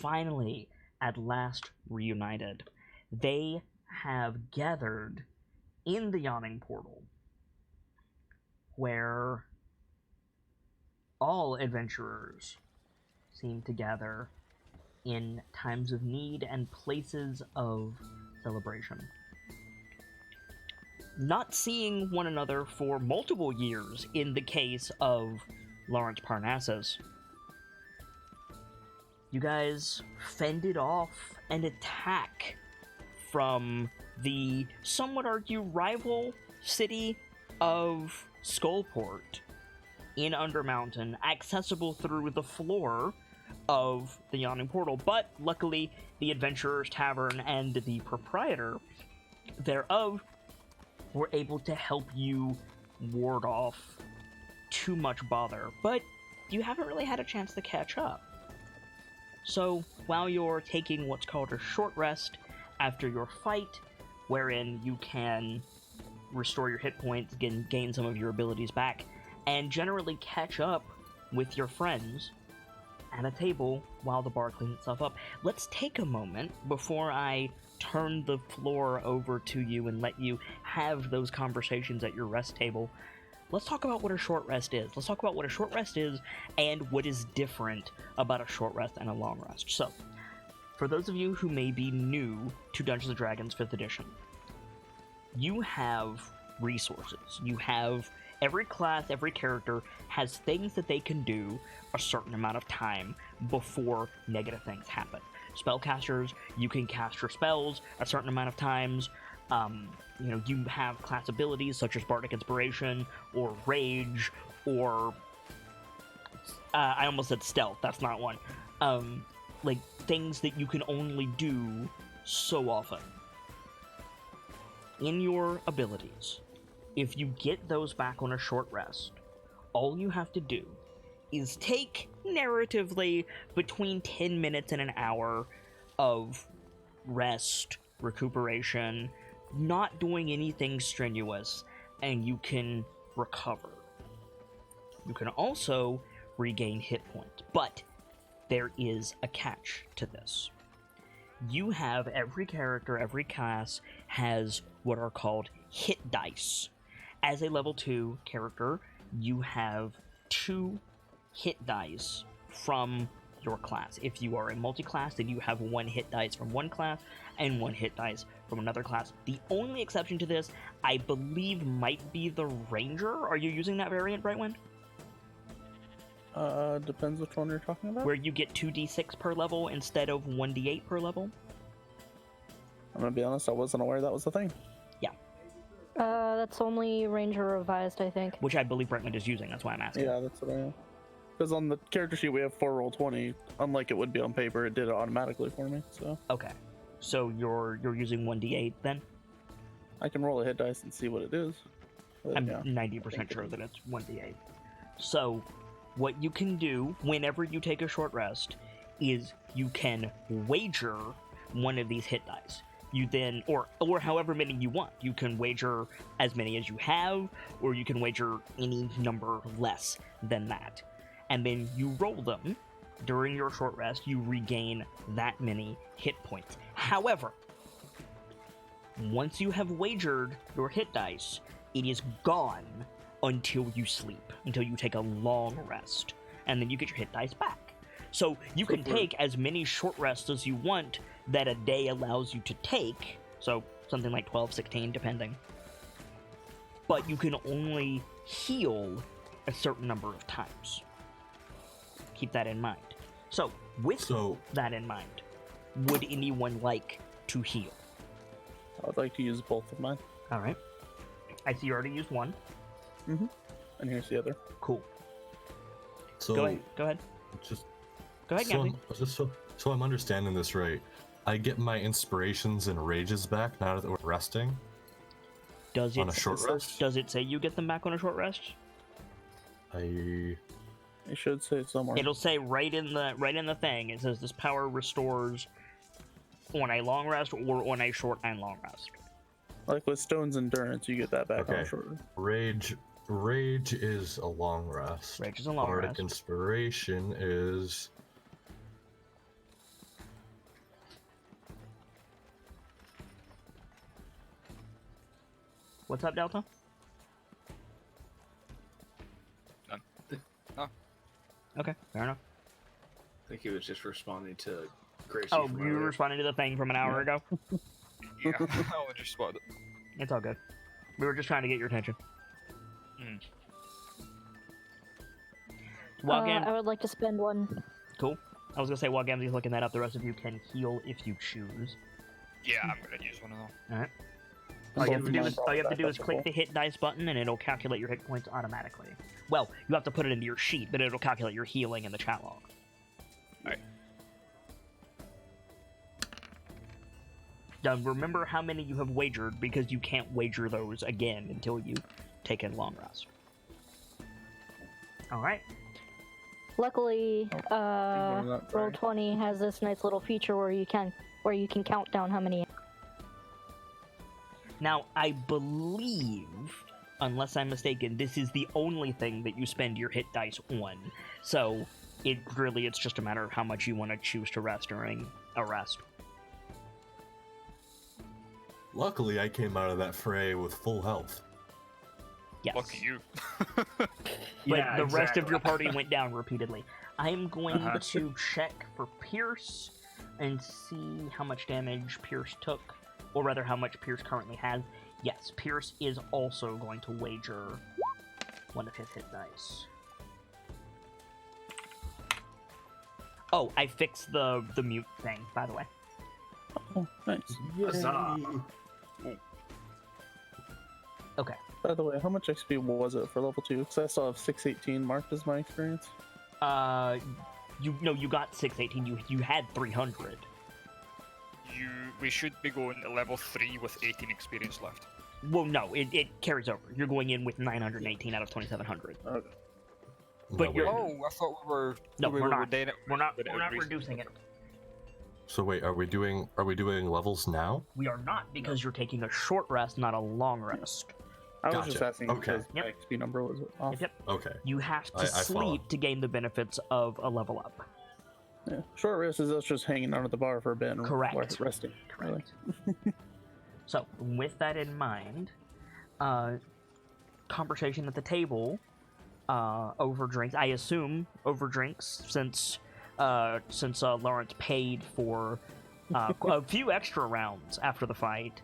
finally, at last, reunited. They have gathered in the Yawning Portal, where all adventurers seem to gather in times of need and places of celebration. Not seeing one another for multiple years in the case of Lawrence Parnassus, you guys fended off an attack from the, some would argue, rival city of Skullport in Undermountain, accessible through the floor of the Yawning Portal. But luckily, the Adventurer's Tavern and the proprietor thereof were able to help you ward off too much bother. But you haven't really had a chance to catch up. So, while you're taking what's called a short rest after your fight, wherein you can restore your hit points, gain some of your abilities back, and generally catch up with your friends at a table while the bar cleans itself up, let's take a moment before I turn the floor over to you and let you have those conversations at your rest table. Let's talk about what a short rest is. Let's talk about what a short rest is and what is different about a short rest and a long rest. So, for those of you who may be new to Dungeons & Dragons 5th edition, you have resources. You have every class, every character has things that they can do a certain amount of time before negative things happen. Spellcasters, you can cast your spells a certain amount of times. You have class abilities such as Bardic Inspiration or Rage or I almost said Stealth. That's not one. Like things that you can only do so often. In your abilities, if you get those back on a short rest, all you have to do is take, narratively, between 10 minutes and an hour of rest, recuperation, not doing anything strenuous, and you can recover. You can also regain hit points, but there is a catch to this. You have, every character, every class has what are called hit dice. As a level 2 character, you have 2 hit dice from your class. If you are a multi-class, then you have 1 hit dice from one class and 1 hit dice from another class. The only exception to this, I believe, might be the Ranger. Are you using that variant, Brightwind? Depends which one you're talking about. Where you get 2d6 per level instead of 1d8 per level? I'm gonna be honest, I wasn't aware that was a thing. Yeah. That's only Ranger Revised, I think. Which I believe Brightwind is using, that's why I'm asking. Yeah, that's what I am. Because on the character sheet we have 4 roll 20, unlike it would be on paper, it did it automatically for me, so. Okay. So you're using 1d8 then? I can roll a hit dice and see what it is. But, I'm yeah. 90% sure that it's 1d8. So, what you can do whenever you take a short rest is you can wager one of these hit dice. You then, or however many you want. You can wager as many as you have, or you can wager any number less than that. And then you roll them. During your short rest, you regain that many hit points. However, once you have wagered your hit dice, it is gone until you sleep, until you take a long rest, and then you get your hit dice back. So you can take as many short rests as you want that a day allows you to take, so something like 12, 16, depending. But you can only heal a certain number of times. Keep that in mind. So, with that in mind, would anyone like to heal? I'd like to use both of mine. Alright. I see you already used one. Mm-hmm. And here's the other. Cool. So Go ahead. Go ahead, Gabby. So I'm understanding this right. I get my inspirations and rages back now that we're resting. Does it on a short rest? Does it say you get them back on a short rest? It should say somewhere. It'll say right in the thing. It says this power restores on a long rest or on a short and long rest. Like with Stone's Endurance, you get that back on a short rest. Rage is a long rest. Rage is a long Bardic rest. Inspiration is What's up, Delta? None. Oh. Okay, fair enough. I think he was just responding to Gracie. Oh, from you were earlier. responding to the thing from an hour ago? Yeah, I only just spotted it. It's all good. We were just trying to get your attention. While Gam- I would like to spend one. Cool. I was gonna say while Gamzee's looking that up, the rest of you can heal if you choose. Yeah, I'm gonna use one of them. Alright. I'm All you both have to do mine is, probably back up click the hit dice button and it'll calculate your hit points automatically. Well, you have to put it into your sheet, but it'll calculate your healing in the chat log. Alright. Now remember how many you have wagered, because you can't wager those again until you take a long rest. Alright. Luckily, ignore that, sorry. Roll20 has this nice little feature where you can count down how many. Now, I believe, unless I'm mistaken, this is the only thing that you spend your hit dice on. So, it's just a matter of how much you want to choose to rest during a rest. Luckily, I came out of that fray with full health. Yes. Lucky you. But Yeah, the rest of exactly. your party went down repeatedly. I'm going to check for Pierce and see how much damage Pierce took, or rather how much Pierce currently has. Yes, Pierce is also going to wager one of his hit dice. Oh, I fixed the mute thing, by the way. Oh, nice. Huzzah. Okay. By the way, how much XP was it for level 2? Because I still have 618 marked as my experience. You got 618. You had 300. We should be going to level 3 with 18 experience left. Well, no, it carries over. You're going in with 918 out of 2,700. Okay. But No, you're- wait. Oh, I thought we were. No, we we're were not. doing it- We're not with reducing it. So wait, are we doing levels now? We are not, because you're taking a short rest, not a long rest. I was Gotcha. just asking Okay. because my XP number was off. Yep. Okay. You have to I follow. sleep to gain the benefits of a level up. Yeah. Short rest is us just hanging out at the bar for a bit and Correct. resting. Really. So, with that in mind, conversation at the table over drinks. I assume over drinks, since Lawrence paid for a few extra rounds after the fight.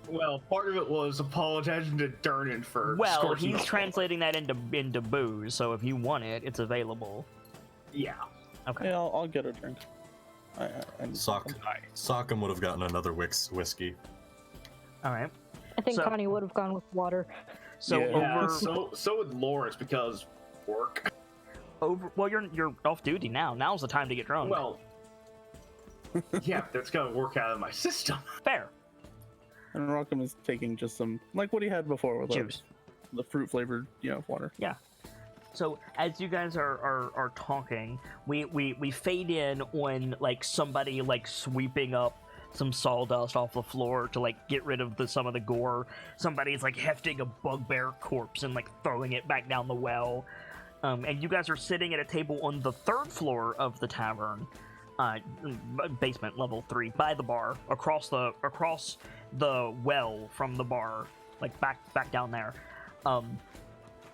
Well, part of it was apologizing to Durnan for. Well, scorching he's the- translating that into booze, so if you want it, it's available. Yeah. Okay. Yeah, I'll get a drink. I need Sock. something. Sockham would have gotten another whiskey. All right. I think So- Connie would have gone with water. So Yeah. over So would Lawrence because work. well, you're off duty now. Now's the time to get drunk. Well. Yeah, that's gonna work out of my system. Fair. And Rockham is taking just some, like what he had before with Juice. the fruit flavored, water. So as you guys are talking, we fade in on like somebody like sweeping up some sawdust off the floor to like get rid of some of the gore. Somebody's like hefting a bugbear corpse and like throwing it back down the well. And you guys are sitting at a table on the 3rd floor of the tavern, basement level 3, by the bar, across the well from the bar, like back down there.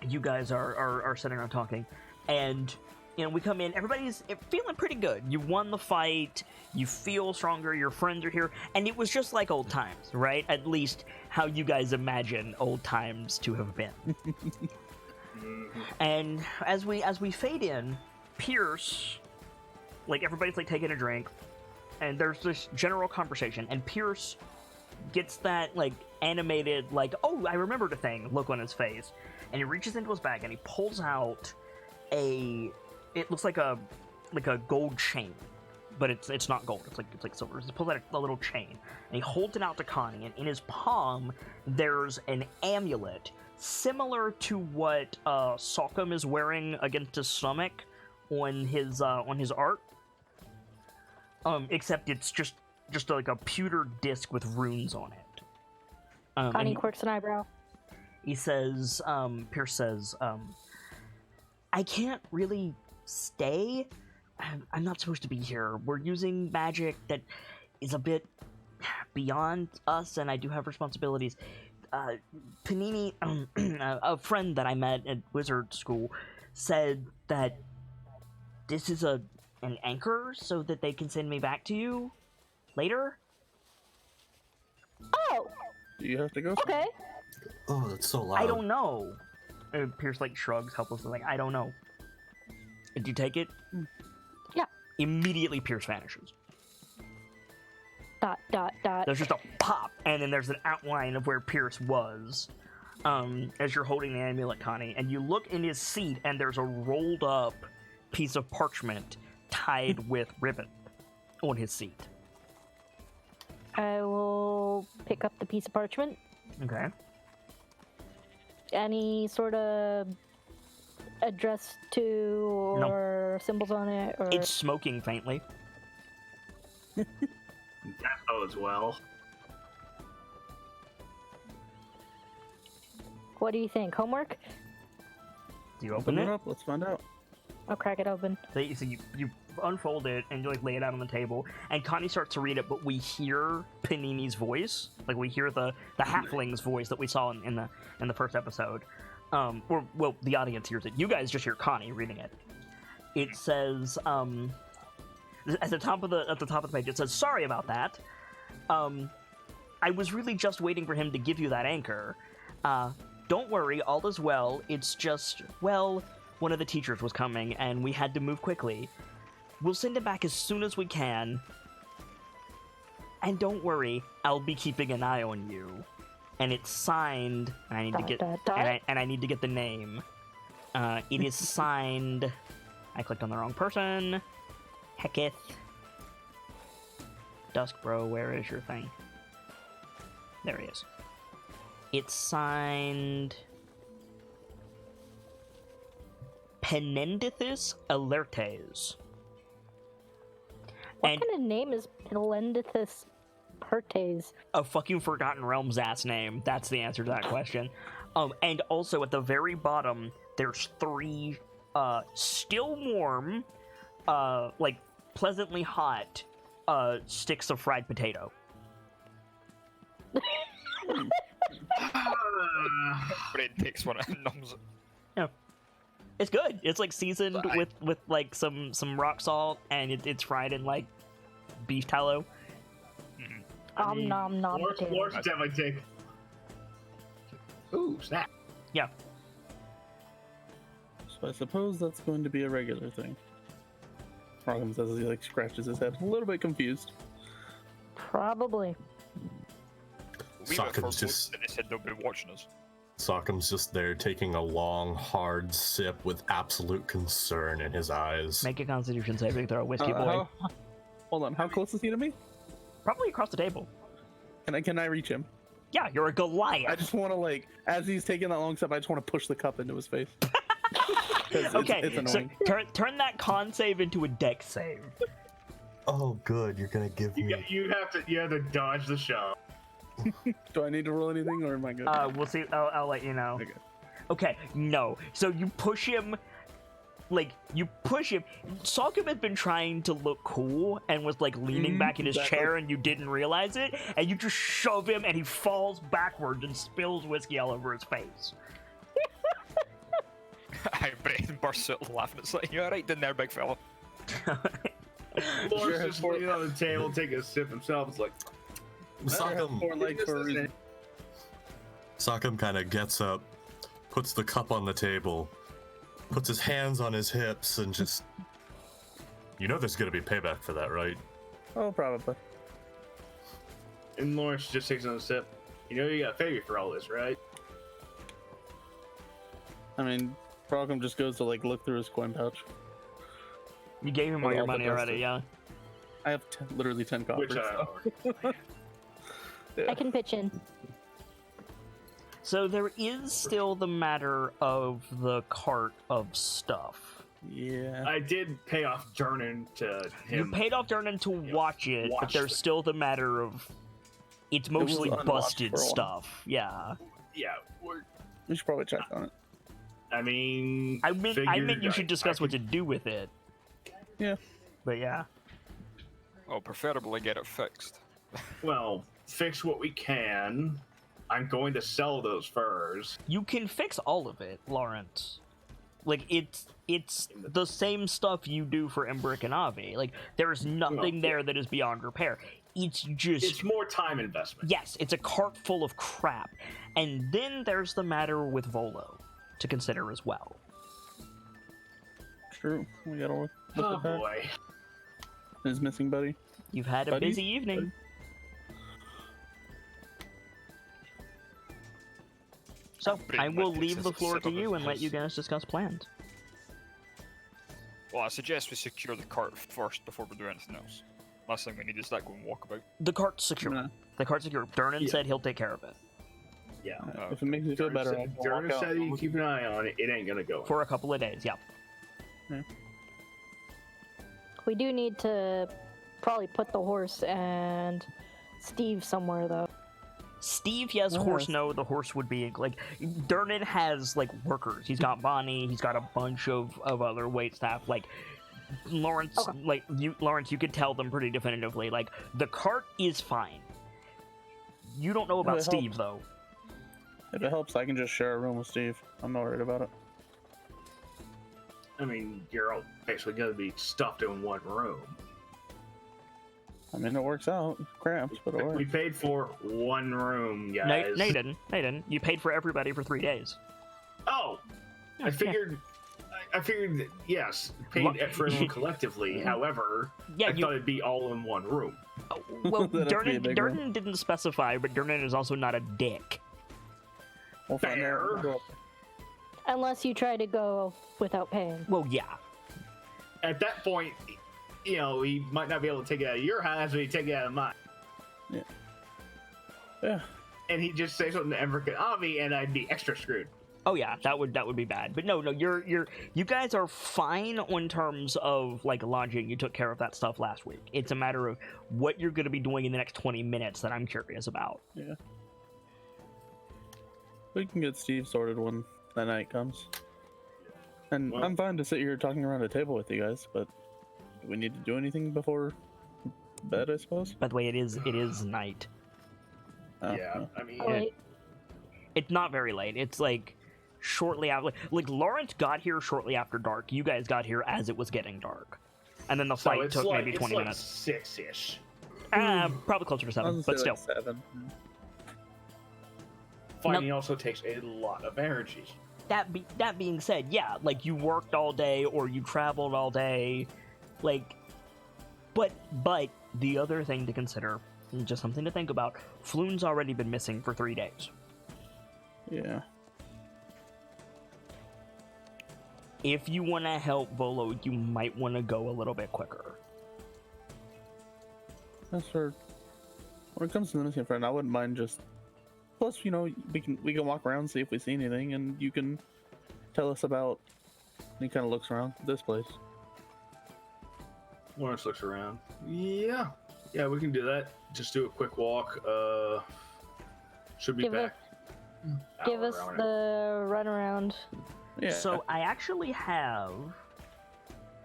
You guys are sitting around talking, and we come in. Everybody's feeling pretty good. You won the fight. You feel stronger. Your friends are here, and it was just like old times, right? At least how you guys imagine old times to have been. And as we fade in, Pierce, like everybody's like taking a drink, and there's this general conversation, and Pierce gets that like animated like, oh, I remembered a thing look on his face, and he reaches into his bag and he pulls out it looks like a gold chain, but it's not gold, it's like silver. He pulls out a little chain and he holds it out to Connie, and in his palm there's an amulet similar to what Sockham is wearing against his stomach on his art, except it's just like a pewter disc with runes on it. Connie quirks an eyebrow. He says, Pierce says, I can't really stay. I'm not supposed to be here. We're using magic that is a bit beyond us, and I do have responsibilities. Panini, a friend that I met at Wizard School, said that this is an anchor so that they can send me back to you later. Oh, Do you have to go? okay. Oh, that's so loud. I don't know. Pierce like shrugs helplessly, like I don't know. Did you take it? Yeah. Immediately, Pierce vanishes. ... There's just a pop, and then there's an outline of where Pierce was. As you're holding the amulet, Connie, and you look in his seat, and there's a rolled up piece of parchment tied with ribbon on his seat. I will pick up the piece of parchment. Okay. Any sort of address to or symbols on it? Or... It's smoking faintly. That bodes well. What do you think? Homework? Do you open Open it? it up. Let's find out. I'll crack it open. So you unfold it and you lay it out on the table, and Connie starts to read it, but we hear Panini's voice, like we hear the halfling's voice that we saw in the first episode. The audience hears it. You guys just hear Connie reading it. It says at the top of the page, it says, "Sorry about that. I was really just waiting for him to give you that anchor. Don't worry, all is well. It's just, well, one of the teachers was coming, and we had to move quickly. We'll send it back as soon as we can. And don't worry, I'll be keeping an eye on you." And it's signed, and I need to get and I need to get the name. It is signed. I clicked on the wrong person. Hecketh. Dusk Bro, where is your thing? There he is. It's signed Penendithus Alertes. What kind of name is Penendithus Alertes? A fucking Forgotten Realms ass name. That's the answer to that question. And also at the very bottom, there's 3 still warm, like pleasantly hot sticks of fried potato. Brain takes one and numbs it. Yeah. It's good. It's like seasoned with like some rock salt, and it's fried in like beef tallow. Nom nom Lawrence potato. definitely take. Ooh, snap. Yeah. So I suppose that's going to be a regular thing. Rogum says as he like scratches his head, a little bit confused. Probably. We went for Sockham's just votes and they said they'll be watching us. Sockham's just there taking a long, hard sip with absolute concern in his eyes. Make a Constitution saving throw, whiskey boy. Hold on, how close is he to me? Probably across the table. Can I reach him? Yeah, you're a Goliath. I just want to like, as he's taking that long step, I just want to push the cup into his face. Okay, it's so annoying. turn that con save into a dex save. Oh, good. You're gonna give me. You have to dodge the shove. Do I need to roll anything, or am I good? We'll see. I'll let you know. Okay. Okay, no. So you push him. Sokum had been trying to look cool and was like leaning back in his chair, and you didn't realize it, and you just shove him, and he falls backwards and spills whiskey all over his face. Brain bursts out laughing. It's like, you're right in there, big fella. Lawrence just leaning on the table, taking a sip himself. It's like, Sockham, 4 legs for a reason. Sockham kind of gets up, puts the cup on the table, puts his hands on his hips, and just... You know there's gonna be payback for that, right? Oh, probably. and Lawrence just takes another sip. You know you got a favor for all this, right? I mean, Brockham just goes to like look through his coin pouch. You gave him all With your all the money already, dust. yeah. I have literally 10 coppers. Which so- Yeah. I can pitch in. So there is still the matter of the cart of stuff. Yeah. I did pay off Jernan to him. You paid off Durnan to watch it, but watch there's it. still the matter of it's was mostly unwatched busted for a while. stuff. Yeah. Yeah, We should probably check on it. I mean, I meant you should discuss what to could- do with it. Yeah. But yeah. Oh, preferably get it fixed. Well, fix what we can. I'm going to sell those furs. You can fix all of it, Lawrence. Like, it's the same stuff you do for Embrick and Avi. Like, there's nothing there that is beyond repair. It's just... It's more time investment. Yes, it's a cart full of crap. And then there's the matter with Volo to consider as well. True. We gotta look Oh at that. boy. His missing buddy. You've had a Buddy? busy evening. So, I will leave the floor to you and let you guys discuss plans. Well, I suggest we secure the cart first before we do anything else. Last thing we need is that going walkabout. The cart's secure. Nah. The cart's secure. Durnan Yeah. said he'll take care of it. Yeah. If it makes you feel better, I'll Jordan walk out. said you keep an eye on it. It ain't gonna go. For a couple of days, yeah. We do need to probably put the horse and Steve somewhere, though. Steve, yes, Oh, horse, yes. no. The horse would be, like, Durnan has, like, workers. He's got Bonnie, he's got a bunch of other wait staff. Like, Lawrence, Okay. Lawrence, you could tell them pretty definitively, like, the cart is fine. You don't know about it Steve, helps. though. If it helps, I can just share a room with Steve. I'm not worried about it. I mean, you're all basically gonna be stuffed in one room. I mean, it works out. Cramps, but it We works. paid for one room, No, guys. no, you didn't. No, you didn't. You paid for everybody for 3 days. Oh, I figured. I figured. That, yes, paid What? for everyone collectively. However, Yeah, I thought it'd be all in one room. Well, That'd be a big room. Durnan didn't specify, but Durnan is also not a dick. We'll find Fair. out. Unless you try to go without paying. Well, yeah. At that point, you know, he might not be able to take it out of your hands, but he'd take it out of mine. Yeah. And he'd just say something to Emric and Avi, and I'd be extra screwed. Oh yeah, that would be bad. But no, you guys are fine on terms of like lodging. You took care of that stuff last week. It's a matter of what you're going to be doing in the next 20 minutes that I'm curious about. Yeah. We can get Steve sorted when that night comes. And Well- I'm fine to sit here talking around a table with you guys, but do we need to do anything before bed, I suppose? By the way, it is night. Oh, Yeah, I mean, Oh, wait. It's not very late. It's like shortly after. Like Lawrence got here shortly after dark. You guys got here as it was getting dark, and then the so fight it's took like, maybe 20 it's like minutes. 6-ish. Probably closer to I 7, was but gonna still. say like 7. Fighting also takes a lot of energy. That being said, yeah, like you worked all day or you traveled all day, like, but the other thing to consider, and just something to think about, Floon's already been missing for 3 days. Yeah. If you want to help Volo, you might want to go a little bit quicker. That's for when it comes to the missing friend, I wouldn't mind just. Plus, you know, we can walk around, see if we see anything, and you can tell us about any kind of looks around this place. Lawrence looks around. Yeah, we can do that. Just do a quick walk. Should be Give back. Give Hour us around it. the runaround. Yeah. So I actually have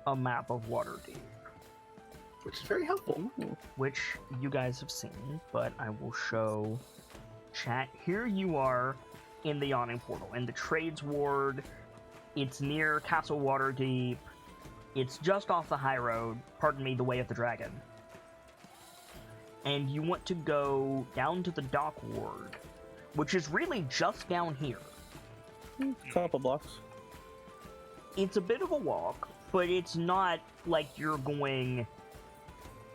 a map of Waterdeep, Which is very helpful. Ooh. which you guys have seen, but I will show chat. Here you are in the Yawning Portal, in the Trades Ward. It's near Castle Waterdeep. It's just off the high road, pardon me, the Way of the Dragon. And you want to go down to the Dock Ward, which is really just down here. Couple blocks. It's a bit of a walk, but it's not like you're going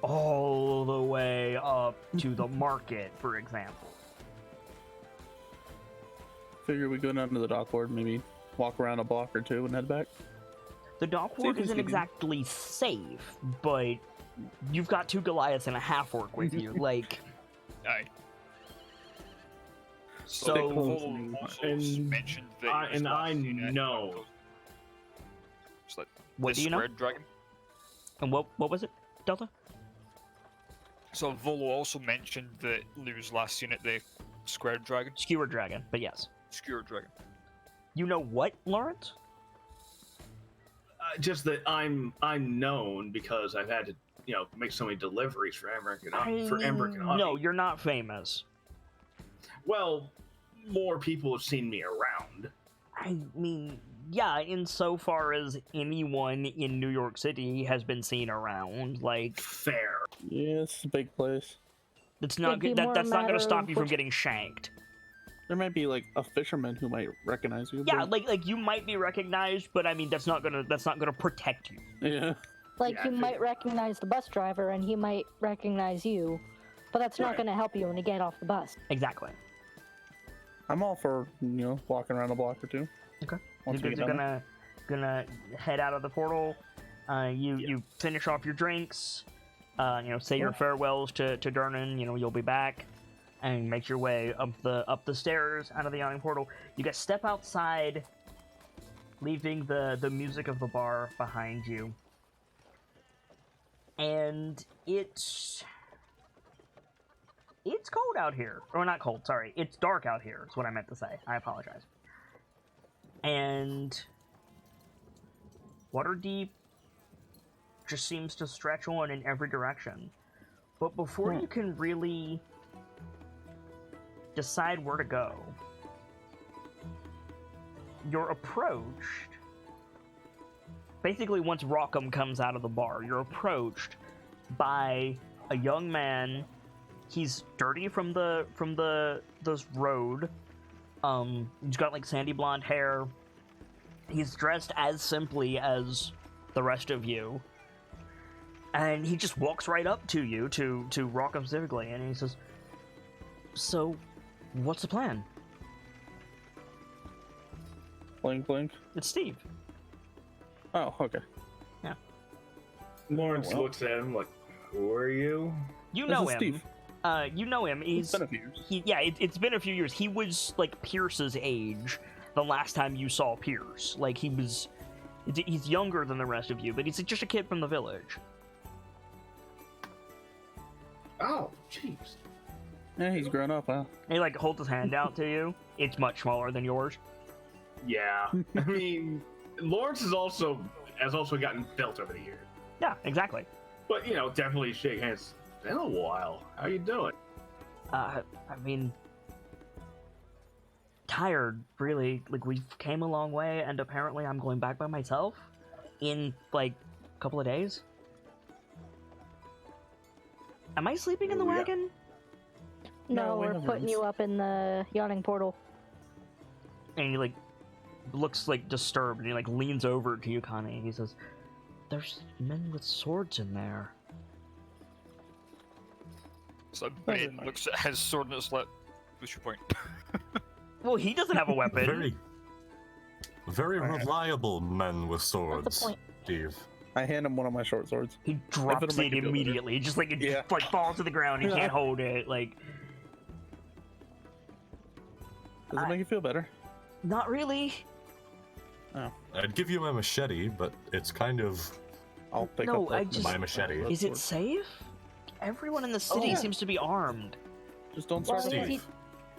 all the way up to the market, for example. Figure we go down to the dock ward, maybe walk around a block or two and head back. The Dock See if Ward we isn't see exactly safe, but you've got 2 Goliaths and a half-orc with you. Like, Aye. so... Volo also And mentioned that I his last unit know. It's like What the do you know? squared dragon. And what was it, Delta? So Volo also mentioned that Lou's last unit, the squared dragon, Skewer Dragon, but yes. skewered dragon. You know what, Lawrence? Just that I'm known because I've had to, you know, make so many deliveries for Emric and Avi. No, you're not famous. Well, more people have seen me around. I mean, yeah, insofar as anyone in New York City has been seen around, like, Fair. Yeah, it's a big place. it's not It'd be good. more a That's not going matter to stop of you from which- getting shanked. There might be like a fisherman who might recognize you. Yeah, but- like you might be recognized, but I mean that's not gonna protect you. yeah. Like, Yeah, I you might figured. recognize the bus driver, and he might recognize you, but that's not Right. going to help you when you get off the bus. Exactly. I'm all for walking around a block or two. Okay. Once You we guys get are down gonna head out of the portal. You finish off your drinks. Say your farewells to Durnan. You'll be back, and make your way up the stairs out of the yawning portal. You guys step outside, leaving the music of the bar behind you, and it's cold out here, or not cold. Sorry, it's dark out here. Is what I meant to say. I apologize. And Waterdeep just seems to stretch on in every direction. But before you can really decide where to go, you're approached. Basically, once Rockham comes out of the bar, you're approached by a young man. He's dirty from this road. He's got like sandy blonde hair. He's dressed as simply as the rest of you. And he just walks right up to you, to Rockham specifically, and he says, "So, what's the plan?" Blink, blink. It's Steve. Oh, okay. Lawrence well. looks at him like, "Who are you?" You This know is him. Steve. You know him. It's been a few years. It's been a few years. He was like Pierce's age the last time you saw Pierce. Like he's younger than the rest of you, but he's just a kid from the village. Oh, jeez. Yeah, he's grown up, huh? And he like holds his hand out to you. It's much smaller than yours. Yeah. I mean, Lawrence has also gotten built over the years. Yeah, exactly. But definitely shake hands. It's been a while. How you doing? I mean, tired, really. Like, we came a long way, and apparently I'm going back by myself in, like, a couple of days. Am I sleeping in the Oh, yeah. wagon? No, No, we we're have putting rooms. you up in the yawning portal. And he, like, looks, like, disturbed, and he, like, leans over to you, Connie. He says, "There's men with swords in there." So Doesn't Ben matter. looks at his sword and it's like, what's your point? Well, he doesn't have a weapon. Very Alright. reliable men with That's swords, the point. Steve. I hand him one of my short swords. He drops it'll make it you feel better. immediately. Just like it Yeah. just, like falls to the ground. He Yeah. can't hold it. Like, Does it make you feel better? not really. I'd give you my machete, but it's kind of I'll pick No, up the- I just- My machete. short Is it sword. safe? Everyone in the city yeah. seems to be armed. Just don't As start long with as me. you,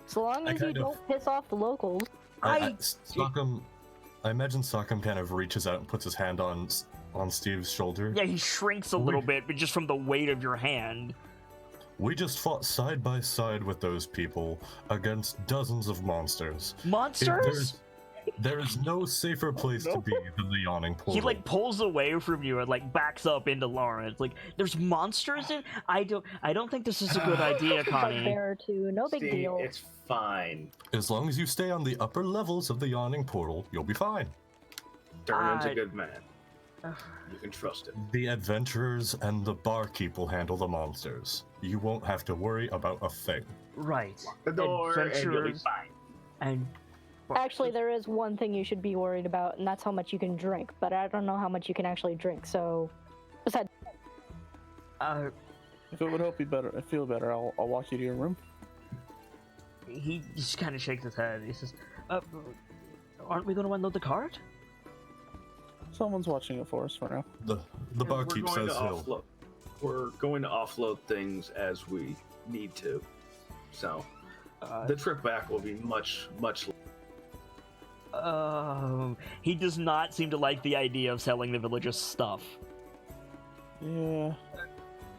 as long I as you kind of- don't piss off the locals. I imagine Sockham kind of reaches out and puts his hand on Steve's shoulder. Yeah, he shrinks a little bit, but just from the weight of your hand. We just fought side by side with those people against dozens of monsters. Monsters? There is no safer place to be than the yawning portal. He like pulls away from you and like backs up into Lawrence. Like, there's monsters in. I don't think this is a good idea, Connie. Bugbear or two, no big Steve, deal. It's fine. As long as you stay on the upper levels of the yawning portal, you'll be fine. Duran's I- a good man. You can trust him. The adventurers and the barkeep will handle the monsters. You won't have to worry about a thing. Right. The door, and you'll be Adventurers fine. and Actually, there is one thing you should be worried about, and that's how much you can drink. But I don't know how much you can actually drink. So, besides, If it would help you better, feel better, I'll walk you to your room. he just kind of shakes his head. He says, "Aren't we going to unload the cart?" Someone's watching it for us for now. The We're barkeep going says to he'll. offload. We're going to offload things as we need to. So the trip back will be much He does not seem to like the idea of selling the village's stuff. Yeah.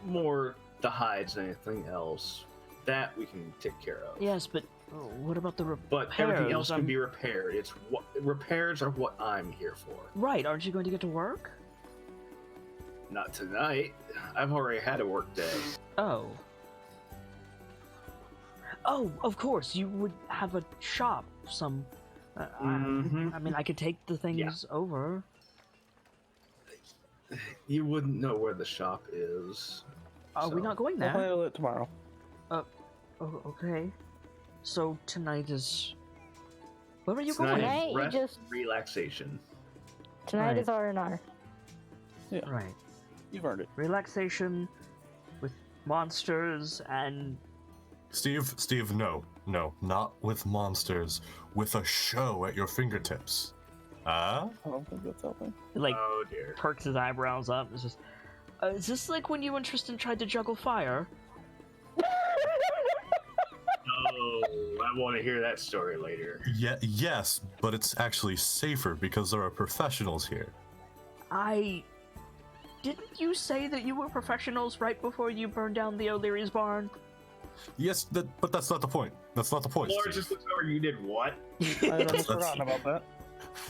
more the hides than anything else. That we can take care of. Yes, but What about the repairs? But everything else can be repaired. Repairs are what I'm here for. Right, aren't you going to get to work? Not tonight. I've already had a work day. Oh. Oh, of course, you would have a shop. I mean, I could take the things over. You wouldn't know where the shop is. Are we not going I'll there? handle it tomorrow. Oh, okay. So tonight is... Where are you Tonight going? is Tonight, you rest, relaxation. Tonight Right. is R&R. Yeah, Right. you've earned it. Relaxation with monsters and... Steve, no, not with monsters, with a show at your fingertips. I don't think that's helping. Like, Oh dear. perks his eyebrows up. It's just... is this like when you and Tristan tried to juggle fire? Oh, I want to hear that story later. Yes, but it's actually safer because there are professionals here. Didn't you say that you were professionals right before you burned down the O'Leary's barn? Yes, but that's not the point. That's not the point, Lord, Steve. just looks over. You did what? I had almost forgotten about that.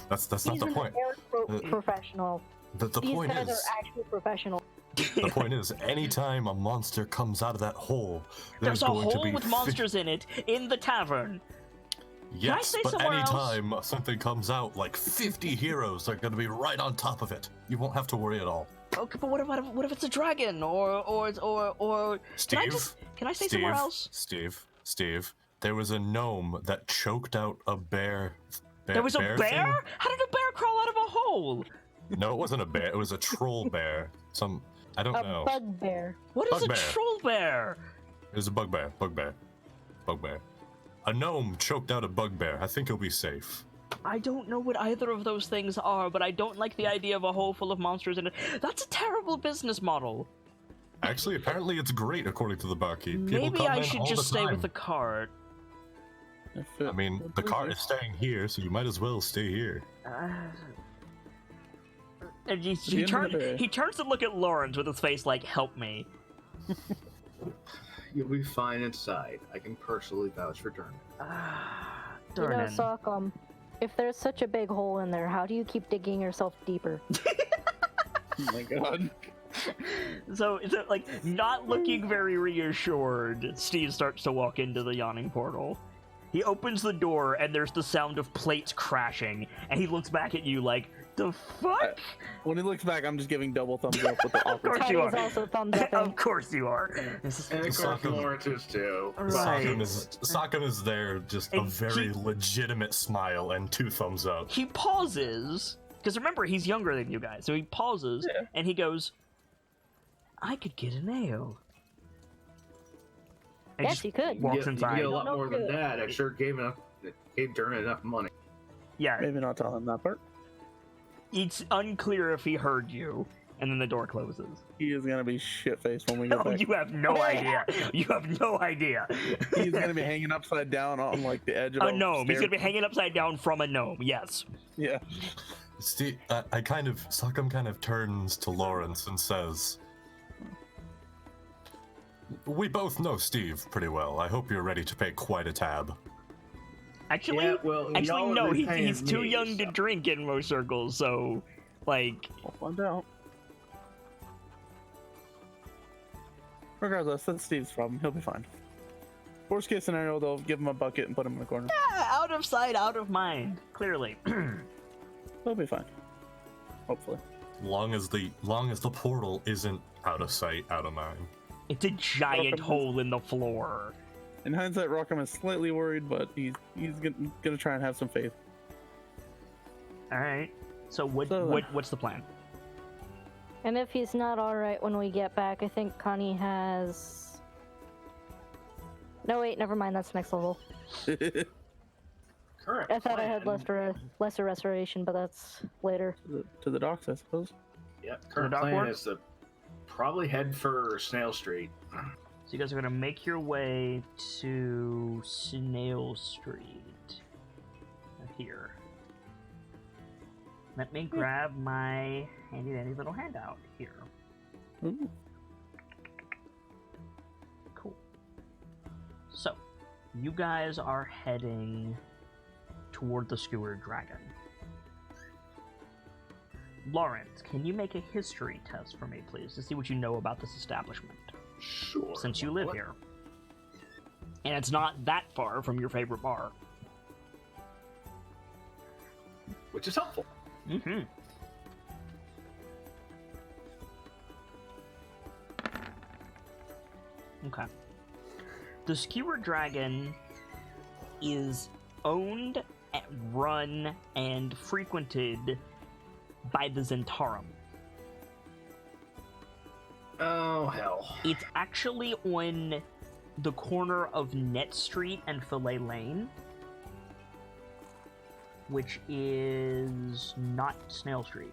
That's not He's the an point. air professional. The These point guys is, are actual professionals. the point is, anytime a monster comes out of that hole, There's a going to hole be with monsters in it, in the tavern. Yes, say but somewhere else? anytime something comes out, like 50 heroes are going to be right on top of it. You won't have to worry at all. Okay, but what if it's a dragon or Steve, can I say somewhere else? Steve, there was a gnome that choked out a bear. There was a bear? thing? How did a bear crawl out of a hole? No, it wasn't a bear. It was a troll bear. I don't A know. bugbear. What is Bugbear. a troll bear? It was a bugbear. A gnome choked out a bugbear. I think he'll be safe. I don't know what either of those things are, but I don't like the idea of a hole full of monsters in it. That's a terrible business model. Actually, apparently it's great according to the barkeep. People Maybe come I in should all just the stay with time. the cart. I mean, the cart is staying here, so you might as well stay here. And the end of the day. he turns to look at Lawrence with his face like, help me. You'll be fine inside. I can personally vouch for Dermot. You know, Durnan. Sock'em, if there's such a big hole in there, how do you keep digging yourself deeper? Oh my god. So, like, not looking very reassured, Steve starts to walk into the yawning portal. He opens the door, and there's the sound of plates crashing, and he looks back at you like, the fuck? When he looks back, I'm just giving double thumbs up with the awkward. course you That is are. also thumbs up. Of course you are. This is- And of course, Soccer. Lawrence is too. Right. Sokkum is there, just a And very he- legitimate smile and 2 thumbs up. He pauses, because remember, he's younger than you guys, so he pauses, Yeah. and he goes, I could get an ale. And Yes, just you could. walks You get inside. a lot No more than good. that. I sure gave Dermot enough money. Yeah, Maybe not tell him that part. it's unclear if he heard you, and then the door closes. He is gonna be shit faced when we get Oh, back. you have no idea. You have no idea. He's gonna be hanging upside down on like the edge of A gnome. He's stair- gonna be hanging upside down from a gnome. Yes. Yeah. Steve, Sokkum kind of turns to Lawrence and says, "We both know Steve pretty well. I hope you're ready to pay quite a tab." Actually, Yeah, well, y'all no. would be He's paying too me, young to so. drink in most circles. So, like, We'll find out. Regardless, that's Steve's problem. He'll be fine. Worst case scenario, they'll give him a bucket and put him in the corner. out of sight, out of mind. Clearly. He'll be fine. Hopefully. Long as the portal isn't out of sight, out of mind. It's a giant hole in the floor. In hindsight, Rockham is slightly worried, but he's gonna try and have some faith. All right. So what's the plan? And if he's not alright when we get back, I think Connie has... No, wait, never mind, that's next level. Current I thought I had plan- lesser restoration, but that's later. to the docks, I suppose. Yep, current dock plan work? is to probably head for Snail Street. So you guys are gonna make your way to Snail Street. Here. Let me grab my handy dandy little handout here. Ooh. Cool. So, you guys are heading toward the Skewered Dragon. Lawrence, can you make a history test for me, please, to see what you know about this establishment, Sure. since you live here? And it's not that far from your favorite bar. Which is helpful. Mm-hmm. Okay. The Skewered Dragon is owned, run, and frequented by the Zentarum. Oh, hell. It's actually on the corner of Net Street and Fillet Lane, which is not Snail Street.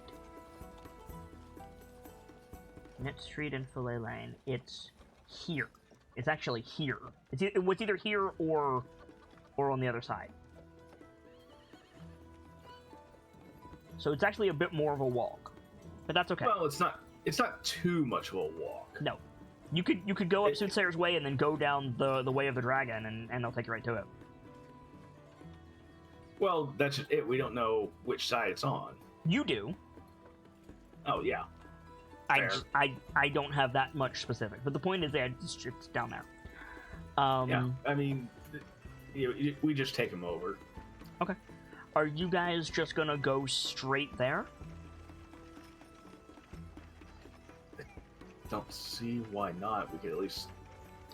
Net Street and Fillet Lane. It's here. It's actually here. It was either here or on the other side. So it's actually a bit more of a walk, but that's okay. Well, it's not too much of a walk. No, you could go up Soothsayer's Way and then go down the Way of the Dragon, and they'll take you right to it. Well, that's just it. We don't know which side it's on. You do. Oh, yeah. I don't have that much specific, but the point is that it's down there. Yeah, I mean, we just take them over. Okay. Are you guys just gonna go straight there? Don't see why not. We could at least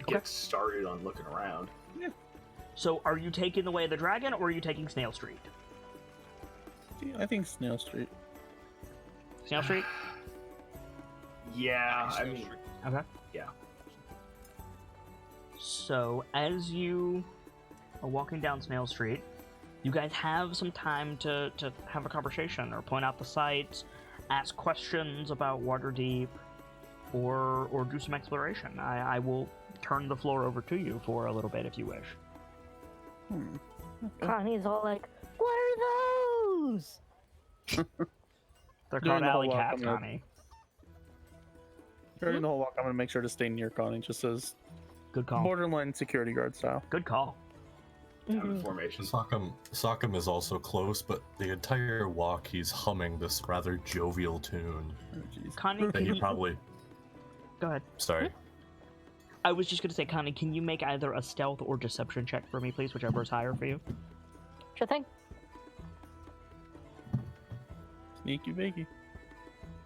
Okay. get started on looking around. Yeah. So are you taking the Way of the Dragon, or are you taking Snail Street? I think Snail Street. Snail Street? Yeah, I Snail mean, Street. Okay. yeah. So, as you are walking down Snail Street, you guys have some time to have a conversation, or point out the sights, ask questions about Waterdeep, or do some exploration. I will turn the floor over to you for a little bit if you wish. Okay. Connie's all like, "What are those?" They're During called the whole alley walk, cats, I'm gonna- Connie. During the whole walk, I'm gonna make sure to stay near Connie, just as Good call. borderline security guard style. Good call. Out Mhm. of formation. Sockham is also close, but the entire walk he's humming this rather jovial tune Oh, jeez. Connie, that can you you... probably. Go ahead. Sorry. I was just going to say, Connie, can you make either a stealth or deception check for me, please? Whichever is higher for you. Sure thing. Sneaky bakey.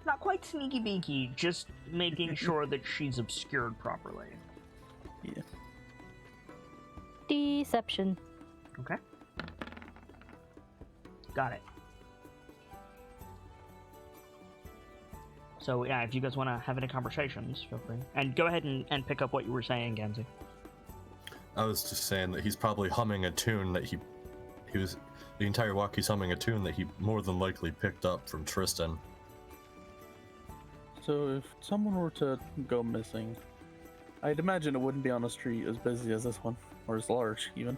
Not quite sneaky beaky, just making sure that she's obscured properly. Yeah. Deception. Okay. Got it. So, yeah, if you guys want to have any conversations, feel free. And go ahead and pick up what you were saying, Genzi. I was just saying that he's probably humming a tune that he was the entire walk he's humming a tune that he more than likely picked up from Tristan. So if someone were to go missing, I'd imagine it wouldn't be on a street as busy as this one, or as large even.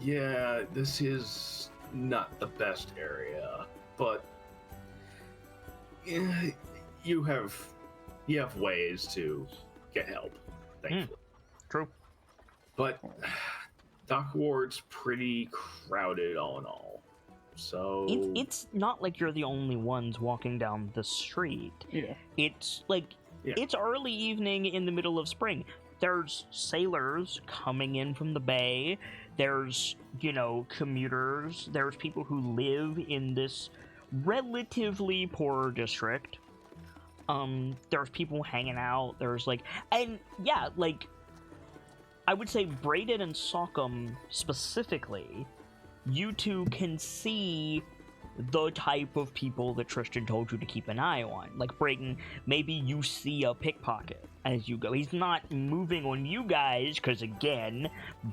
Yeah, this is not the best area, but you have ways to get help, thankfully. True. But Dock Ward's pretty crowded all in all. So It's not like you're the only ones walking down the street. Yeah. It's like, Yeah. it's early evening in the middle of spring. There's sailors coming in from the bay. There's, commuters. There's people who live in this relatively poor district. There's people hanging out. There's I would say Braden and Sockham specifically, you two can see the type of people that Tristan told you to keep an eye on. Like Braden, maybe you see a pickpocket as you go. He's not moving on you guys, because again,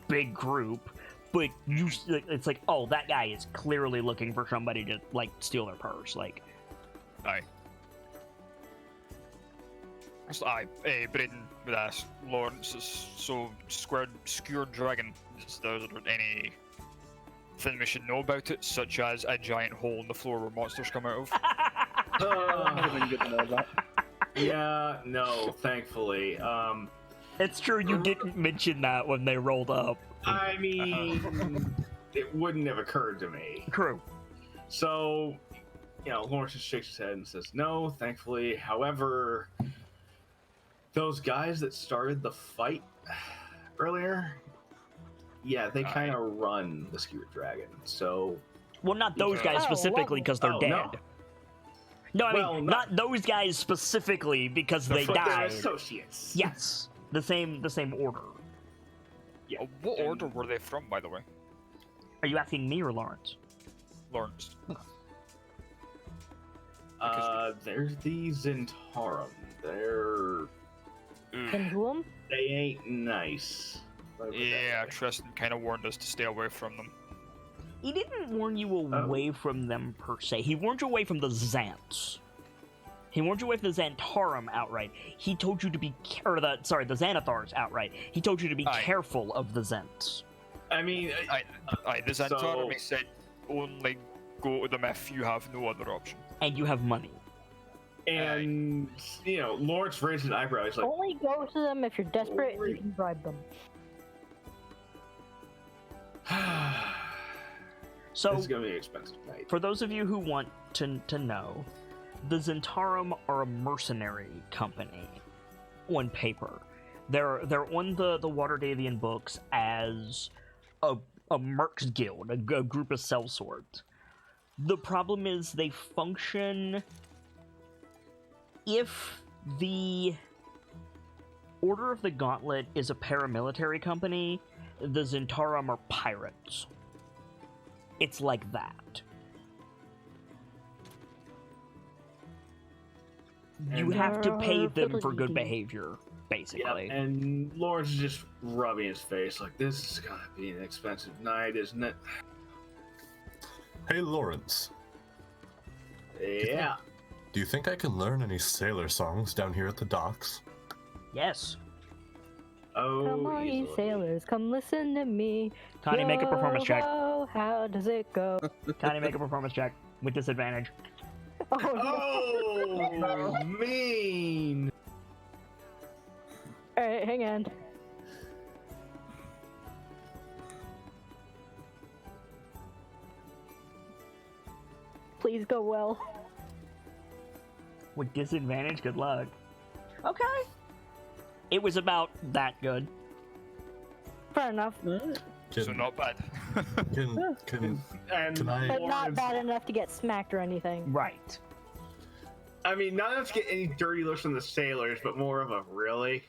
big group, but it's like, oh, that guy is clearly looking for somebody to, steal their purse. Aye. So, Braden would ask Lawrence, so Skewered Dragon, is there any thing we should know about it, such as a giant hole in the floor where monsters come out of? Might have been good to know that. yeah, no, thankfully. It's true, you didn't mention that when they rolled up. I mean, it wouldn't have occurred to me. True. So, Lawrence just shakes his head and says, no, thankfully. However, those guys that started the fight earlier, yeah, they kind of run the Skewered Dragon. So, Well, not those guys specifically, because they're dead. No, I mean, not those guys specifically because they They're died. associates. Yes, the same order. Yeah. What order were they from, by the way? Are you asking me or Lawrence? Lawrence. There's the Zentarum. And whom? They ain't nice. Yeah, Tristan kind of warned us to stay away from them. He didn't warn you away from them per se. He warned you away from the Xants. He warned you away from the Xantarum outright. He told you to be, the Xanathars outright. He told you to be careful of the Xants. I mean, The Xantarum, he said, only go to them if you have no other option. And you have money. And, Lawrence raised an eyebrow. He's like, Only go to them if you're desperate and you can bribe them. So, it's going to be an expensive night. For those of you who want to know, the Zentarum are a mercenary company on paper. They're on the Waterdeep books as a mercs guild, a group of sellswords. The problem is they function if the Order of the Gauntlet is a paramilitary company, the Zentarum are pirates. It's like that. You have to pay them for good behavior, basically. Yeah, and Lawrence is just rubbing his face like, this is gonna be an expensive night, isn't it? Hey, Lawrence. Yeah. Do you think I can learn any sailor songs down here at the docks? Yes. Oh, Come on, you easily. sailors, come listen to me. Connie, make a performance check. Oh, how does it go? Connie, make a performance check with disadvantage. Oh, mean. Alright, hang on. Please go well. With disadvantage, good luck. Okay. It was about that good. Fair enough. So not bad. Can And I- But not Lawrence, bad enough to get smacked or anything. Right. I mean, not enough to get any dirty looks from the sailors, but more of a really.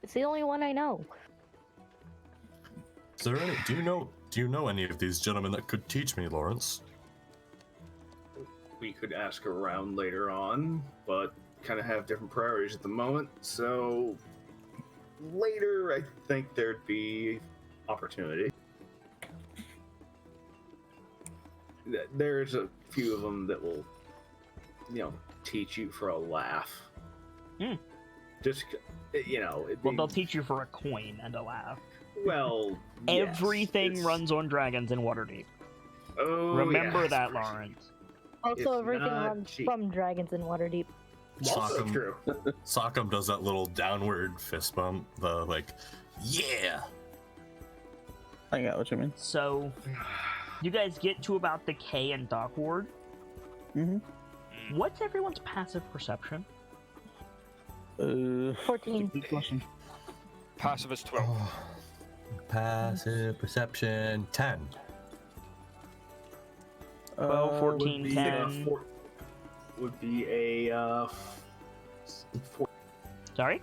It's the only one I know. Is there any? Do you know any of these gentlemen that could teach me, Lawrence? We could ask around later on, but kind of have different priorities at the moment. So later, I think there'd be opportunity. There's a few of them that will, teach you for a laugh. Hmm. Just, it'd Well, be- they'll teach you for a coin and a laugh. well, yes, Everything it's- runs on dragons in Waterdeep. Oh, Remember yeah, that, it's crazy. Lawrence. Also, It's everything not runs cheap. from dragons in Waterdeep. Also Sock'em. true. Sock'em does that little downward fist bump, the yeah. I got what you mean. So, you guys get to about the K and Dock Ward. Mm-hmm. What's everyone's passive perception? 14. Good question. Passive is 12. Passive perception 10. 12, 14, Would be 10. Would be a Sorry?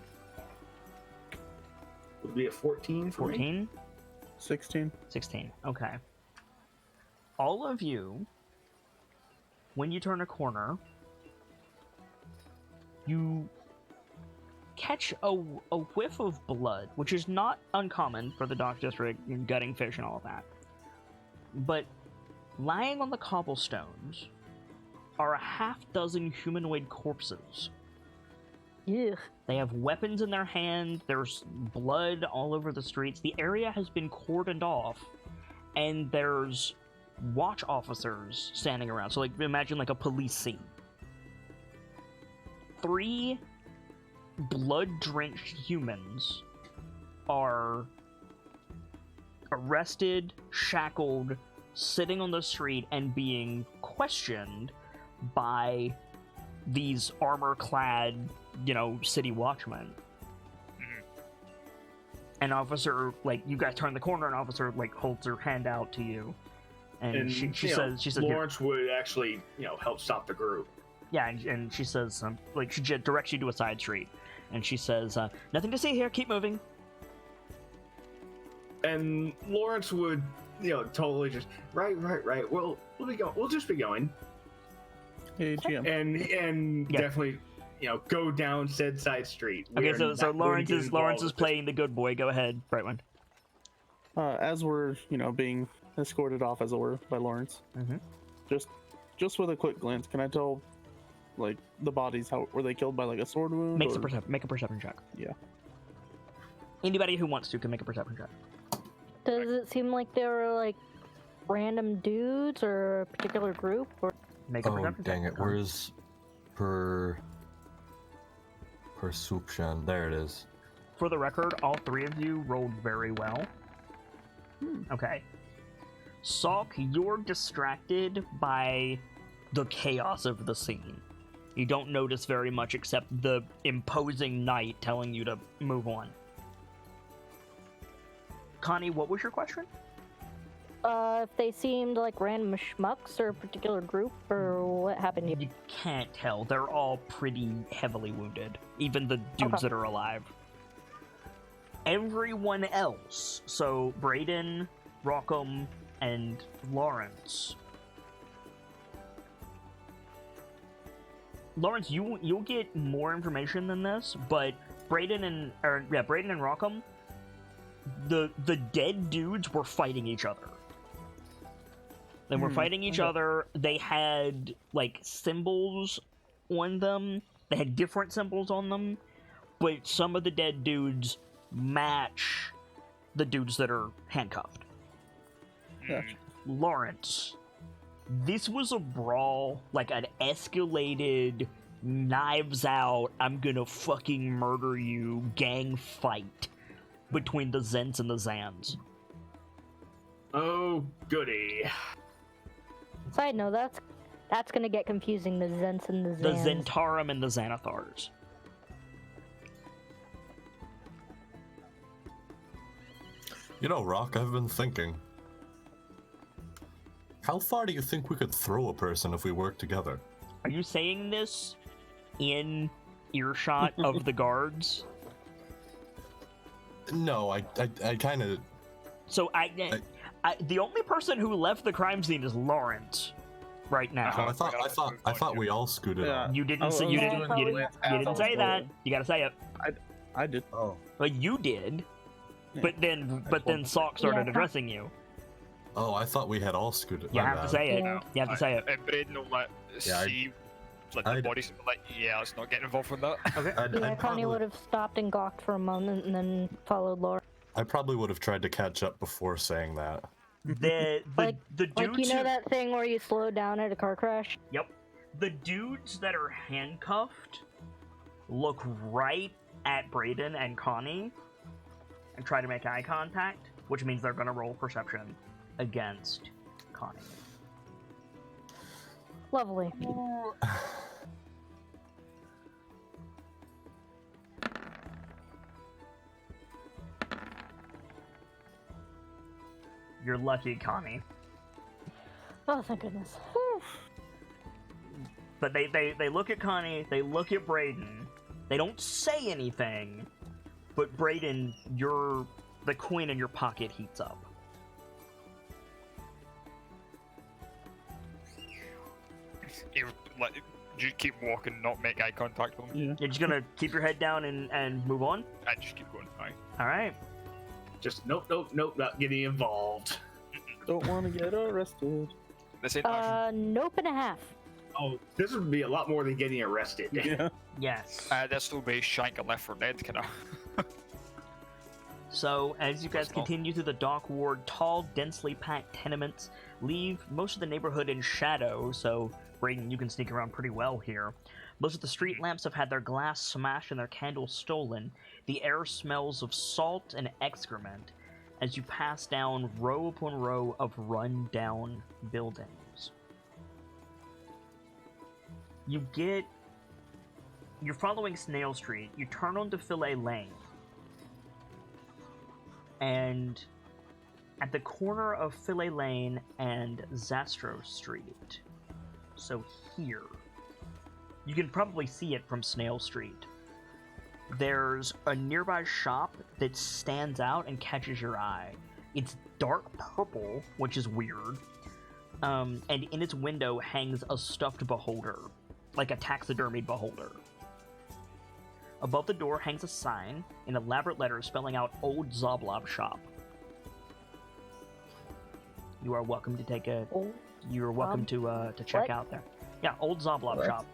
would be a 14 for me. 14? 16. 16. Okay. All of you, when you turn a corner, you catch a whiff of blood, which is not uncommon for the Dock District, gutting fish and all of that. But lying on the cobblestones are a half-dozen humanoid corpses. Ugh. They have weapons in their hand, there's blood all over the streets, the area has been cordoned off, and there's watch officers standing around. So, imagine a police scene. 3 blood-drenched humans are arrested, shackled, sitting on the street, and being questioned by these armor-clad, city watchmen. An officer, you guys turn the corner, an officer, directs her hand out to you. And she says, Lawrence would actually, help stop the group. Yeah, and she says, she directs you to a side street. And she says, nothing to see here, keep moving. And Lawrence would, totally just, right. We'll just be going. Hey, GM. And definitely, go down said side street. Okay, so Lawrence is playing the good boy. Go ahead, Brightman. As we're, being escorted off, as it were, by Lawrence. Mm-hmm. Just with a quick glance, can I tell, the bodies, how were they killed by a sword wound? Make a perception check. Yeah. Anybody who wants to can make a perception check. Does it seem like they were random dudes or a particular group? Or Make a perception dang check. it! Where's perception? There it is. For the record, all three of you rolled very well. Okay. Salk, you're distracted by the chaos of the scene. You don't notice very much except the imposing knight telling you to move on. Connie, what was your question? If they seemed like random schmucks or a particular group, or what happened to you? You can't tell. They're all pretty heavily wounded. Even the dudes that are alive. Everyone else, so Brayden, Rockham, and Lawrence. Lawrence, you'll get more information than this, but Brayden and Rockham, the dead dudes were fighting each other. They were fighting each other. They had symbols on them. They had different symbols on them, but some of the dead dudes match the dudes that are handcuffed. Gotcha. Lawrence, this was a brawl, an escalated, knives out, I'm gonna fucking murder you gang fight between the Zents and the Zans. Oh, goody. Side note, that's gonna get confusing. The Zents and the Zans. The Zentarum and the Xanathars. Rock, I've been thinking. How far do you think we could throw a person if we work together? Are you saying this in earshot of the guards? No, I kind of. So the only person who left the crime scene is Lawrence right now. I thought we all scooted Yeah. on. You didn't say you didn't say that. You gotta say it. I did. Oh. Well, you did, but then Salk started addressing you. Oh, I thought we had all scooted. You My have to bad. say it. Yeah. You have to say it. And Braden will see the bodies and be like, yeah, let's not get involved with that. Okay. Yeah, Connie would have stopped and gawked for a moment and then followed Laura. I probably would have tried to catch up before saying that. The dudes That thing where you slow down at a car crash? Yep. The dudes that are handcuffed look right at Brayden and Connie and try to make eye contact, which means they're going to roll perception against Connie. Lovely. You're lucky, Connie. Oh, thank goodness. But they look at Connie, they look at Brayden. They don't say anything, but Brayden, the coin in your pocket heats up. You keep walking, not make eye contact with them. Yeah. You're just gonna keep your head down and move on? And just keep going. Aye. Alright. Just nope, not getting involved. Don't want to get arrested. This ain't action. Nope and a half. Oh, this would be a lot more than getting arrested. Yeah. Yes. This will be Shank and Left 4 Dead, kind of. So, as you guys That's all. continue through the dock ward, tall, densely packed tenements leave most of the neighborhood in shadow, so Brayden, you can sneak around pretty well here. Most of the street lamps have had their glass smashed and their candles stolen. The air smells of salt and excrement as you pass down row upon row of run-down buildings. You're following Snail Street. You turn onto Fillet Lane. And at the corner of Fillet Lane and Zastro Street, so here, you can probably see it from Snail Street. There's a nearby shop that stands out and catches your eye. It's dark purple, which is weird, and in its window hangs a stuffed beholder, like a taxidermied beholder. Above the door hangs a sign in elaborate letters spelling out Old Zoblob Shop. You are welcome to take a. You're welcome to check what? out there. Yeah, Old Zoblob What? Shop.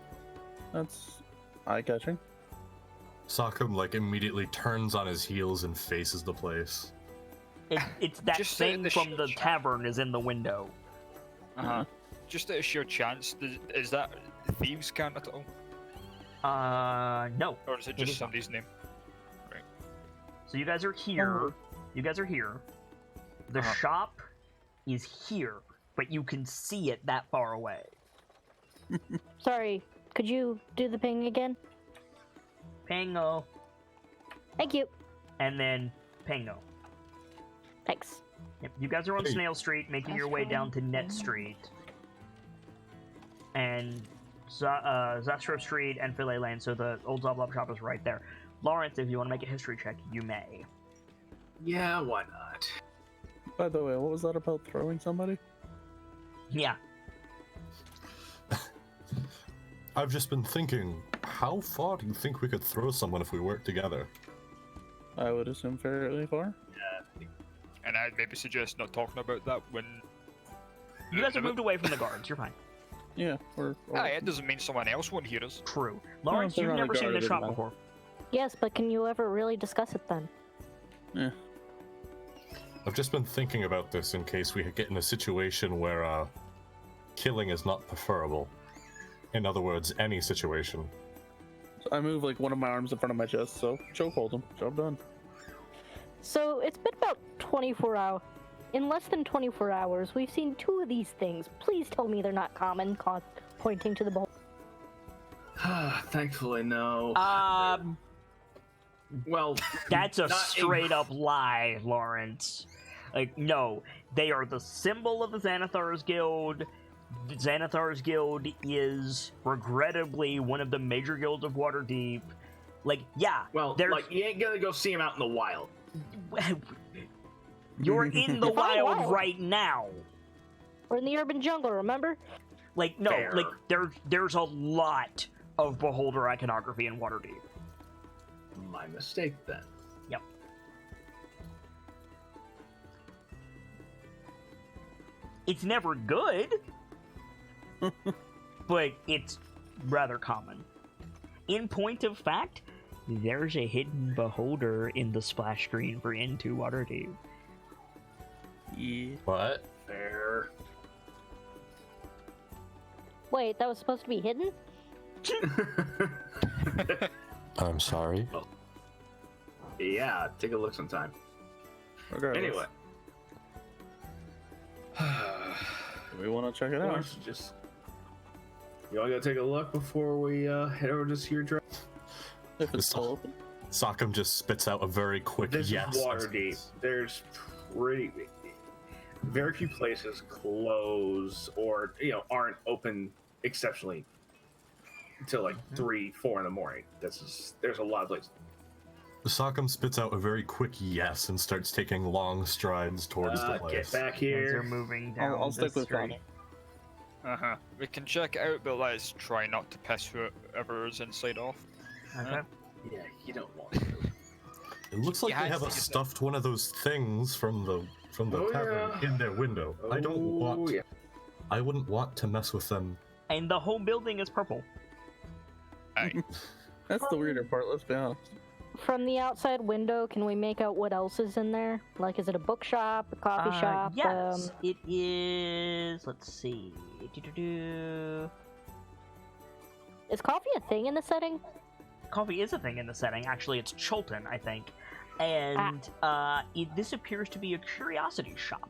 That's eye-catching. Sockham like immediately turns on his heels and faces the place. It's that Just thing the from the shop. tavern is in the window. Uh-huh. Just at a sheer chance, is that thieves' count at all? No. Or is it It just is not. somebody's name? So you guys are here. You guys are here. The Uh-huh. shop is here, but you can see it that far away. Sorry, could you do the ping again? Pango, Thank you. and then Pango. Thanks. Yep. You guys are on Hey. Snail Street, making your way down to Net Street. And Zastro Street and Fillet Lane, so the Old Zoblob Shop is right there. Lawrence, if you want to make a history check, you may. Yeah, why not? By the way, what was that about throwing somebody? Yeah. I've just been thinking, how far do you think we could throw someone if we work together? I would assume fairly far. And I'd maybe suggest not talking about that when. You guys have moved away from the guards. You're fine. Yeah, or Aye, it doesn't mean someone else won't hear us. True. Lawrence, they're you've on the never seen guard, this it shop doesn't before. Yes, but can you ever really discuss it then? I've just been thinking about this in case we get in a situation where killing is not preferable. In other words, any situation. I move like one of my arms in front of my chest, so chokehold him. Job done. So it's been about 24 hours. In less than 24 hours, we've seen 2 of these things. Please tell me they're not common, pointing to the bowl. Thankfully, no. Well, That's a Not straight up lie, Lawrence. Like, no. They are the symbol of the Xanathar's Guild. The Xanathar's Guild is, regrettably, one of the major guilds of Waterdeep. Like, yeah. well, there's... like you ain't gonna go see him out in the wild. You're in the Define wild wild. right now. We're in the urban jungle, remember? Like, no, Fair. like, there's a lot of beholder iconography in Waterdeep. My mistake then. Yep. It's never good, but it's rather common. In point of fact, there's a hidden beholder in the splash screen for Into Waterdeep. Yeah. What? Fair. Wait, that was supposed to be hidden? I'm sorry. Yeah, take a look sometime. Regardless, Anyway. we want to check it out. Let's just. You all gotta take a look before we head over to see your drive. If it's still open. Sockham just spits out a very quick This yes. is Waterdeep. There's very few places close or aren't open exceptionally until like 3-4 in the morning. There's a lot of places. Sockham spits out a very quick yes and starts taking long strides towards the place. Get back They're here. moving down I'll the stick with street. Connie. Uh-huh. We can check it out, but let's try not to piss whoever is inside off. Okay. Yeah, you don't want to. It looks like Yeah, they I have a figured that. stuffed one of those things from the Oh, tavern yeah. in their window. I don't Oh, want. yeah. I wouldn't want to mess with them. And the whole building is purple. Aye. That's the weirder part, let's be honest. From the outside window, can we make out what else is in there? Like, is it a bookshop, a coffee shop? Yes, it is. Let's see. Is coffee a thing in the setting? Coffee is a thing in the setting. Actually, it's Chulton, I think. And this appears to be a curiosity shop.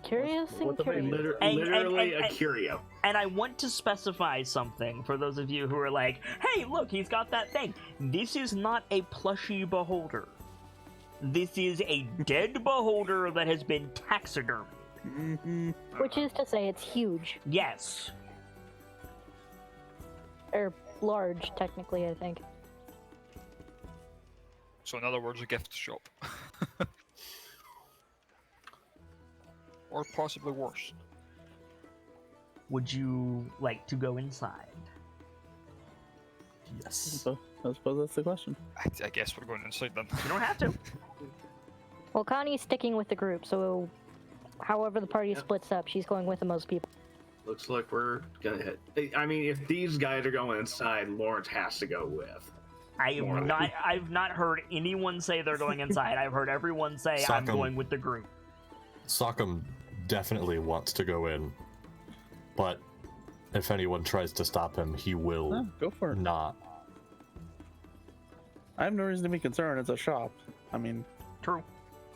Curious and curious. Literally a curio. And I want to specify something for those of you who are like, hey, look, he's got that thing. This is not a plushy beholder. This is a dead beholder that has been taxidermied. Mm-hmm. Which is to say, it's huge. Yes. Or large, technically, I think. So in other words, a gift shop. Or possibly worse. Would you like to go inside? Yes. I suppose that's the question. I guess we're going inside then. You don't have to. Well, Connie's sticking with the group, so however the party splits up, she's going with the most people. Looks like we're gonna hit. I mean, if these guys are going inside, Lawrence has to go with. I've not heard anyone say they're going inside. I've heard everyone say I'm going with the group. Sockham definitely wants to go in, but if anyone tries to stop him, he will Go for it. not. I have no reason to be concerned. It's a shop. I mean, True.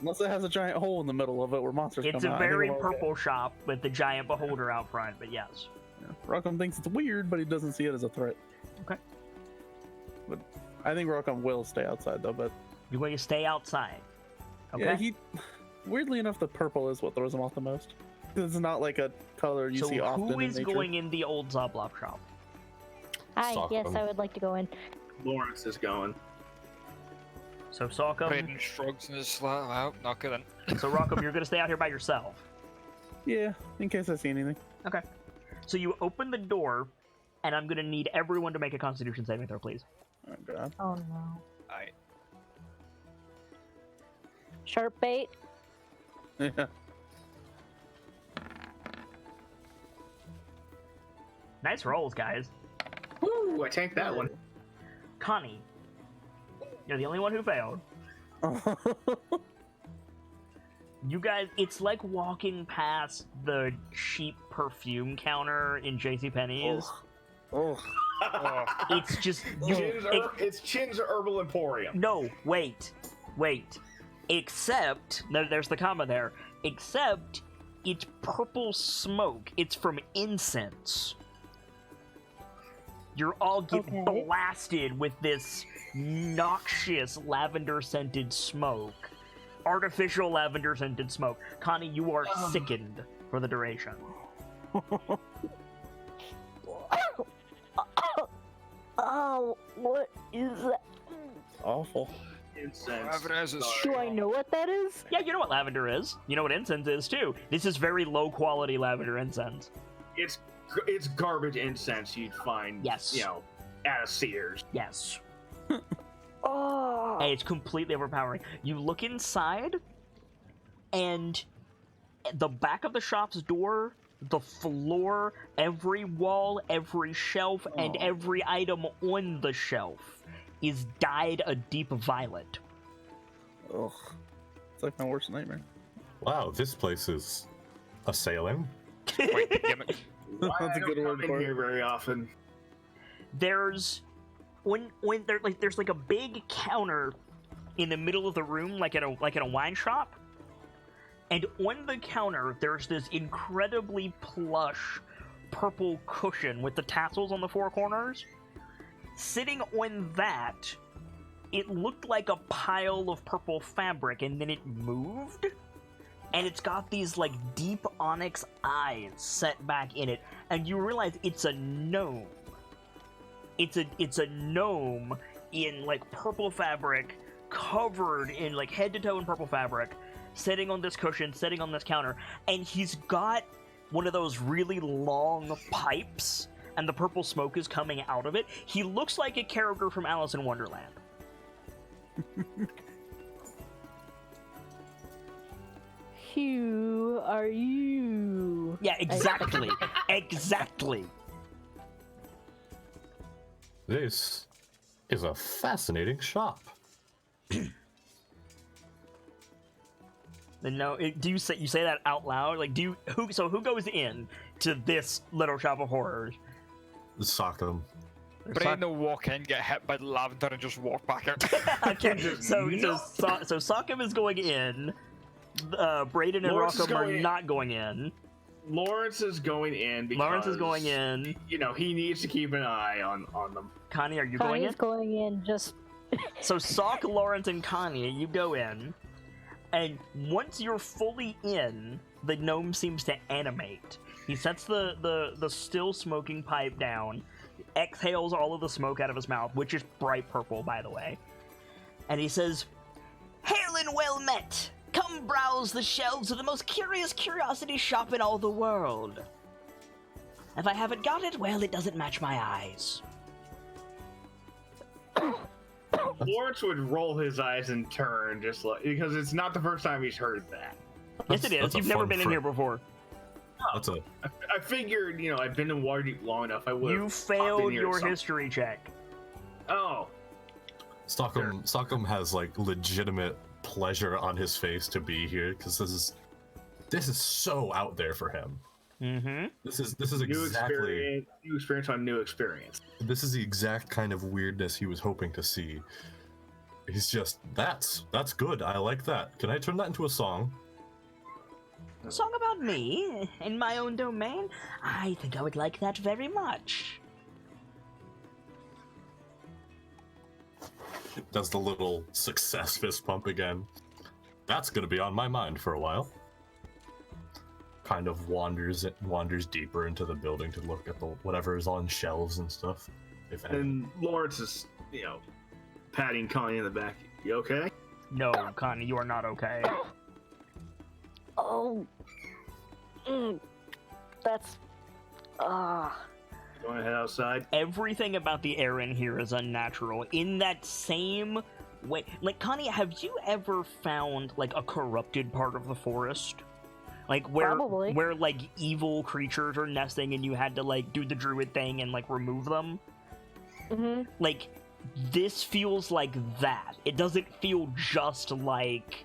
unless it has a giant hole in the middle of it where monsters It's come a out. I think very we're okay. purple shop with the giant beholder out front, but yes. Yeah. Rockham thinks it's weird, but he doesn't see it as a threat. Okay. But I think Rockham will stay outside, though. But You're going to stay outside. Okay. yeah, weirdly enough, the purple is what throws him off the most. It's not like a color you so see often who in is nature. going in the old Zoblop shop? Hi, yes, Sockham. I would like to go in. Lawrence is going. So Sockham. Braden shrugs and is like, well, not good then. So Rockham, you're going to stay out here by yourself. Yeah, in case I see anything. Okay. So you open the door, and I'm going to need everyone to make a Constitution saving throw, please. Oh god. Oh no. Aye. Sharp bait? Yeah. Nice rolls, guys. Woo! I tanked that one. Connie, you're the only one who failed. You guys, it's like walking past the cheap perfume counter in JCPenney's. Oh. Oh, It's just It's Chin's Herbal Emporium. no, wait. Except there's the comma there. Except it's purple smoke. It's from incense. You're all getting Okay. blasted with this noxious lavender-scented smoke. Artificial lavender-scented smoke. Connie, you are sickened for the duration. Oh, what is that? Awful. Incense. whatever it is, it's Do I know what that is? Yeah, you know what lavender is. You know what incense is, too. This is very low-quality lavender incense. It's garbage incense you'd find. Yes. At a Sears. Yes. Oh. And it's completely overpowering. You look inside, and the back of the shop's door, the floor, every wall, every shelf, and every item on the shelf is dyed a deep violet. Ugh. It's like my worst nightmare. Wow, this place is assailing. quite the gimmick. That's a good word in for here it. very often. There's there's like a big counter in the middle of the room, like in a wine shop. And on the counter, there's this incredibly plush purple cushion with the tassels on the four corners. Sitting on that, it looked like a pile of purple fabric, and then it moved. And it's got these, like, deep onyx eyes set back in it. And you realize it's a gnome. It's a gnome in, like, purple fabric, covered in, like, head to toe in purple fabric, sitting on this cushion, sitting on this counter, and he's got one of those really long pipes, and the purple smoke is coming out of it. He looks like a character from Alice in Wonderland. Who are you? Yeah, exactly. Exactly. This is a fascinating shop. No, do you say that out loud? Like, who goes in to this little shop of horrors? sock him. Braden will walk in, get hit by the lavender, and just walk back out. Okay, Just so no. Sockham is going in. Braden and Lawrence is Rockham are going in. not going in. Lawrence is going in because Lawrence is going in. You know, he needs to keep an eye on them. Connie, are you going in? Connie's going in. Just So Sock, Lawrence, and Connie, you go in, and once you're fully in, the gnome seems to animate. He sets the still smoking pipe down, exhales all of the smoke out of his mouth, which is bright purple, by the way, and he says, "Hail and well met! Come browse the shelves of the most curious curiosity shop in all the world. If I haven't got it, well, it doesn't match my eyes." Lawrence would roll his eyes and turn, just like, because it's not the first time he's heard that. Yes, it is. That's a You've never fun been in fr- here before. That's a I figured, you know, I've been in Waterdeep long enough. I would. You failed your history check. Oh, Stockham has like legitimate pleasure on his face to be here because this is so out there for him. Mm-hmm. This is new exactly experience on new experience. this is the exact kind of weirdness he was hoping to see. He's just that's good. I like that. Can I turn that into a song? A song about me, in my own domain? I think I would like that very much. Does the little success fist pump again. That's gonna be on my mind for a while. Kind of wanders deeper into the building to look at the whatever is on shelves and stuff. If any. And Lawrence is, you know, patting Connie in the back. You okay? No, Connie, you are not okay. oh, that's You want to head outside? Everything about the air in here is unnatural. In that same way, like, Connie, have you ever found, like, a corrupted part of the forest? Like, Probably. where, like, evil creatures are nesting and you had to, like, do the druid thing and, like, remove them? mhm. Like, this feels like that. It doesn't feel just like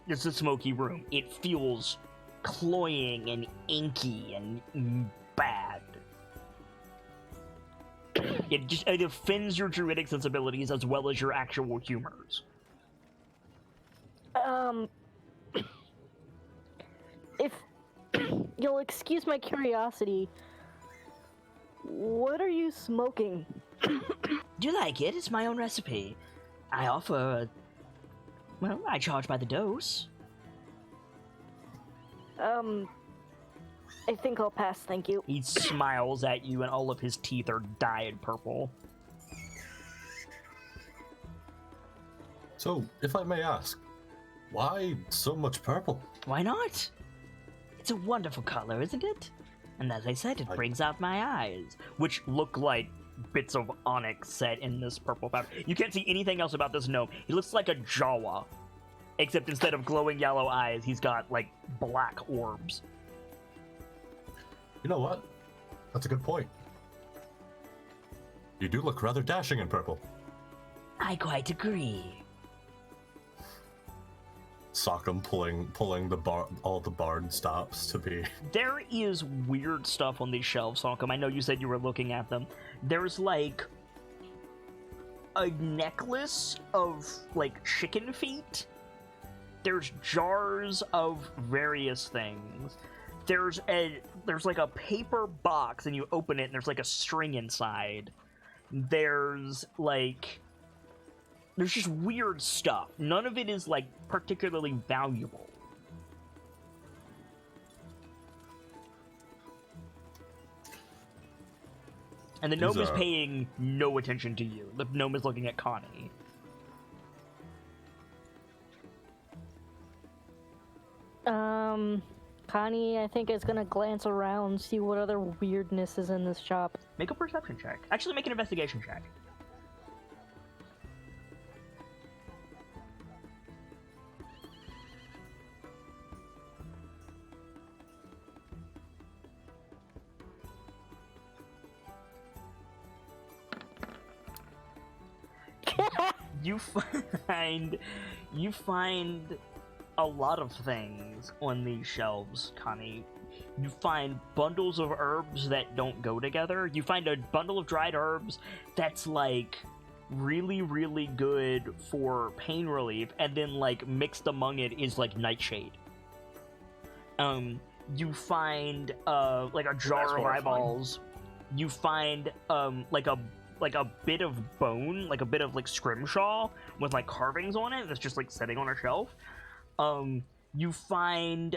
it's a smoky room. It feels cloying and inky and bad. It offends your druidic sensibilities as well as your actual humors. If you'll excuse my curiosity, what are you smoking? Do you like it? It's my own recipe. I offer... Well, I charge by the dose. I think I'll pass, thank you. He smiles at you and all of his teeth are dyed purple. So, if I may ask, why so much purple? Why not? It's a wonderful color, isn't it? And as I said, it brings out my eyes, which look like bits of onyx set in this purple powder. You can't see anything else about this gnome. He looks like a Jawa, except instead of glowing yellow eyes, he's got, like, black orbs. You know what? That's a good point. You do look rather dashing in purple. I quite agree. Sockham pulling the bar, all the bard stops to be. There is weird stuff on these shelves, Sockham. I know you said you were looking at them. There's, like, a necklace of, like, chicken feet. There's jars of various things. There's like a paper box and you open it and there's like a string inside. There's just weird stuff. None of it is like particularly valuable. And the gnome is paying no attention to you. The gnome is looking at Connie. Connie, I think, is gonna glance around, see what other weirdness is in this shop. Make a perception check. Actually, make an investigation check. You find a lot of things on these shelves, Connie. You find bundles of herbs that don't go together. You find a bundle of dried herbs that's like really, really good for pain relief, and then like mixed among it is like nightshade. You find like a jar of horrifying. eyeballs. You find like a bit of bone, like a bit of like scrimshaw with like carvings on it that's just like sitting on a shelf. You find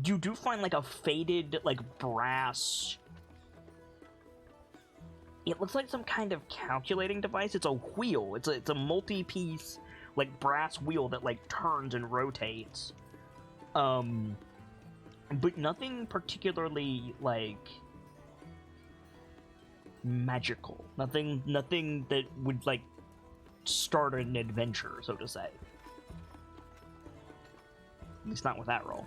you do find like a faded like brass. It looks like some kind of calculating device. It's a wheel. It's a multi-piece like brass wheel that like turns and rotates. But nothing particularly like magical. Nothing that would like start an adventure, so to say. At least not with that roll.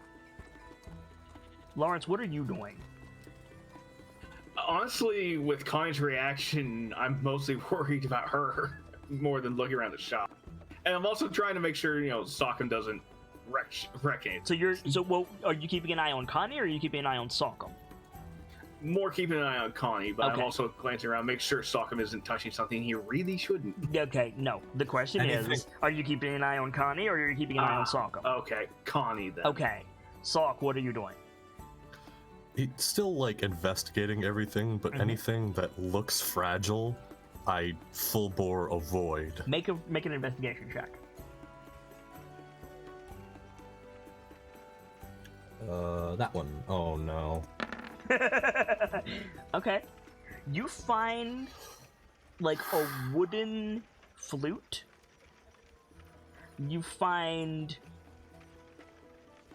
Lawrence, what are you doing? Honestly, with Connie's reaction, I'm mostly worried about her more than looking around the shop. And I'm also trying to make sure, Sockham doesn't wreck it. So are you keeping an eye on Connie, or are you keeping an eye on Sockham? More keeping an eye on Connie, but Okay. I'm also glancing around, make sure Sockham isn't touching something he really shouldn't. Okay, no. The question is, are you keeping an eye on Connie, or are you keeping an eye on Sockham? Okay, Connie then. Okay. Sock, what are you doing? It's still like investigating everything, but anything that looks fragile, I full bore avoid. Make an investigation check. That one. Oh no. Okay. You find like a wooden flute. You find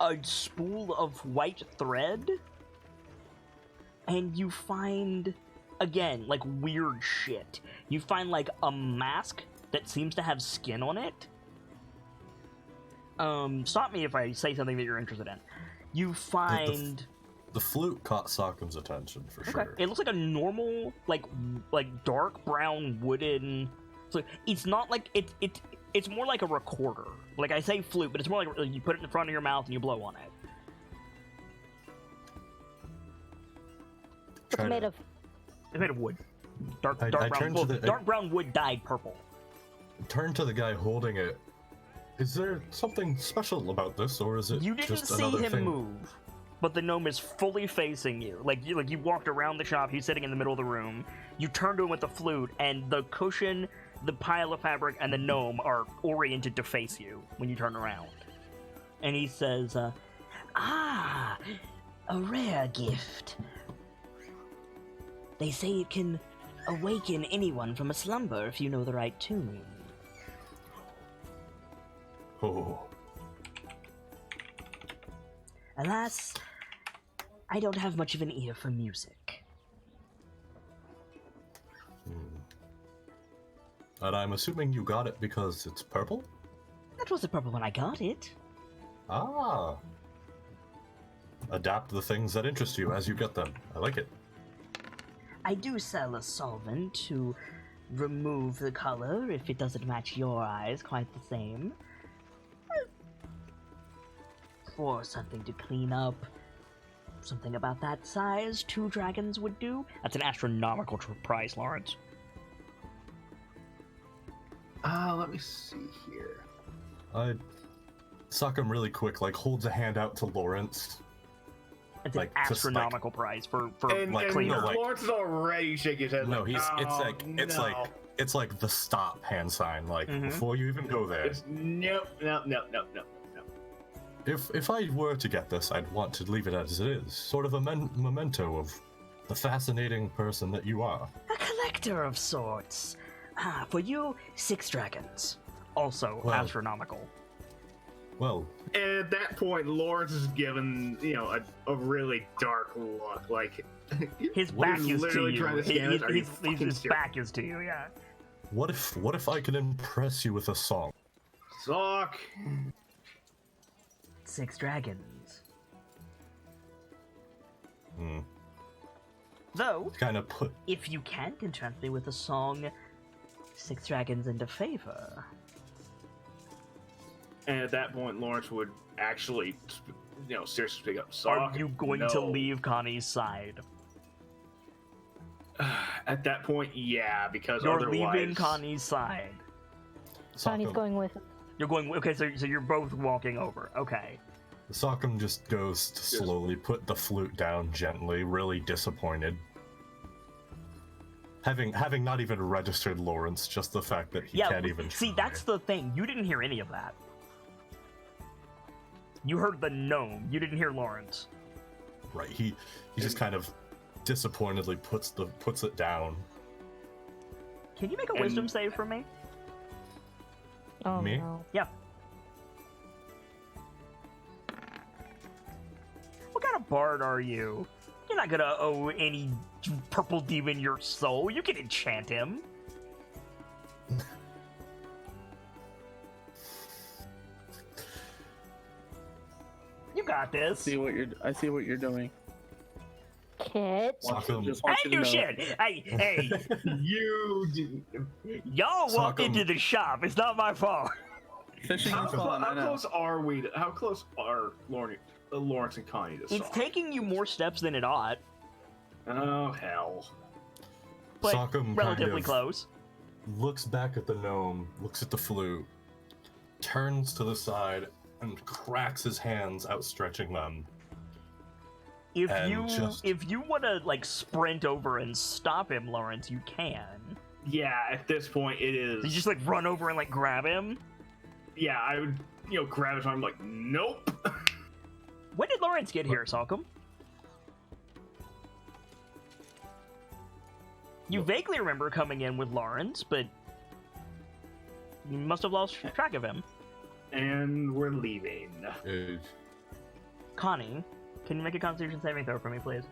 a spool of white thread. And you find, again, like weird shit. You find like a mask that seems to have skin on it. Stop me if I say something that you're interested in. You find... The flute caught Sockham's attention for sure. It looks like a normal, like dark brown wooden... So it's not like... It's more like a recorder. Like, I say flute, but it's more like you put it in front of your mouth and you blow on it. What's it made of? It's made of wood. Dark I brown turned wood. to the- Dark brown wood dyed purple. Turn to the guy holding it. Is there something special about this, or is it You didn't just see another him thing? move, but the gnome is fully facing you. Like you walked around the shop. He's sitting in the middle of the room. You turned to him with the flute, and the cushion, the pile of fabric, and the gnome are oriented to face you when you turn around. And he says, "Ah, a rare gift. They say it can awaken anyone from a slumber if you know the right tune." Oh, Alas, I don't have much of an ear for music. and I'm assuming you got it because it's purple? That was the purple when I got it. Ah. Adapt the things that interest you as you get them. I like it. I do sell a solvent to remove the color if it doesn't match your eyes quite the same. For something to clean up, something about that size, 2 dragons would do. That's an astronomical price, Lawrence. Let me see here. I sock him really quick, like holds a hand out to Lawrence. It's Like, an just astronomical price for And, like, and cleaner, like- Lawrence is already shaking his head. No, like, it's it's like the stop hand sign, like Mhm. before you even go there. It's no. If I were to get this, I'd want to leave it as it is, sort of a memento of the fascinating person that you are. a collector of sorts. For you, 6 dragons. Also Well- astronomical. Well, And at that point, Lawrence is given, a really dark look. Like, His What back is is to literally you. trying to scan us? Are you His fucking his serious? back is to you, yeah. what if I could impress you with a song? Sock. 6 dragons. Hmm. Though, Kind of put. if you can enchant me with a song, 6 dragons into favor. And at that point, Lawrence would actually, seriously pick up Sock. Are you going to leave Connie's side? At that point, yeah, because You're otherwise... leaving Connie's side. Connie's Sokkum, going with him. You're going. Okay, so you're both walking over. Okay. Sokkum just goes to slowly put the flute down gently, really disappointed. Having not even registered Lawrence, just the fact that he can't even see, try. that's the thing. You didn't hear any of that. You heard the gnome. You didn't hear Lawrence. Right, he just kind of disappointedly puts it down. Can you make a wisdom save for me? Oh Me? no. Yeah. What kind of bard are you? You're not gonna owe any purple demon your soul. You can enchant him. You got this. I see what you're doing. Kit. Sokkum, Just I want you to do know. shit. Hey, You do. y'all walked Sokkum. into the shop. It's not my fault. Fishing How, is fun. I know. close are we? How close are Lawrence and Connie to It's Sock? taking you more steps than it ought, Oh hell! but Sokkum relatively kind of close. looks back at the gnome, looks at the flute, turns to the side, and cracks his hands, outstretching them. If And you want to like sprint over and stop him, Lawrence, you can. Yeah, at this point it is. You just like run over and like grab him. Yeah, I would, grab his arm like, nope. When did Lawrence get here, Salcom? You vaguely remember coming in with Lawrence, but you must have lost track of him. And we're leaving. Connie, can you make a Constitution saving throw for me, please?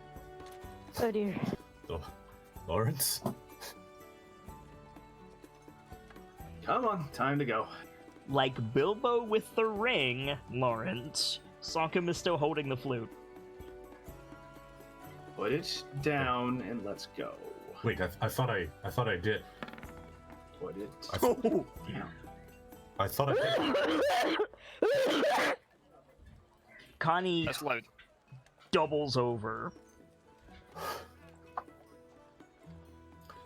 Oh dear. Lawrence? Come on, time to go. Like Bilbo with the ring, Lawrence, Salcom is still holding the flute. Put it down and let's go. Wait, I thought I did. Put it Oh, down. I thought I did. Connie That's loud. doubles over.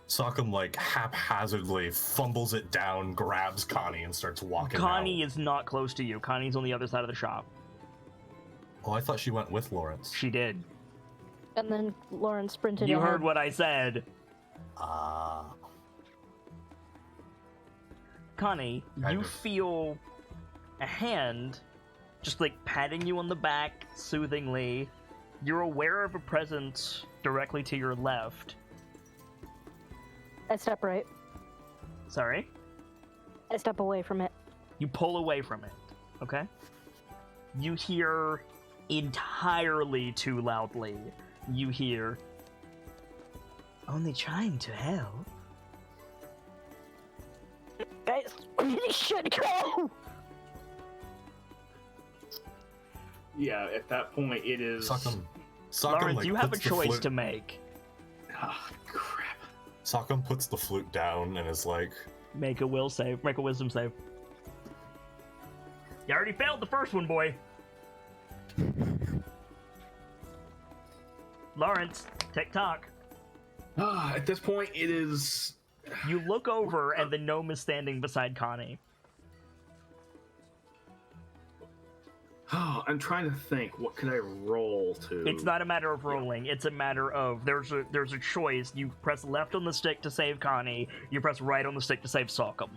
Sokkum, like, haphazardly fumbles it down, grabs Connie, and starts walking Connie out. is not close to you. Connie's on the other side of the shop. Oh, I thought she went with Lawrence. She did. And then Lauren sprinted You ahead. heard what I said. Ah. Connie, Kind you of. feel a hand just like patting you on the back soothingly. You're aware of a presence directly to your left. I step right. Sorry? I step away from it. You pull away from it, okay? You hear entirely too loudly. You hear, only trying to help. Guys, we should go! Yeah, at that point it is. Sokkum, Lawrence, like, you have a puts the choice flute- to make. Ah, crap. Sokkum puts the flute down and is like, Make a wisdom save. You already failed the first one, boy. Lawrence, tick-tock. Ah, at this point it is. You look over and the gnome is standing beside Connie. Oh, I'm trying to think. What could I roll to? It's not a matter of rolling. It's a matter of there's a choice. You press left on the stick to save Connie. You press right on the stick to save Salcom.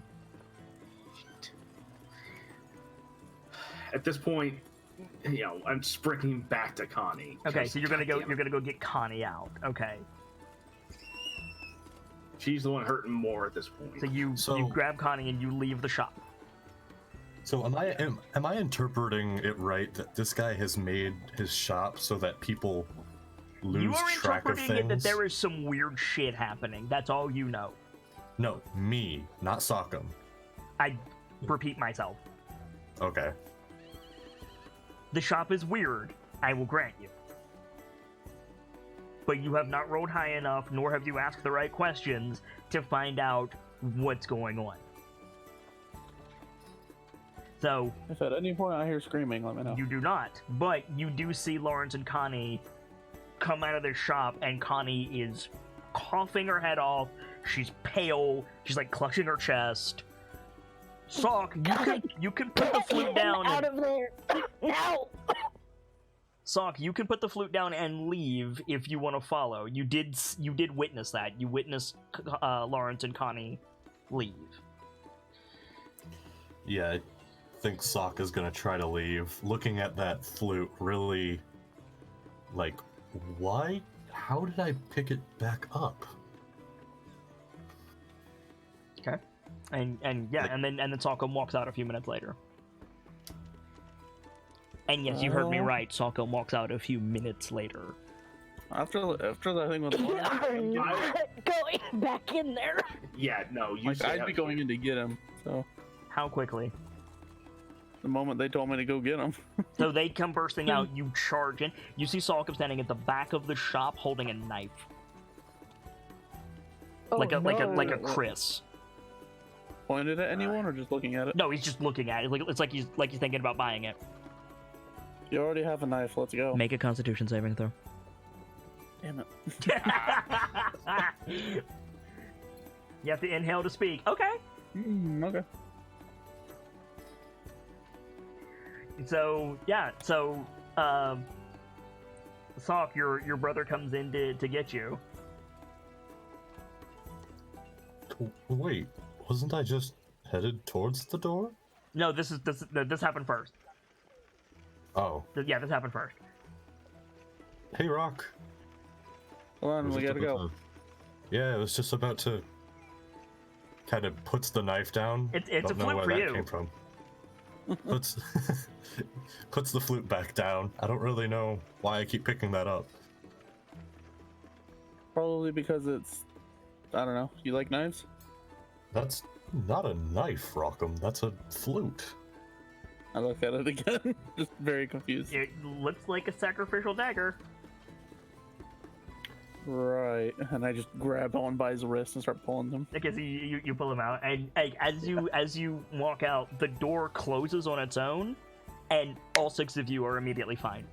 At this point, I'm sprinting back to Connie. Okay, 'cause, so you're gonna goddamn it, go get Connie out. Okay, She's the one hurting more at this point. so you grab Connie and you leave the shop. so am I interpreting it right that this guy has made his shop so that people lose You are track of interpreting things? it that there is some weird shit happening. That's all you know. No, me, not Sokkum. I repeat myself. Okay. The shop is weird, I will grant you. But you have not rolled high enough, nor have you asked the right questions to find out what's going on. So If at any point I hear screaming, let me know. you do not, but you do see Lawrence and Connie come out of their shop, and Connie is coughing her head off. She's pale. She's like clutching her chest. Sock, you can put the flute down. Out of there now. Sock, you can put the flute down and leave if you want to follow. You did witness that. You witnessed Lawrence and Connie leave. Yeah, I think Sokka's gonna try to leave. Looking at that flute, really, like, why? How did I pick it back up? Okay. And yeah, Like- and then Sokka walks out a few minutes later. And yes, you heard me right. Sokka walks out a few minutes later. After that thing with You Lawrence, are not going back in there. Yeah, no, you like, stay I'd out be here. going in to get him. So How quickly? the moment they told me to go get him, So they come bursting out, you charge in. You see Sokka standing at the back of the shop holding a knife. Oh, like a no. Chris. pointed at anyone or just looking at it. No, he's just looking at it. It's like he's thinking about buying it. You already have a knife. Let's go. Make a Constitution saving throw. Damn it. You have to inhale to speak. Okay. Okay. So yeah, Sock, your brother comes in to get you. Wait, wasn't I just headed towards the door? No, this happened first. Oh, Yeah, this happened first. hey, Rock. Hold on, Was we it gotta about go. to- Yeah, I was just about to. Kind of puts the knife down. It's Don't a know flute where for that you. came from. Puts the flute back down. I don't really know why I keep picking that up. Probably because it's, I don't know. You like knives? That's not a knife, Rockham. That's a flute. I look at it again, just very confused. It looks like a sacrificial dagger. Right, and I just grab on by his wrist and start pulling them. Because you pull him out, and as you walk out, the door closes on its own, and all six of you are immediately fine.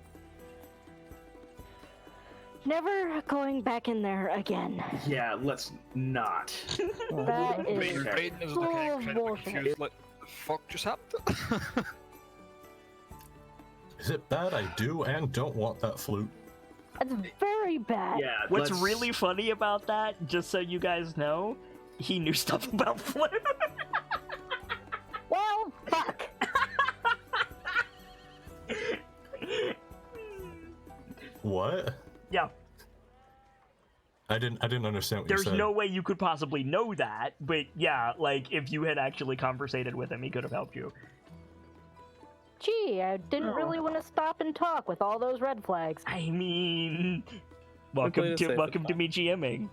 Never going back in there again. Yeah, let's not. That is Braden is full looking of incredibly bullshit. confused, like, the fuck just happened? Is it bad I do and don't want that flute? That's very bad. Yeah. What's let's- really funny about that, just so you guys know, he knew stuff about flute. Well, fuck. What? Yeah, I didn't understand what there's you said. no way you could possibly know that, but yeah, like, if you had actually conversated with him, he could have helped you. Gee, I didn't Oh. really want to stop and talk with all those red flags. I mean, played it safe welcome this to me GMing.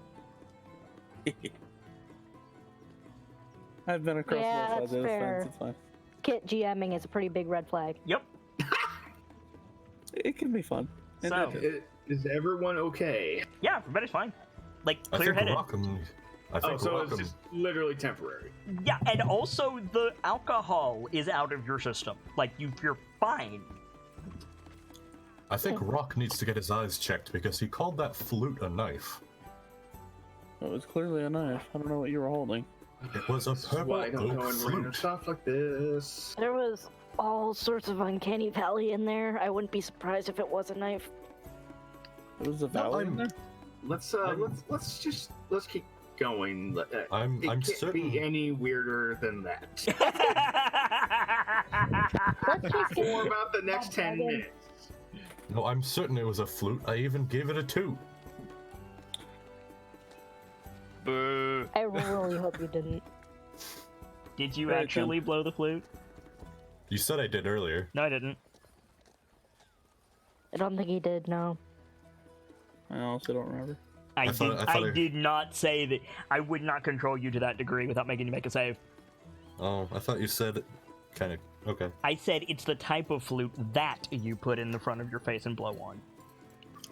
I've been across Yeah, both sides that's of the fair. fence. It's fine. Kit GMing is a pretty big red flag. Yep. It can be fun. And So- Is everyone okay? Yeah, everybody's fine. Like, I think clear-headed. Rockham. I Oh, think so Rockham. it's just literally temporary. Yeah, and also the alcohol is out of your system. Like, you're fine. I think Rock needs to get his eyes checked because he called that flute a knife. It was clearly a knife. I don't know what you were holding. It was a This is purple why I don't go oak in random flute. stuff like this. There was all sorts of uncanny valley in there. I wouldn't be surprised if it was a knife. It was a valley in there? Let's let's keep going. I'm It can't certain. be any weirder than that. Let's just For about the next 10 minutes. No, I'm certain it was a flute. I even gave it a 2. Boo. I really hope you didn't. Did you Very actually blow the flute? You said I did earlier. No, I didn't. I don't think he did, no. I honestly don't remember. I thought I- did not say that. I would not control you to that degree without making you make a save. Oh, I thought you said kind of. Okay. I said it's the type of flute that you put in the front of your face and blow on.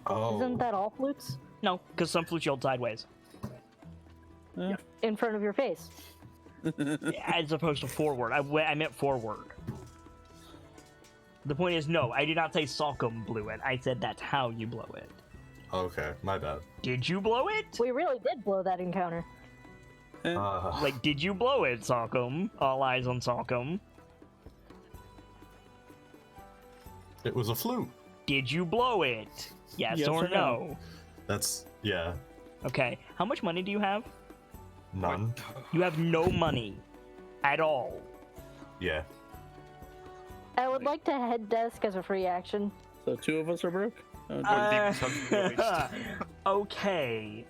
Oh. Isn't that all flutes? No, because some flutes yield sideways, In front of your face. as opposed to forward. I meant forward. The point is, no, I did not say Salcom blew it. I said that's how you blow it. Okay, my bad. Did you blow it? We really did blow that encounter. Like, did you blow it, Salcom? All eyes on Salcom. It was a flute. Did you blow it? Yes or no? That's, yeah, Okay, how much money do you have? none. You have no money. At all. Yeah. I would like to head desk as a free action. So 2 of us are broke? Oh, demons have been released. Okay.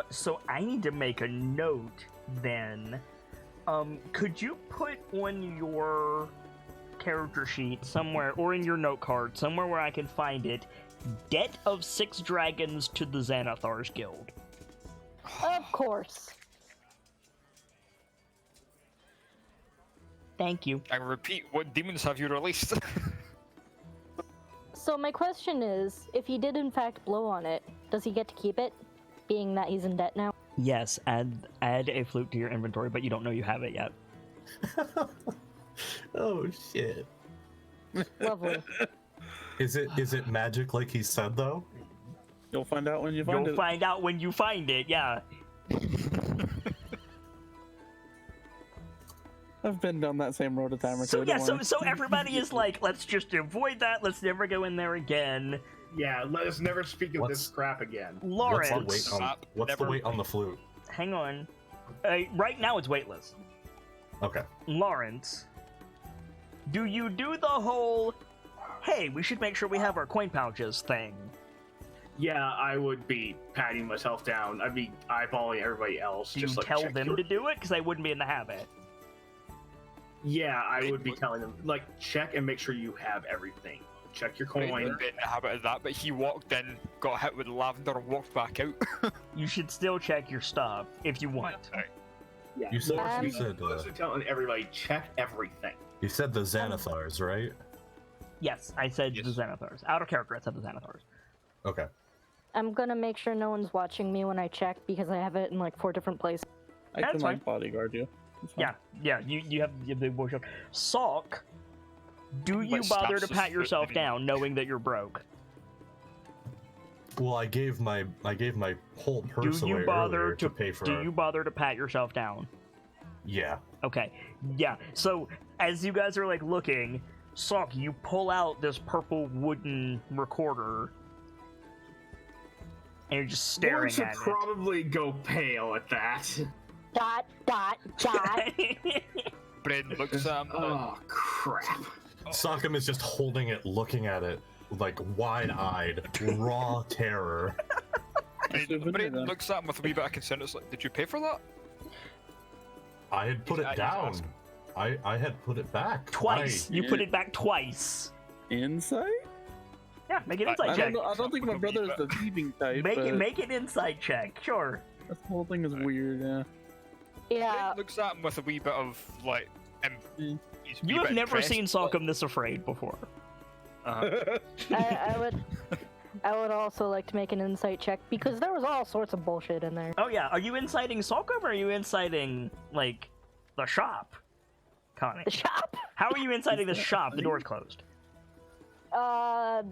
So I need to make a note then. Could you put on your character sheet somewhere, or in your note card, somewhere where I can find it, debt of 6 dragons to the Xanathar's Guild? Of course. Thank you. I repeat, what demons have you released? So my question is, if he did in fact blow on it, does he get to keep it, being that he's in debt now? Yes, add a flute to your inventory, but you don't know you have it yet. Oh shit. Lovely. Is it magic like he said though? You'll find out when you find You'll it. find out when you find it, yeah. I've been down that same road a time or two. So yeah, don't worry. so everybody is like, let's just avoid that, let's never go in there again. Yeah, let us never speak of this What's- crap again. Lawrence, What's the weight on the flute? hang on. Right now it's weightless. Okay. Lawrence, do you do the whole, hey, we should make sure we have our coin pouches thing? Yeah, I would be patting myself down. I'd be eyeballing everybody else. Do you just like, tell check them your- to do it? Because I wouldn't be in the habit. Yeah, I would be telling them, like, check and make sure you have everything. Check your I've coin. been in the habit of that, but he walked in, got hit with lavender, and walked back out. You should still check your stuff if you want. Yeah, You said- Lawrence you is mostly telling everybody, check everything. You said the Xanathars, right? Yes, I said Yes. the Xanathars. Out of character, I said the Xanathars. Okay. I'm gonna make sure no one's watching me when I check because I have it in like 4 different places. I That's can fine. like bodyguard you. It's fine. Yeah, you have the voice show. Salk, do you Like, bother snaps to his pat foot yourself and he- down knowing that you're broke? Well, I gave my whole purse Do you away bother earlier to pay for. Do you bother to pat yourself down? Yeah. Okay, yeah. So as you guys are like looking, Salk, you pull out this purple wooden recorder, and you're just staring Lawrence would at probably go pale at that. Dot, dot, dot. it. Brain looks at him. Oh, crap. Sokkum is just holding it, looking at it, like wide-eyed, raw terror. Souvenir, Brain then. looks at him with a wee bit of concern. It's like, did you pay for that? I had put Yeah, it he's down. asking. I had put it back Twice. You put it back twice. Insight? Yeah, make an I insight I check. don't know. I don't think my brother is the thieving type. Make but it. Make an insight check. Sure. This whole thing is weird. Yeah. Yeah, Brain looks at him with a wee bit of like. Mm. He's a wee You have bit never impressed, seen but- Salcom this afraid before. Uh-huh. I would also like to make an insight check because there was all sorts of bullshit in there. Oh yeah, are you inciting Salcom or are you inciting like the shop, Connie? The shop. How are you inciting the shop? The door's closed. Uh,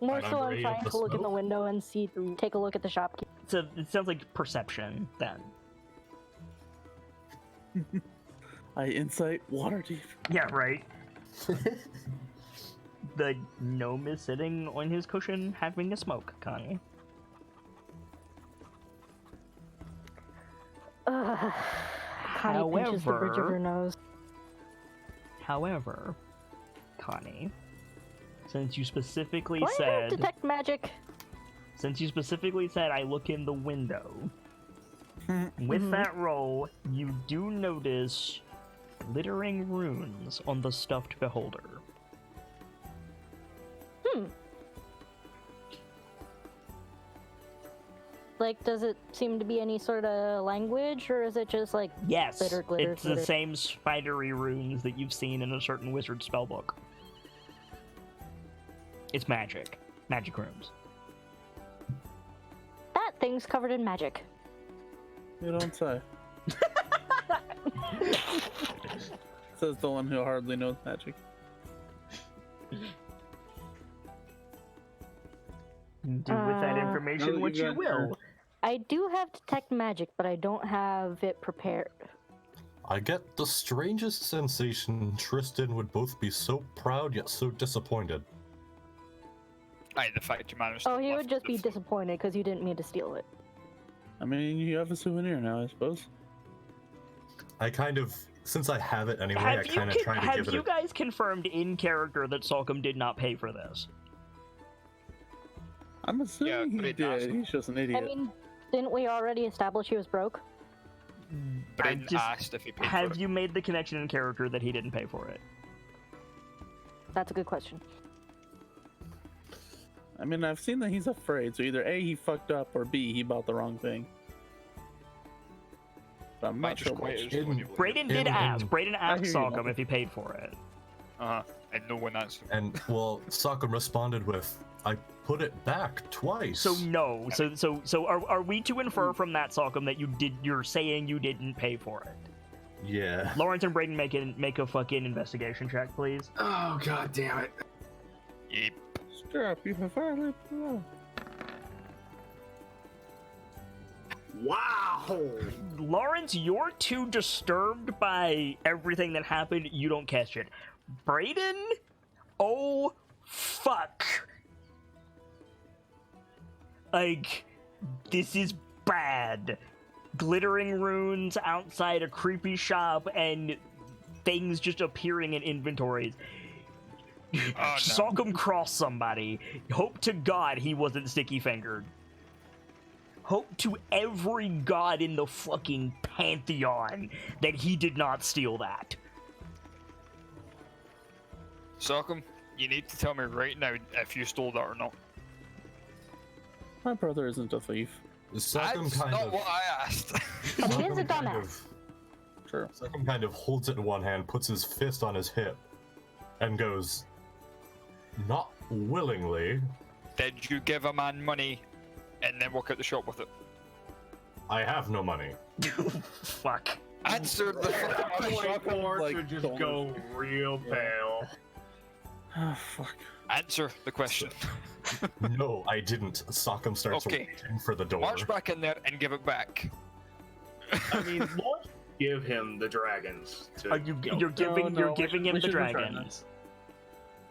more so Remember I'm any trying of the to look in the smoke? window and take a look at the shopkeep. So it sounds like perception then. I insight Waterdeep. Yeah, right. The gnome is sitting on his cushion having a smoke, Connie. Connie pinches the bridge of However- her nose. However, Connie, since you specifically Do I have said detect magic? I look in the window. With Mhm. that roll, you do notice glittering runes on the stuffed beholder. Like, does it seem to be any sort of language, or is it just like Yes, glitter, glitter, it's glitter? the same spidery runes that you've seen in a certain wizard spellbook. It's magic. Magic runes. that thing's covered in magic? You don't say. Says the one who hardly knows magic. Do with that Uh, information No, what you you got will. I do have detect magic, but I don't have it prepared. I get the strangest sensation Tristan would both be so proud yet so disappointed. Aye, the fact you managed Oh, to he would lift just the be floor. disappointed because you didn't mean to steal it. I mean, you have a souvenir now, I suppose. I kind of, since I have it anyway, I Have you, kind of try to have give it you a... guys confirmed in character that Salcom did not pay for this? I'm assuming he pretty nice. did. He's just an idiot. I mean, didn't we already establish he was broke? Braden just- asked if he paid Have for it. you made the connection in character that he didn't pay for it? That's a good question. I mean, I've seen that he's afraid, so either A, he fucked up, or B, he bought the wrong thing. But I'm Might not just sure quit which. his when you believe Braden did In- ask. in- Braden asked hear you, Salcom Malcolm. if he paid for it. Uh-huh. And no one answered. And, well, Sokka responded with, I put it back twice. So no. So are we to infer from that, Salcom, that you're saying you didn't pay for it? Yeah. Lawrence and Braden make a fucking investigation check, please. Oh god damn it! Yep. Strap, you have finally. Wow! Lawrence, you're too disturbed by everything that happened. You don't catch it. Braden, oh fuck! Like, this is bad. Glittering runes outside a creepy shop and things just appearing in inventories. Oh, no. Salcom crossed somebody. Hope to God he wasn't sticky fingered. Hope to every god in the fucking pantheon that he did not steal that. Sockham, you need to tell me right now if you stole that or not. My brother isn't a thief. Sokka That's kind not of... what I asked. But he is a Sokka kind dumbass. of- Sure. Sokka kind of holds it in one hand, puts his fist on his hip, and goes, not willingly. Did you give a man money and then walk out the shop with it? I have no money. Fuck. Answer the fucking question. Fucking, Lawrence like, would just shoulders. go real Yeah. pale. Ah, fuck. Answer the question. No, I didn't. Sokka starts Okay. reaching for the door. March back in there and give it back. I mean, Lawrence would give him the dragons. To, Are you? know, You're giving. no, you're we giving him we the should return dragons.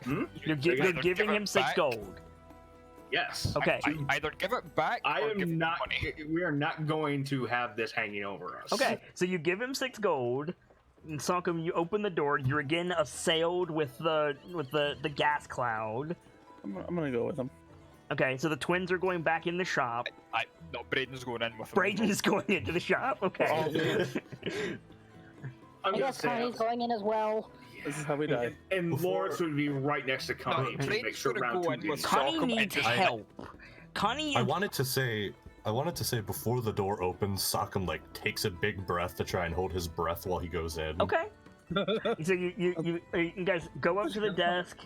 Hmm? You're, Say again? you're Either giving give him it 6 back- gold. Yes. Okay. Either give it back I or give am him not. money. We are not going to have this hanging over us. Okay. So you give him 6 gold. And Salcom, you open the door. You're again assailed with the gas cloud. I'm gonna go with him. Okay. So the twins are going back in the shop. No, Braden's going in with him. Braden is going into the shop. Okay. I'm I gonna guess say, Connie's going in as well. This is how we die. and Before- Lawrence would be right next to Connie to make Braden's sure gonna round go 2 in with didn't. Connie Connie and needs just- help. Connie. I wanted to say before the door opens, Sokka like takes a big breath to try and hold his breath while he goes in. Okay. So you guys go up to the desk,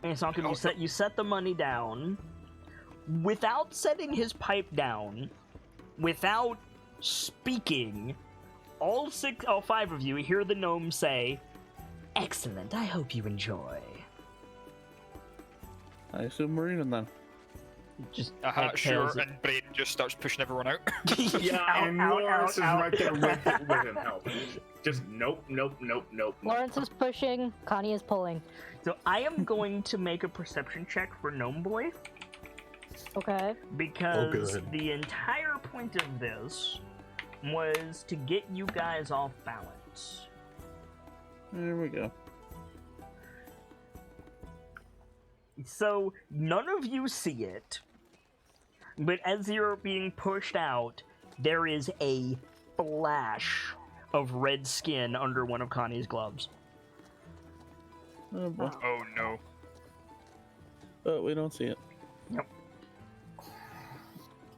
and Salcom, you set the money down, without setting his pipe down, without speaking. All 5 of you hear the gnome say, "Excellent. I hope you enjoy." I assume we're even then. Just Sure, exhales it. and Braden just starts pushing everyone out. Yeah, Out, and out, Lawrence is out, right there out. with him helping. Just nope. Lawrence is pushing, Connie is pulling. So I am going to make a perception check for Gnome Boy, Okay. because good. the entire point of this was to get you guys off balance. There we go. So none of you see it, but as you're being pushed out, there is a flash of red skin under one of Connie's gloves. Oh boy. Oh no. But we don't see it.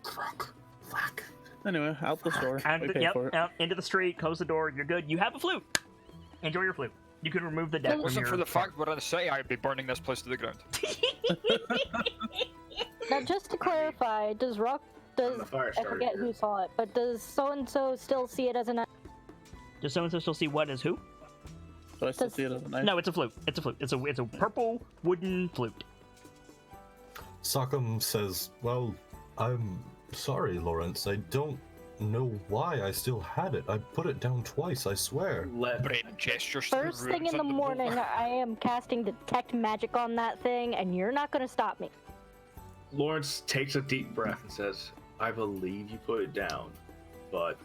Fuck. Anyway, out the store. We pay for it. Out into the street, close the door, you're good. You have a flute. Enjoy your flute. You can remove the deck If it from wasn't your for the fact we're in the city, I'd be burning this place to the ground. Now, just to clarify, does the fire I starter forget here. who saw it, but does so and so still see it as an? Does so-and-so still see what as who? So I still see it as a knife. No, it's a flute. It's a flute. It's a purple wooden flute. Sockham says, "Well, I'm sorry, Lawrence. I don't know why I still had it. I put it down twice, I swear." Braden gestures to the First thing runes in the on bowl. morning, I am casting detect magic on that thing, and you're not gonna stop me. Lawrence takes a deep breath and says, "I believe you put it down, but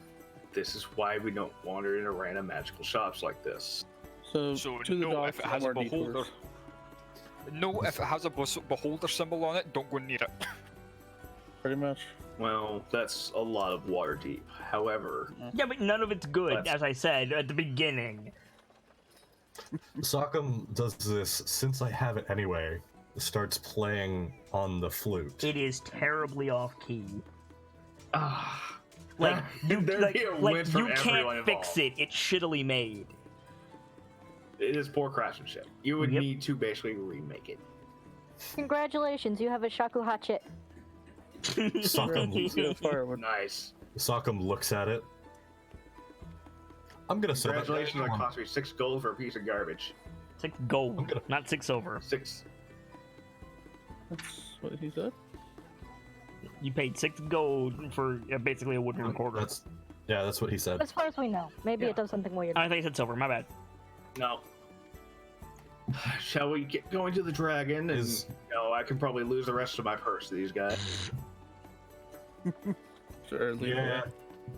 this is why we don't wander into random magical shops like this." So, So to the no, dock, if it has a more detours. beholder. No, if it has a beholder symbol on it, don't go near it. Pretty much. Well, that's a lot of Waterdeep. However, Yeah, but none of it's good, That's- as I said at the beginning. Sockham does this since I have it anyway. Starts playing on the flute. It is terribly off key. ah, Like you, there'd be a win from you everyone can't fix involved. it. It's shittily made. It is poor craftsmanship. You would Yep. need to basically remake it. Congratulations, you have a shakuhachi. Sockham, Yeah, firewood. Nice. Sockham looks at it. I'm gonna sell that. Congratulations, that cost me 6 gold for a piece of garbage. 6 gold, I'm gonna- not 6 silver. 6. That's what he said. You paid 6 gold for basically a wooden recorder. That's what he said. As far as we know, maybe Yeah. it does something weird. I think I said silver. My bad. No. Shall we get going to the dragon? And I can probably lose the rest of my purse to these guys. Sure, leave it Yeah. alone.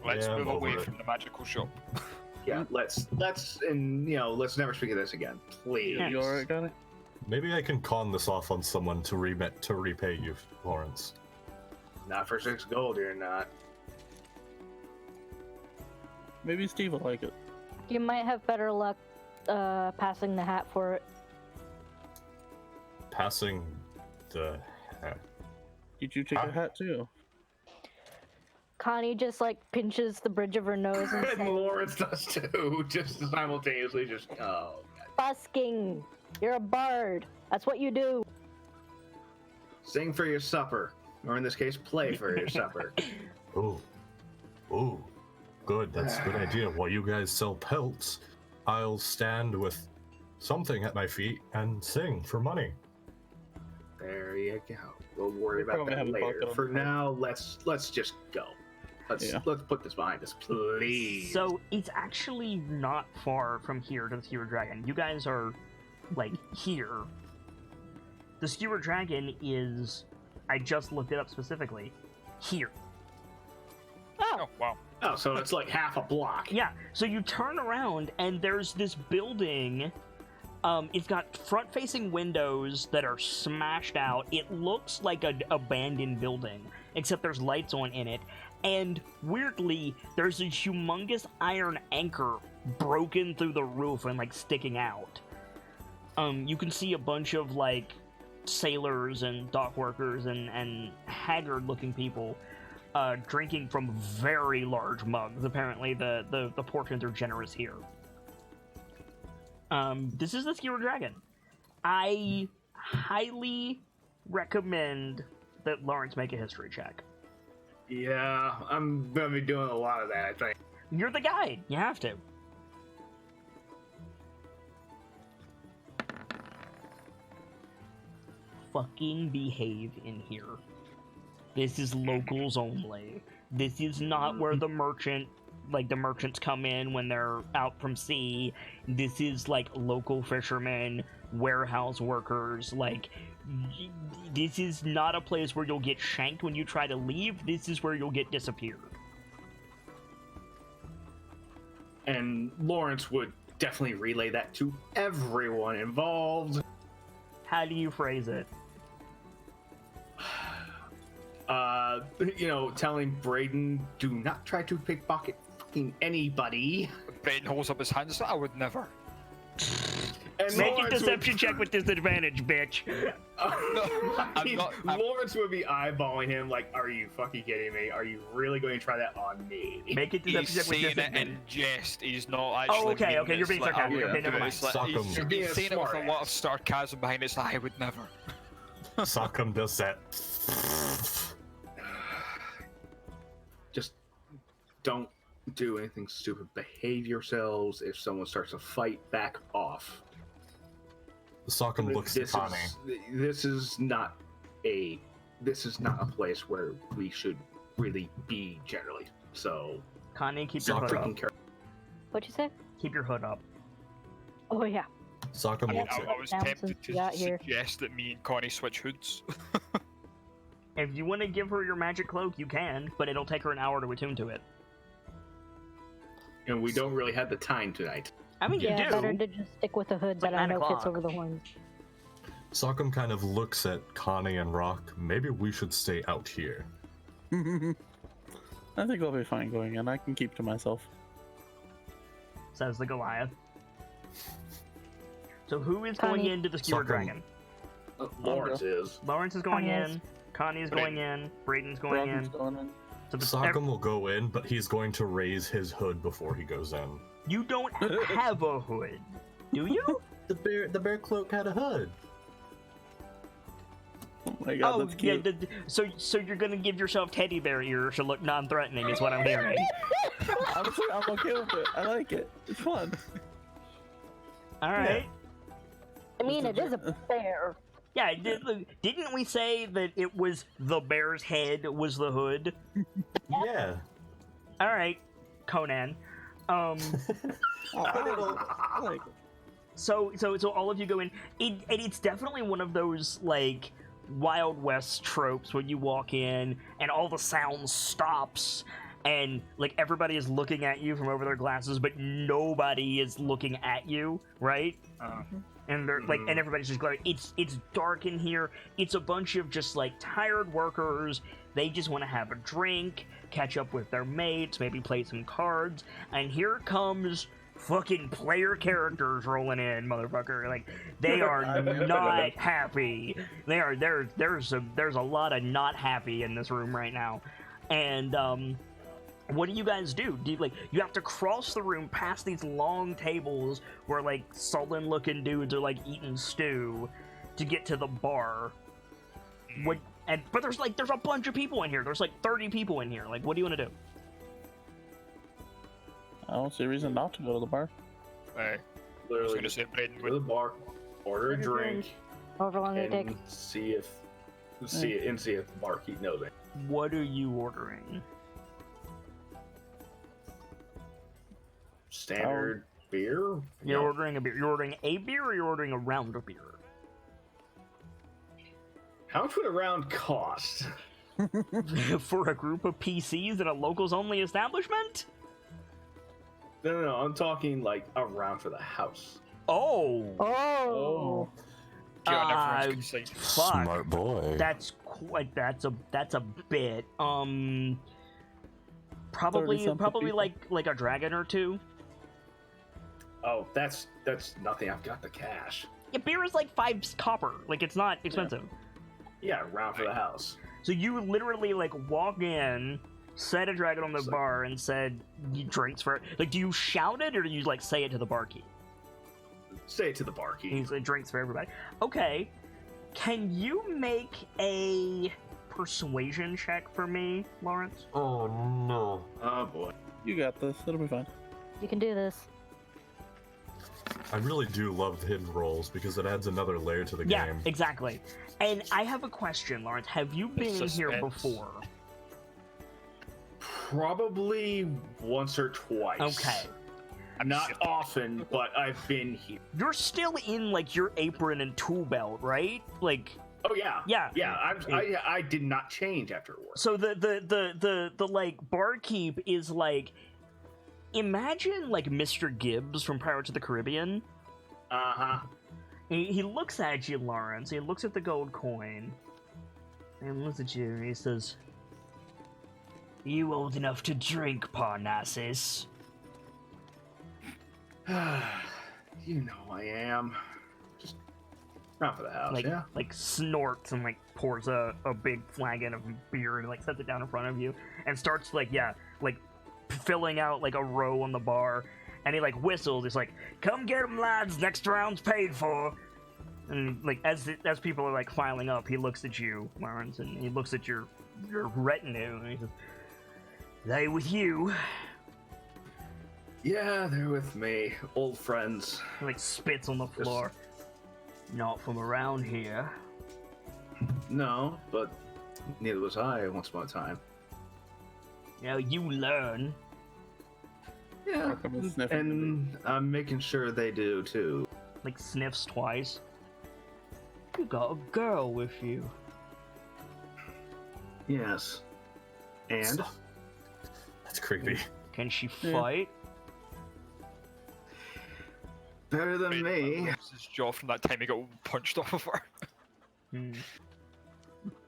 Let's Yeah, move I'm away over it. from the magical shop. Yeah, let's let's never speak of this again, please. Yeah. You alright, got it? Maybe I can con this off on someone to repay you, Lawrence. Not for 6 gold, you're not. Maybe Steve will like it. You might have better luck passing the hat for it. Passing the hat. Did you take a hat too? Connie just like pinches the bridge of her nose and And says, Lawrence does too, just simultaneously. busking. You're a bard. That's what you do. Sing for your supper, or in this case, play for your supper. Oh, good. That's a good idea. While you guys sell pelts, I'll stand with something at my feet and sing for money. There you go. We'll worry about Probably that have a later. bucket on For the now, let's just go. Let's put this behind us, please. So it's actually not far from here to the Skewer Dragon. You guys are like here. The Skewer Dragon is, I just looked it up specifically, here. Oh, Oh, wow. Oh, so it's like half a block. Yeah, so you turn around and there's this building. It's got front-facing windows that are smashed out. It looks like an abandoned building, except there's lights on in it. And weirdly, there's a humongous iron anchor broken through the roof and like sticking out. You can see a bunch of like sailors and dock workers and haggard-looking people drinking from very large mugs. Apparently, the portions are generous here. This is the Skewer Dragon. I highly recommend that Lawrence make a history check. Yeah, I'm gonna be doing a lot of that, I think. You're the guide. You have to. Fucking behave in here. This is locals only. This is not where the merchants come in when they're out from sea. This is like local fishermen, warehouse workers. This is not a place where you'll get shanked when you try to leave. This is where you'll get disappeared. And Lawrence would definitely relay that to everyone involved. How do you phrase it? Telling Braden, do not try to pickpocket fucking anybody. Braden holds up his hands. I would never. And Make a Lawrence deception check with disadvantage, bitch. Lawrence would be eyeballing him like, are you fucking kidding me? Are you really going to try that on me? Make a He's deception check with saying it disadvantage. in jest. He's not actually. Oh, okay, meaning okay, it. you're being It's like, I sarcastic. would Okay, never do it. mind. It's like, Sock 'em. he's You're being a saying it with a smart lot of sarcasm behind it. It's like, I would never. Sockham does that. Just don't do anything stupid, behave yourselves. If someone starts a fight, back off. Sockham looks at Connie. This is not a place where we should really be generally. So, Connie, keep your hood freaking up. careful. What'd you say? Keep your hood up. Oh yeah. Sockham Yeah, looks I, at I was Down tempted since we to got here. suggest that me and Connie switch hoods. If you want to give her your magic cloak, you can, but it'll take her an hour to attune to it. And we don't really have the time tonight. I mean, Yeah, you do. better to just stick with the hood like that I 9 know fits o'clock. over the horns. Sockham kind of looks at Connie and Rock. Maybe we should stay out here. I think I'll be fine going in. I can keep to myself. Says the Goliath. So who is going Connie. into the skewer Sockham. dragon? Lawrence is. Lawrence is going Connie is. in. Connie's going in. Braden's going Robin's in. going in. So the, Sockham will go in, but he's going to raise his hood before he goes in. you don't have a hood, do you? The bear cloak had a hood. Oh my god, Oh, that's yeah. cute. So you're gonna give yourself teddy bear ears to look non-threatening, is what I'm hearing. Honestly, I'm okay with it. I like it. It's fun. All right. I mean, it is a bear. Yeah. Didn't we say that it was the bear's head was the hood? Yeah. All right, Conan. I like it. So all of you go in. It's definitely one of those like Wild West tropes where you walk in and all the sound stops and like everybody is looking at you from over their glasses, but nobody is looking at you, right? And they're like, and everybody's just glaring. It's dark in here. It's a bunch of just like tired workers. They just want to have a drink, catch up with their mates, maybe play some cards. And here comes fucking player characters rolling in, motherfucker. Like they are not happy. There's a lot of not happy in this room right now. And what do you guys do? You have to cross the room past these long tables where like sullen looking dudes are like eating stew to get to the bar. But there's a bunch of people in here. There's like 30 people in here. Like, what do you want to do? I don't see a reason not to go to the bar. I was Literally, going to say Braden go to would. the bar, order a drink, However long it and takes. see if the barkeep knows it. What are you ordering? Standard beer. You're ordering a beer. You're ordering a beer, or you're ordering a round of beer? How much would a round cost? For a group of PCs at a locals-only establishment? No. I'm talking like a round for the house. Oh, Oh. Yeah, everyone's gonna say, fuck. boy. That's a bit. Probably 30-something people. like a dragon or two. Oh, that's nothing. I've got the cash. Yeah, beer is like 5 copper. Like it's not expensive. Yeah, round for the house. So you literally like walk in, set a dragon on the So- bar, and said drinks for. Like, do you shout it or do you like say it to the barkeep? Say it to the barkeep. He's like drinks for everybody. Okay, can you make a persuasion check for me, Lawrence? Oh no. Oh boy. You got this. It'll be fine. You can do this. I really do love the hidden rolls because it adds another layer to the Yeah, game. exactly. And I have a question, Lawrence. Have you been in here Suspense. before? Probably once or twice. Okay. Not often, but I've been here. You're still in like your apron and tool belt, right? Like, Oh yeah. yeah. Yeah. I did not change after work. So the like barkeep is like, imagine like Mr. Gibbs from Pirates of the Caribbean. Uh huh. He looks at you, Lawrence. He looks at the gold coin, and looks at you, and he says, "You old enough to drink, Parnassus?" You know I am. Just round for the house. Like, yeah. like snorts and like pours a big flagon of beer and like sets it down in front of you and starts like filling out like a row on the bar, and he like whistles. He's like, "Come get 'em, lads. Next round's paid for." And like as people are like filing up, he looks at you, Lawrence, and he looks at your retinue, and he says, "They with you?" Yeah, they're with me. Old friends. He, like, spits on the floor. Not from around here. No, but neither was I once upon a time. Now you learn. Yeah, Rockham is sniffing the and I'm making sure they do too. Like, sniffs twice. You got a girl with you. Yes. And That's creepy. Can she Yeah. fight? better than me. His jaw from that time he got punched off of her. Hmm.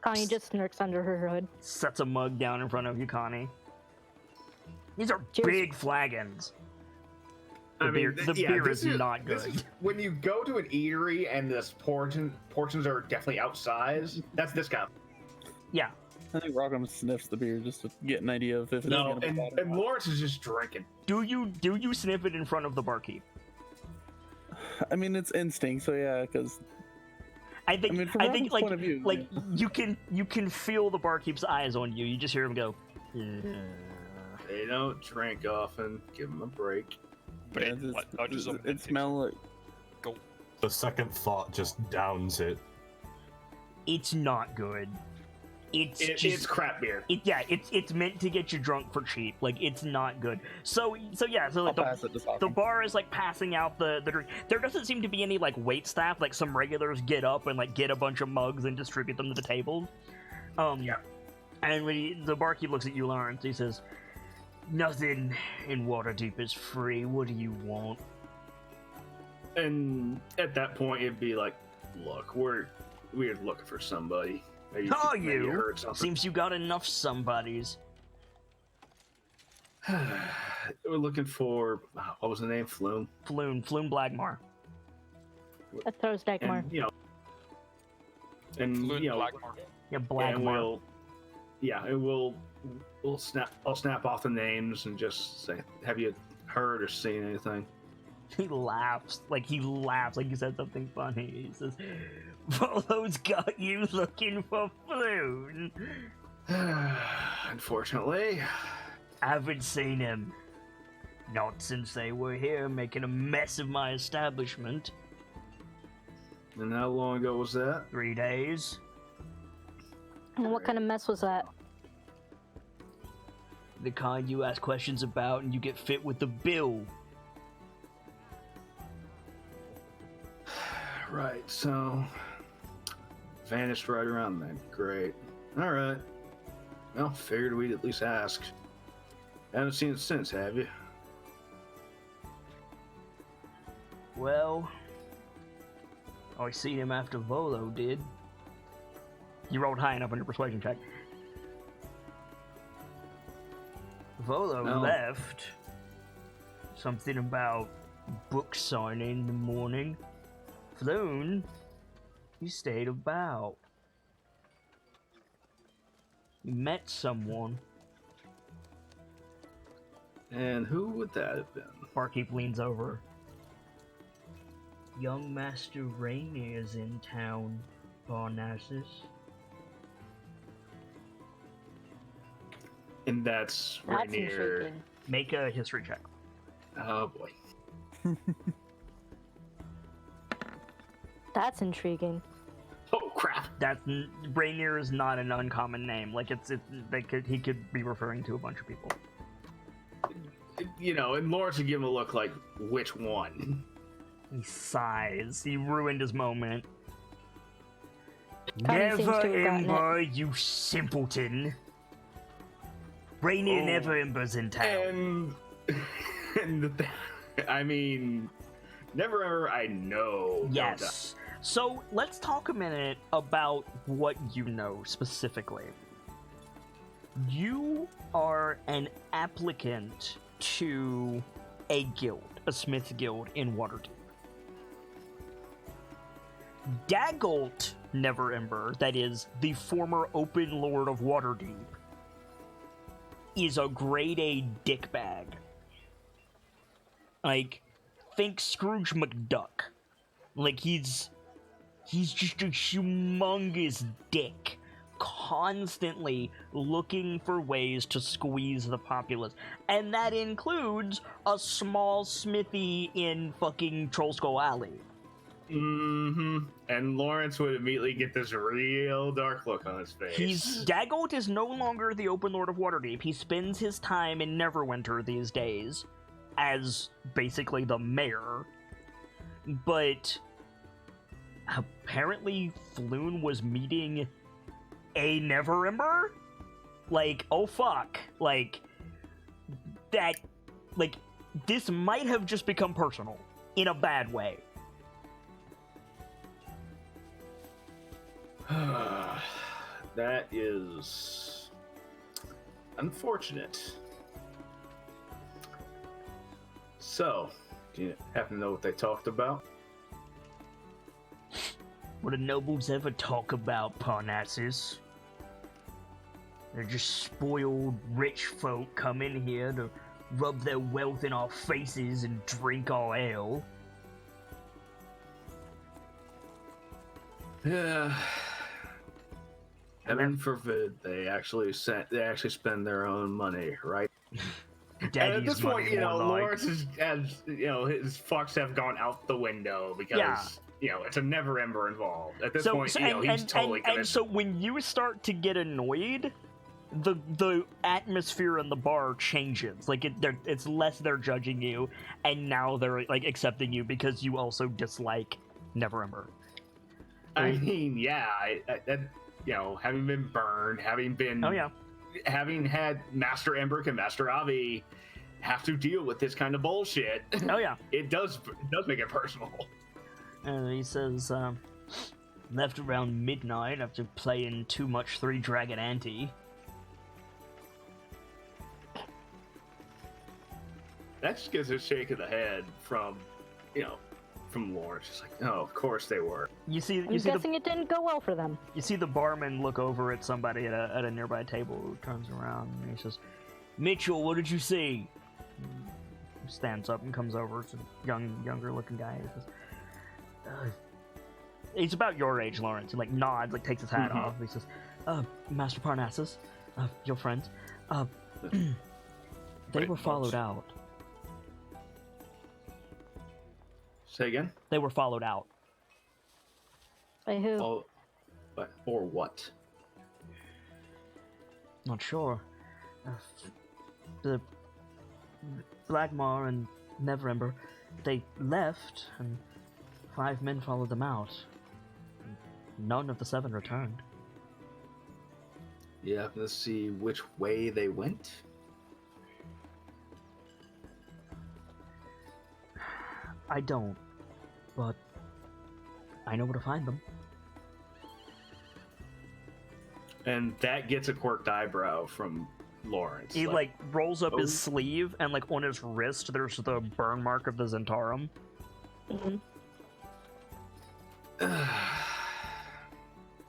Connie just smirks under her hood. Sets a mug down in front of you, Connie. These are Cheers. big flagons. The beer this is not this good. is- when you go to an eatery and the portions are definitely outsized, that's discount. Yeah. I think Rockham sniffs the beer just to get an idea of if it's No, gonna be and, bad or and not. Lawrence is just drinking. Do you sniff it in front of the barkeep? I mean, it's instinct, so yeah, because I think I mean, from I think Robin's like point of view, like you can feel the barkeep's eyes on you. You just hear him go. They don't drink often. Give them a break. But yeah, it nudges him it into- smells like The second thought just downs it. It's not good. It's It's crap beer. it's meant to get you drunk for cheap. Like, it's not good. So yeah. So I'll like pass it to the Rockham. bar is like passing out the drink. There doesn't seem to be any like wait staff. Like, some regulars get up and like get a bunch of mugs and distribute them to the tables. Yeah. And when the barkeep looks at you, Lawrence, he says, "Nothing in Waterdeep is free. What do you want?" And at that point, it'd be like, look, we're looking for somebody. Maybe, Oh, maybe you? heard something. Seems you got enough somebodies. We're looking for what was the name? Flume. Floon Blagmar. That throws Dagmar. And and Fluent you know, Blackmore. Yeah, and Blagmar. we'll snap off the names and just say, have you heard or seen anything? He laughs like you said something funny. He says, "Volo's got you looking for Floon." Unfortunately. Haven't seen him. Not since they were here making a mess of my establishment. And how long ago was that? 3 days. And what kind of mess was that? The kind you ask questions about and you get fit with the bill. Right, so vanished right around then. Great. Alright. Well, figured we'd at least ask. Haven't seen it since, have you? Well, I seen him after Volo did. You rolled high enough on your persuasion check. Volo No. left. Something about book signing in the morning. Floon, he stayed about. He met someone. And who would that have been? Barkeep leans over. Young Master Rainier's in town, Parnassus. And that's That's Rainier. intriguing. Make a history check. Oh boy. That's intriguing. Oh crap. Rainier is not an uncommon name. Like, he could be referring to a bunch of people. You know, and Lawrence would give him a look like, which one? He sighs. He ruined his moment. Connie seems Never to have gotten Ember, you simpleton. Rainier Oh. never Ember's in town. I mean, never ever. I know. don't Yes. So let's talk a minute about what you know specifically. You are an applicant to a guild, a smith guild in Waterdeep. Daggolt Neverember, that is the former Open Lord of Waterdeep, is a grade A dickbag. Like, think Scrooge McDuck. Like, he's just a humongous dick, constantly looking for ways to squeeze the populace. And that includes a small smithy in fucking Troll Skull Alley. Mm-hmm. And Lawrence would immediately get this real dark look on his face. Dagolt is no longer the Open Lord of Waterdeep. He spends his time in Neverwinter these days as basically the mayor. But apparently Floon was meeting a Neverember? Like, oh fuck. Like, that... Like, this might have just become personal. In a bad way. That is unfortunate. So, do you happen to know what they talked about? What do nobles ever talk about, Parnassus? They're just spoiled rich folk come in here to rub their wealth in our faces and drink our ale. Yeah. Heaven forbid they actually spend their own money, right? Daddy's and at this point, money, more like. Lawrence his fucks have gone out the window because it's a never-ember involved. At this point, he's totally committed. And so when you start to get annoyed, the atmosphere in the bar changes. Like it's less they're judging you, and now they're like accepting you because you also dislike Neverember. I mean, yeah, having been burned, having had Master Emberic and Master Avi have to deal with this kind of bullshit. Oh yeah, it does make it personal. He says, left around midnight after playing too much Three Dragon Ante. That just gives a shake of the head from Lawrence. It's like, oh, of course they were. I'm guessing it didn't go well for them. You see the barman look over at somebody at a nearby table who turns around and he says, Mitchell, what did you see? He stands up and comes over to a younger looking guy. He says, he's about your age, Lawrence. He nods, takes his hat off. He says, Master Parnassus, your friends, they were followed out. Say again? They were followed out. By who? Oh, or what? Not sure. The Blackmar and Neverember, they left, and 5 men followed them out. None of the 7 returned. Yeah, let's see which way they went. I don't, but I know where to find them. And that gets a quirked eyebrow from Lawrence. He rolls up his sleeve, and on his wrist there's the burn mark of the Zentarum. Mm-hmm.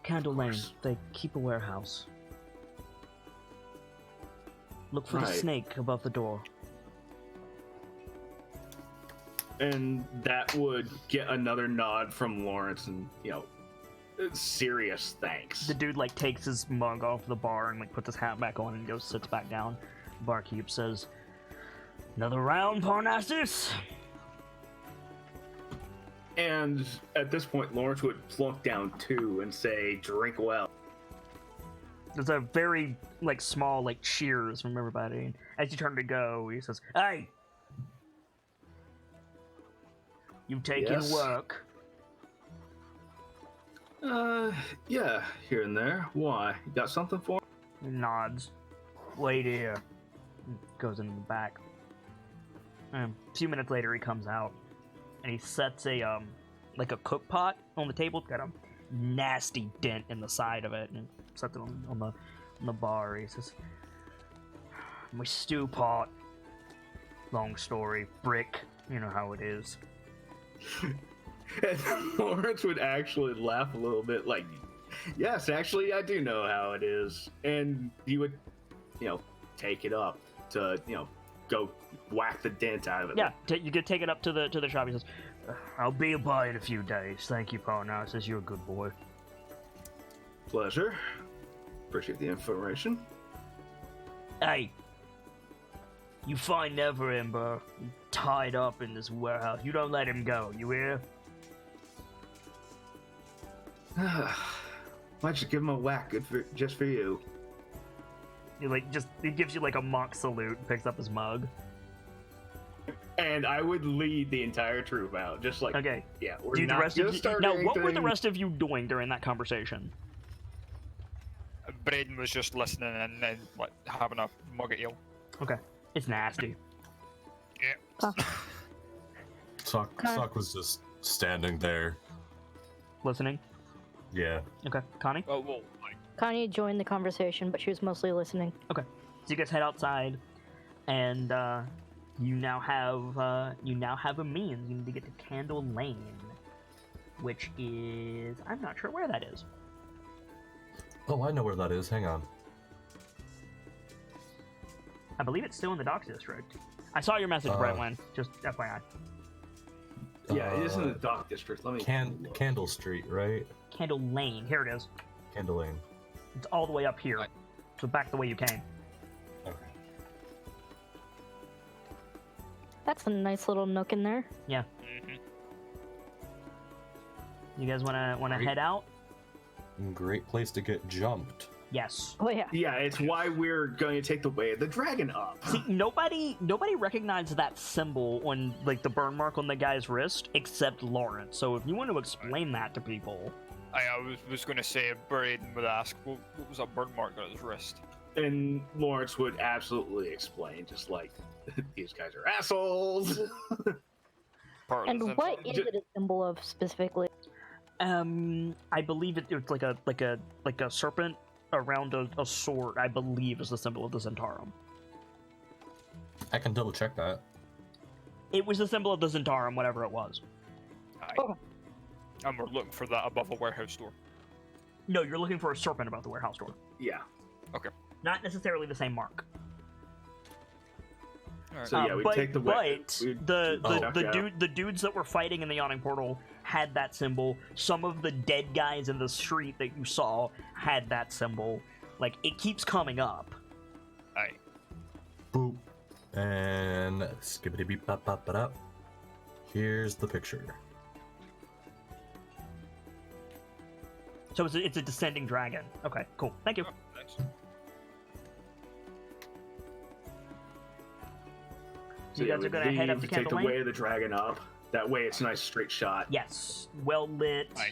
Candle Lane, they keep a warehouse. Look for the snake above the door. And that would get another nod from Lawrence and, serious thanks. The dude, takes his mug off the bar and, puts his hat back on and goes, sits back down. Barkeep says, another round, Parnassus? And at this point, Lawrence would plunk down 2 and say, drink well. There's a very, small, cheers from everybody. And as you turn to go, he says, hey! You taking work? Yeah, here and there. Why? You got something for me? He nods. Wait here. Goes into the back. A few minutes later, he comes out, and he sets a cook pot on the table. It's got a nasty dent in the side of it, and sets it on the bar. He says, "My stew pot. Long story. Brick. You know how it is." And Lawrence would actually laugh a little bit, yes, actually, I do know how it is. And he would, take it up to, go whack the dent out of it. Yeah, you could take it up to the shop. He says, "I'll be by in a few days. Thank you, Parnassus. You're a good boy." Pleasure. Appreciate the information. Hey, you find Neverember tied up in this warehouse. You don't let him go, you hear? Why don't you give him a whack? Just for you. He gives you like a mock salute, picks up his mug. And I would lead the entire troop out, just like, Okay. yeah, we're Dude, not the rest gonna of you, start now, what were the anything. rest of you doing during that conversation? Braden was just listening and then like having a mug of ale. Okay, it's nasty. Yeah. Sock was just standing there. Listening. Yeah. Okay, Connie. Oh well, like, Kanye joined the conversation, but she was mostly listening. Okay, so you guys head outside, and you now have a means. You need to get to Candle Lane, which is I'm not sure where that is. Oh, I know where that is. Hang on. I believe it's still in the Docks District. I saw your message, Brightline. Just FYI. Yeah, it is in the dock district. Let me. Candle Street, right? Candle Lane. Here it is. Candle Lane. It's all the way up here. Right. So back the way you came. Okay. That's a nice little nook in there. Yeah. mhm. You guys wanna Great. head out? Great place to get jumped. Yes. Oh yeah. Yeah, it's why we're going to take the way of the dragon up. See, nobody recognized that symbol on like the burn mark on the guy's wrist except Lawrence. So if you want to explain that to people, I was going to say Braden would ask, what was that burn mark on his wrist? And Lawrence would absolutely explain, just like, these guys are assholes. Part of And the what symbol. is it a symbol of specifically? I believe it's like a serpent around a sword. I believe is the symbol of the Zentarum. I can double check that. It was the symbol of the Zentarum, whatever it was. Aye. Okay. And we're looking for that above a warehouse door. No, you're looking for a serpent above the warehouse door. Yeah. Not necessarily the same mark. Alright. So yeah, we but, take the way. But the Yeah. the dudes that were fighting in the yawning portal had that symbol. Some of the dead guys in the street that you saw had that symbol. Like it keeps coming up. Aye. Boop. And skibbity beep bop bop bop up. Here's the picture. So it's a descending dragon. Okay, cool. Thank you. Oh, nice. You guys are gonna head up to take the Candle Lane? way of the dragon up. That way, it's a nice straight shot. Yes, well lit. Aye.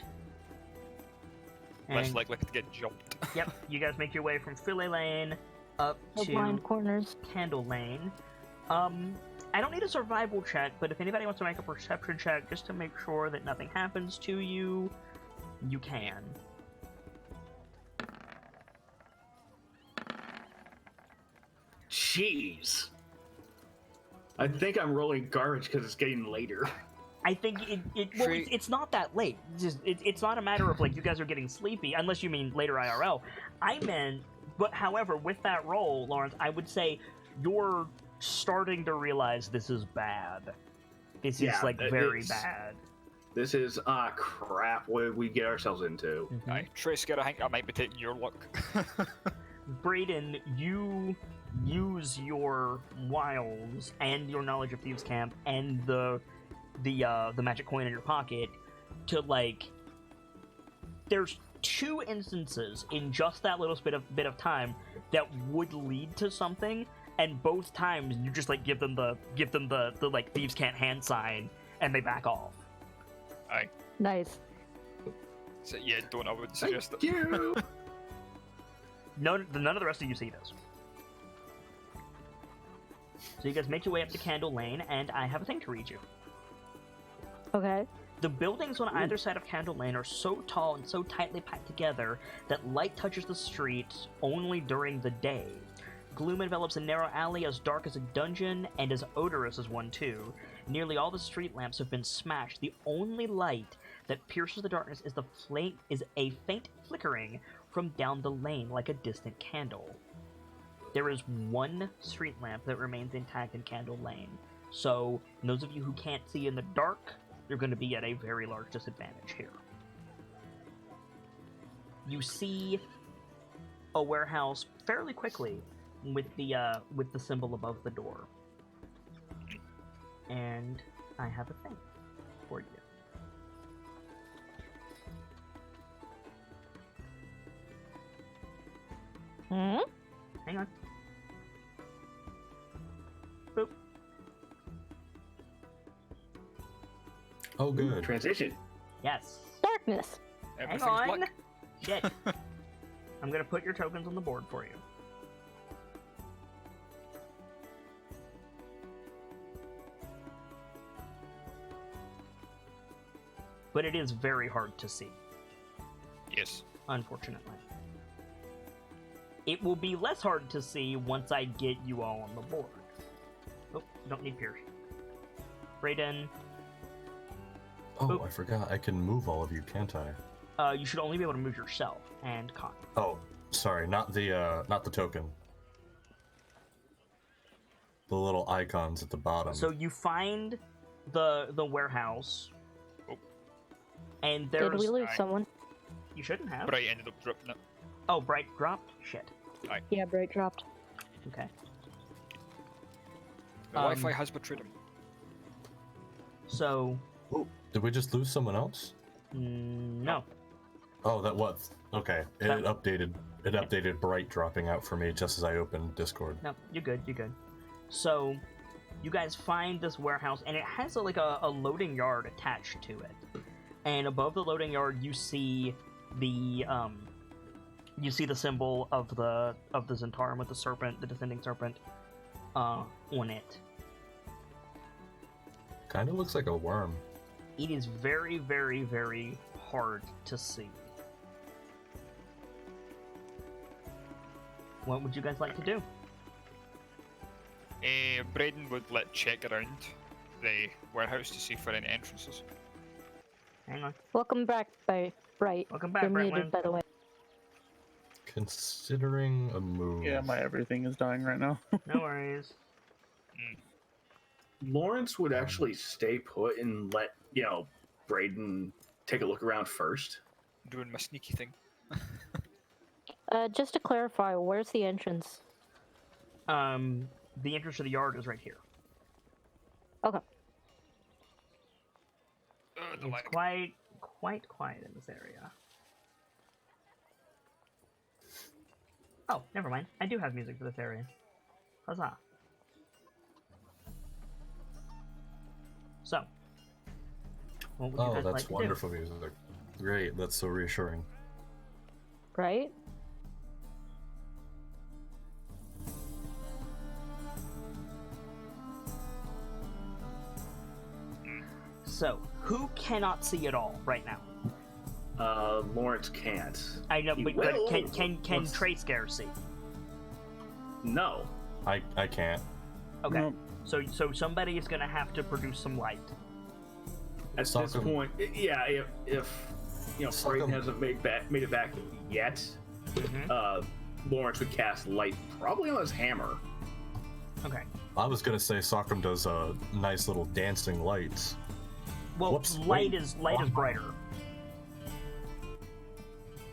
And, Less likely to get jumped. yep, you guys make your way from Fillet Lane up No to blind corners. Candle Lane. I don't need a survival check, but if anybody wants to make a perception check just to make sure that nothing happens to you, you can. Jeez. I think I'm rolling garbage because it's getting later. I think it's not that late. It's not a matter of like you guys are getting sleepy, unless you mean later IRL. I meant, but however, with that roll, Lawrence, I would say you're starting to realize this is bad. This is Yeah, like very it's- bad. This is crap. What did we get ourselves into? Aye. Trace, I think I might be taking your luck. Braden, you use your wiles and your knowledge of Thieves' Camp and the magic coin in your pocket to like. There's two instances in just that little bit of time that would lead to something, and both times you just like give them the like Thieves' Can't hand sign, and they back off. Aye. Nice. So, yeah, I would suggest Thank it. you. None of the rest of you see this. So you guys make your way up to Candle Lane, and I have a thing to read you. Okay. The buildings on either side of Candle Lane are so tall and so tightly packed together that light touches the streets only during the day. Gloom envelops a narrow alley as dark as a dungeon and as odorous as one too. Nearly all the street lamps have been smashed. The only light that pierces the darkness is a faint flickering from down the lane like a distant candle. There is one street lamp that remains intact in Candle Lane. So, those of you who can't see in the dark, you're going to be at a very large disadvantage here. You see a warehouse fairly quickly with the symbol above the door. And I have a thing for you. Hmm? Hang on. Boop. Oh, good. Transition. Yes. Darkness. Everything's Hang on. black. Shit. I'm gonna put your tokens on the board for you. But it is very hard to see, Yes. unfortunately. It will be less hard to see once I get you all on the board. Oh, don't need Pierce. Brayden, Oh, Oop. I forgot. I can move all of you, can't I? you should only be able to move yourself and Con. Oh, sorry, not the token. The little icons at the bottom. So you find the warehouse, Oh. and Did there's we lose Aye. someone? you shouldn't have. Bright ended up dropping it. Oh, Bright dropped. Shit. Yeah, Bright dropped. Okay. The Wi-Fi has betrayed him. So Did we just lose someone else? no. Oh, that was okay. It That- updated. It updated Bright dropping out for me just as I opened Discord. No, you're good. You're good. So, you guys find this warehouse, and it has like a loading yard attached to it. And above the loading yard, you see the symbol of the Zentarum with the serpent, the descending serpent, on it. Kind of looks like a worm. It is very, very, very hard to see. What would you guys like to do? Braden would check around the warehouse to see for any entrances. Hang on. Welcome back, Bright. Welcome back, You're Brightwing. muted, by the way. Considering a move. Yeah, my everything is dying right now. No worries. Lawrence would actually stay put and let, Braden take a look around first. Doing my sneaky thing. Just to clarify, where's the entrance? The entrance to the yard is right here. Okay. The It's lag. quite quiet in this area. Oh, never mind. I do have music for this area. Huzzah. So, what would you Oh, guys that's like to wonderful music. Great, that's so reassuring. Right? do? So, who cannot see at all right now? Lawrence can't. I know, He but will. can Once- Trayscare see? No. I can't. Okay, Nope. so somebody is gonna have to produce some light. At this Sock 'em. point, yeah, if Sock Braden 'em. hasn't made it back yet, Lawrence would cast light probably on his hammer. Okay. I was gonna say Sockham does nice little dancing lights. Well, Whoops, light wait. is brighter.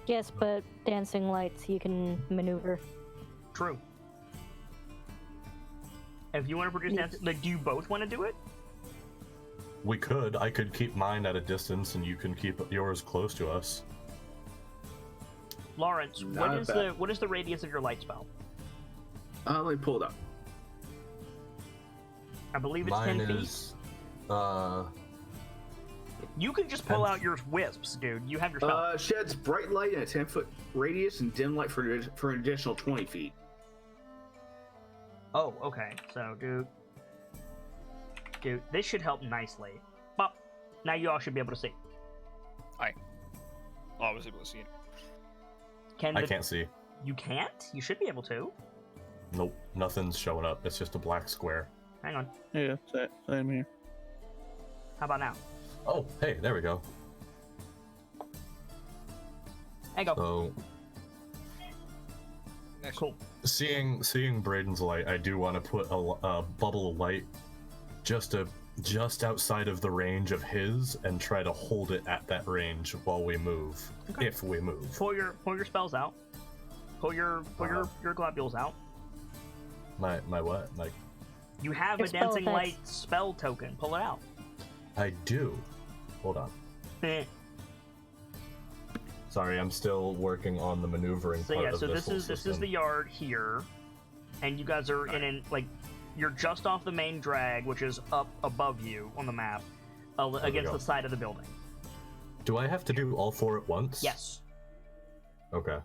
Yes, but dancing lights you can maneuver. True. If you want to produce Yes. dancing, like, do you both want to do it? We could. I could keep mine at a distance, and you can keep yours close to us. Lawrence, Not bad. what is the radius of your light spell? Let me pull it up. I believe it's Mine 10 feet. is. You can just pull 10 out your wisps, dude. You have your spell. Sheds bright light in a 10-foot radius and dim light for an additional 20 feet. Oh, okay. So, dude, this should help nicely. Bop. Now you all should be able to see. Oh, I was able to see it. I can't see. You can't? You should be able to. Nope, nothing's showing up. It's just a black square. Hang on. Yeah, same here. How about now? Oh, hey, there we go. There you go. So, Nice. Cool. seeing Braden's light, I do want to put a bubble of light just outside of the range of his, and try to hold it at that range while we move, Okay. if we move. Pull your spells out. Pull your globules out. My what? Like You have Your a spell dancing effects. light spell token. Pull it out. I do. Hold on. so Sorry, I'm still working on the maneuvering part yeah, of so this whole this is system. the yard here, and you guys are in like you're just off the main drag, which is up above you on the map, we against go. the side of the building. Do I have to do all 4 at once? Yes. Okay.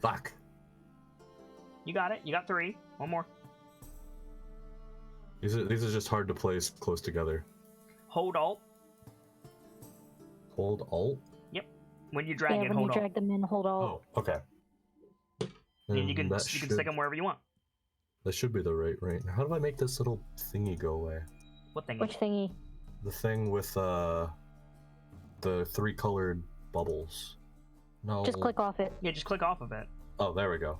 Fuck. You got it. You got 3. One more. These are just hard to place close together. Hold Alt. Hold Alt? When you drag Yeah, it, when hold you Alt. drag them in, hold Alt. Oh, okay. And you can That stick them wherever you want. That should be the right. How do I make this little thingy go away? What thing? Which thingy? The thing with the 3 colored bubbles. No. Just click off it. Yeah, just click off of it. Oh, there we go.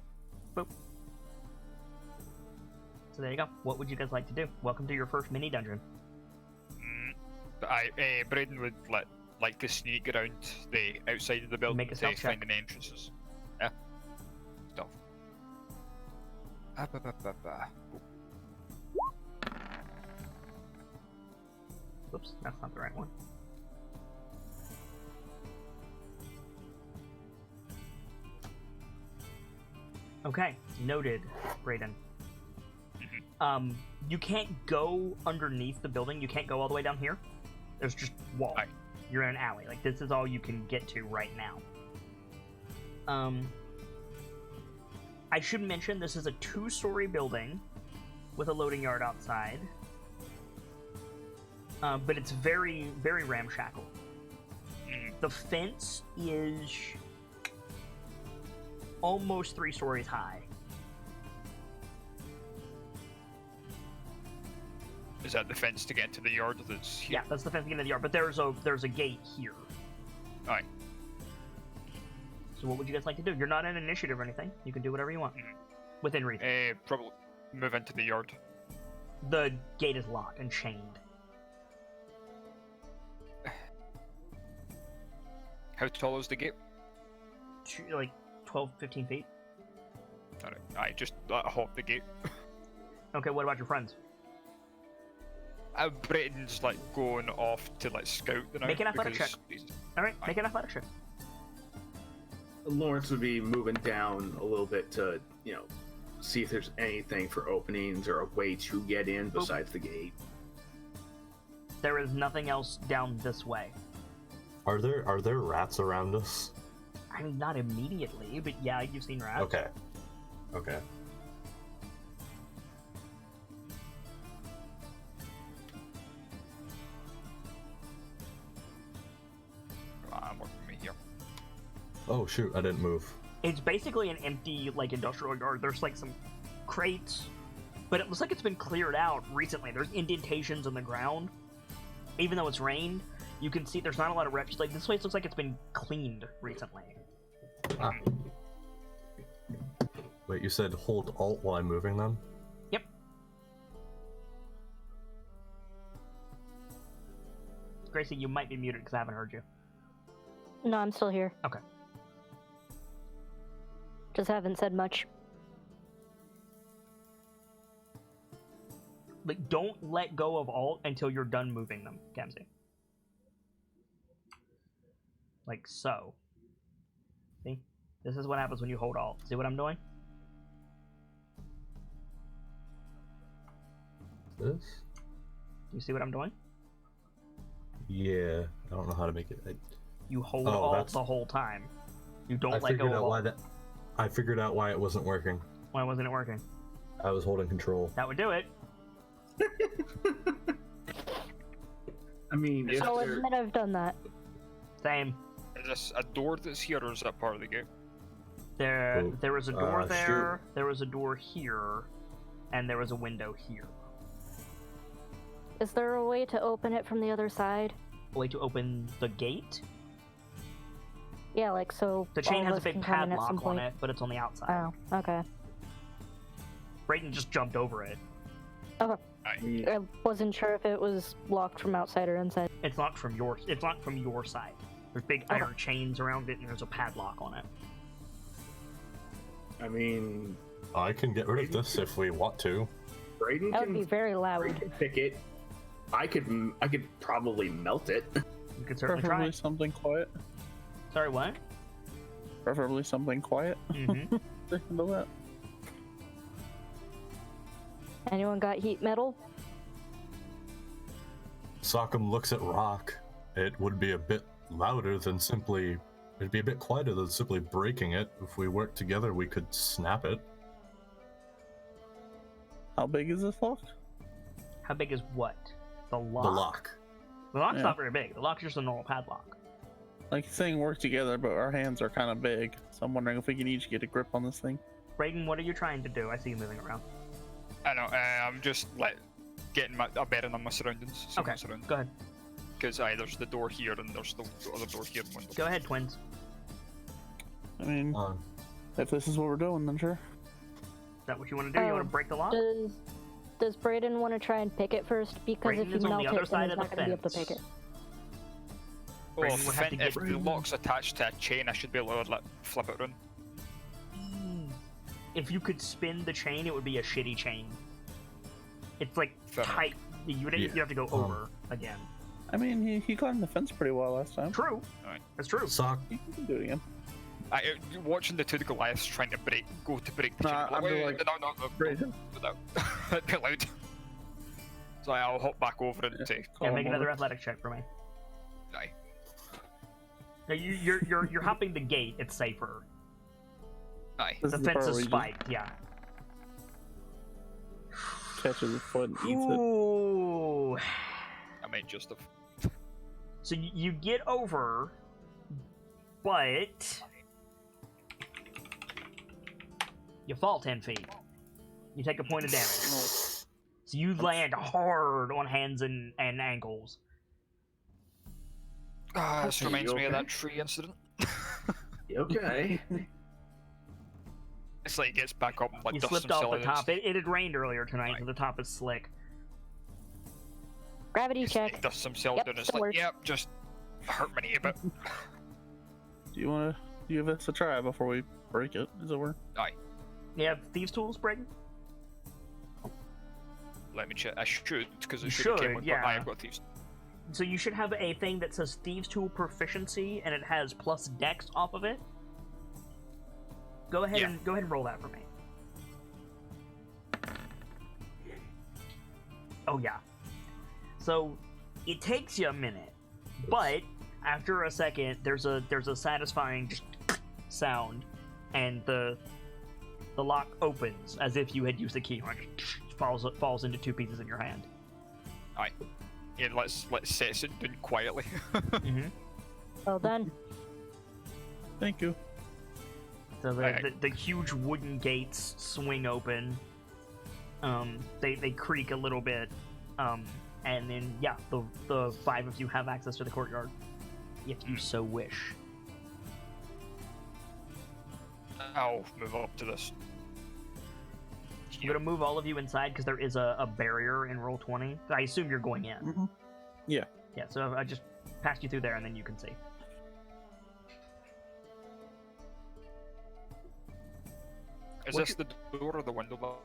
Boop. So there you go. What would you guys like to do? Welcome to your first mini dungeon. Braden would like to sneak around the outside of the building Make a to stealth check. find any entrances. Yeah. Stealth. Oops, that's not the right one. Okay, noted, Brayden. You can't go underneath the building. You can't go all the way down here. There's just wall. Aye. You're in an alley. Like, this is all you can get to right now. I should mention this is a 2-story building with a loading yard outside. But it's very, very ramshackle. The fence is almost 3 stories high. Is that the fence to get into the yard that's here? Yeah, that's the fence to get into the yard. But there's a gate here. Aye. So what would you guys like to do? You're not in initiative or anything. You can do whatever you want. Within reason. Probably move into the yard. The gate is locked and chained. How tall is the gate? Like 12, 15 feet. Alright, I just hop the gate. Okay, what about your friends? Brayton's going off to scout the now. Make an athletic because check. he's- Alright, make an athletic check. Lawrence would be moving down a little bit to, see if there's anything for openings or a way to get in besides the gate. There is nothing else down this way. Are there rats around us? I mean, not immediately, but yeah, you've seen rats. Okay. Okay. I'm working me here. Oh shoot, I didn't move. It's basically an empty, industrial yard. There's, some crates, but it looks like it's been cleared out recently. There's indentations in the ground. Even though it's rained, you can see there's not a lot of refuse. This place looks like it's been cleaned recently. Ah. Wait, you said hold Alt while I'm moving them? Yep. Gracie, you might be muted because I haven't heard you. No, I'm still here. Okay. Just haven't said much. Don't let go of Alt until you're done moving them, Gamzee. Like so. See? This is what happens when you hold Alt. See what I'm doing? This? Do you see what I'm doing? Yeah, I don't know how to make it. You hold Oh, Alt that's- the whole time. You don't I let go figured of out why Alt. that. I figured out why it wasn't working. Why wasn't it working? I was holding control. That would do it. I mean, if I'll there- admit I've done that. Same. Is this a door that's here, or is that part of the gate? There was a door shoot. there, there was a door here, and there was a window here. Is there a way to open it from the other side? A way to open the gate? Yeah, so The chain all of has a us big can come in at padlock some on point. it, but it's on the outside. Oh, okay. Brayden just jumped over it. Okay. Aye. I wasn't sure if it was locked from outside or inside. It's locked from your side. There's big iron chains around it, and there's a padlock on it. I mean, I can get rid of this if we want to. Brayden That would be can, very Brayden loud. can pick it. I could probably melt it. You could certainly Preferably try. something quiet. Sorry, what? Preferably something quiet. Mm-hmm. To handle that. Anyone got heat metal? Sockham looks at Rock. It would be a bit louder than simply. It'd be a bit quieter than simply breaking it. If we work together, we could snap it. How big is this lock? How big is what? The lock. The lock. The lock's Yeah. not very big. The lock's just a normal padlock. Like saying work together, but our hands are kind of big. So I'm wondering if we can each get a grip on this thing. Brayden, what are you trying to do? I see you moving around. I know. I'm just getting a bearing on my surroundings. Okay, go ahead. Because there's the door here and there's the other door here. And window. Go ahead, twins. I mean, Um, if this is what we're doing, then sure. Is that what you want to do? You want to break the lock? Does Brayden want to try and pick it first? Because Brayden if you is on melt the it, other then side he's of not the going to be able to pick fence. it. Oh, Brayden would have to if get- the lock's attached to a chain, I should be able to flip it around. If you could spin the chain, it would be a shitty chain. It's like Fair enough. tight. You have to go over again. I mean, he climbed the fence pretty well last time. True. Alright. That's true. Sock. You can do it again. Watching the two Goliaths trying to go to break the chain. Nah, I'm Wait, like, no, Brayden. that'd be loud. So I'll hop back over and take. Yeah, Call make him another over. athletic check for me. Aye. Now, you're hopping the gate. It's safer. Aye. This The is the fence part is where he spiked. Yeah. just catches his foot and eats it. Ooh. I might just have. So you get over, but you fall 10 feet. You take a point of damage. So you land hard on hands and ankles. This Okay, reminds you me of okay? that tree incident. Okay. It's like it gets back up and You dusts slipped off the himself. top. It had rained earlier tonight, so the top is slick. Gravity check. He dusts himself Yep, down. It's still like, works. yep, just hurt me a bit. Do you want to give this a try before we break it? Is it work? You have thieves' tools, Brayden? Let me check. I should, because You it should have came should, with yeah. I've got thieves. So you should have a thing that says thieves' tool proficiency, and it has plus dex off of it. Go ahead Yeah. and roll that for me. Oh yeah. So it takes you a minute, but after a second, there's a satisfying just sound, and the lock opens as if you had used the key. Falls into two pieces in your hand. Aye. Yeah, let's set it down quietly. Mm-hmm. Well done. Thank you. So Right. the huge wooden gates swing open. They creak a little bit, and then yeah, the five of you have access to the courtyard, if you so wish. I'll move up to this. I'm gonna move all of you inside because there is a barrier in roll 20. I assume you're going in. Mm-hmm. Yeah. Yeah, so I just passed you through there, and then you can see. Is this the door or the window?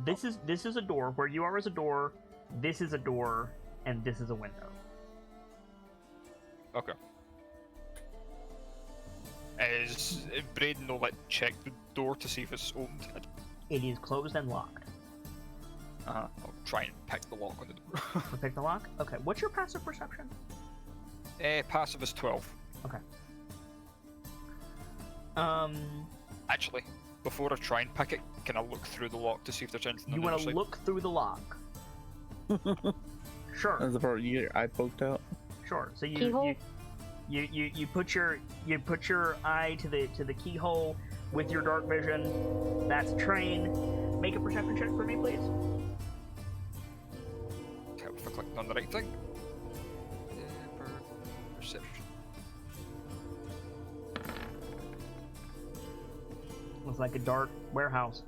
This is a door. Where you are is a door. This is a door, and this is a window. Okay. Is Braden will check the door to see if it's opened? It is closed and locked. I'll try and pick the lock on the door. So pick the lock. Okay. What's your passive perception? Passive is 12. Okay. Actually, before I try and pick it, can I look through the lock to see if there's anything You on the want other to side? look through the lock. Sure. That's the part you get your eye poked out. Sure. So Keyhole? you put your eye to the keyhole with your dark vision. That's train. Make a perception check for me, please. Okay, if I clicked on the right thing. Perception. Looks like a dark warehouse.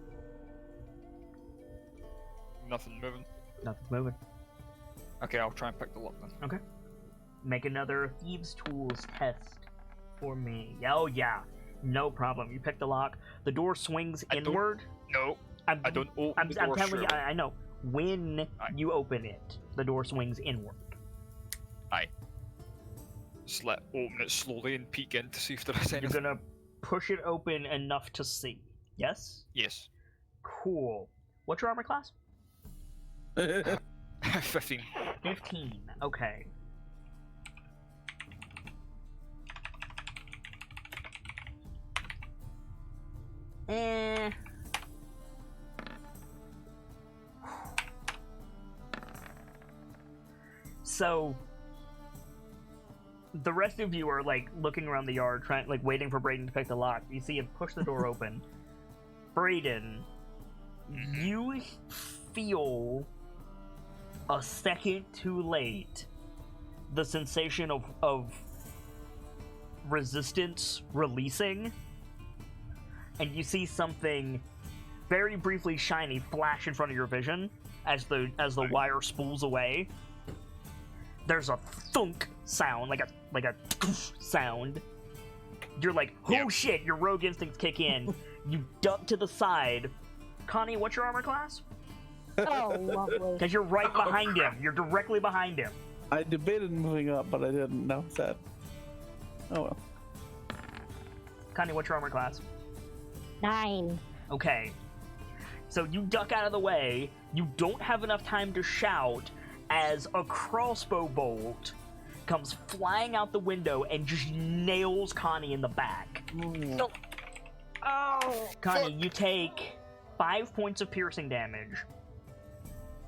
Nothing moving. Nothing's moving. Okay, I'll try and pick the lock then. Okay. Make another Thieves' Tools test for me. Oh, yeah. No problem. You pick the lock. The door swings inward. No, I don't open I'm the door. telling you, surely. I know. When Aye. you open it, the door swings inward. Just open it slowly and peek in to see if there is You're anything. gonna push it open enough to see. Yes? Yes. Cool. What's your armor class? 15. 15. Okay. Eh. So the rest of you are like looking around the yard, trying like waiting for Brayden to pick the lock. You see him push the door open. Brayden, you feel a second too late the sensation of resistance releasing, and you see something very briefly shiny flash in front of your vision as the wire spools away. There's a thunk sound, like a sound. You're like, oh Yep. shit, your rogue instincts kick in. You duck to the side. Connie, what's your armor class? Oh, lovely. Because you're right behind him. You're directly behind him. I debated moving up, but I didn't know that. Oh well. Connie, what's your armor class? 9. Okay. So you duck out of the way. You don't have enough time to shout as a crossbow bolt comes flying out the window and just nails Connie in the back. No. Oh. Connie, you take 5 points of piercing damage.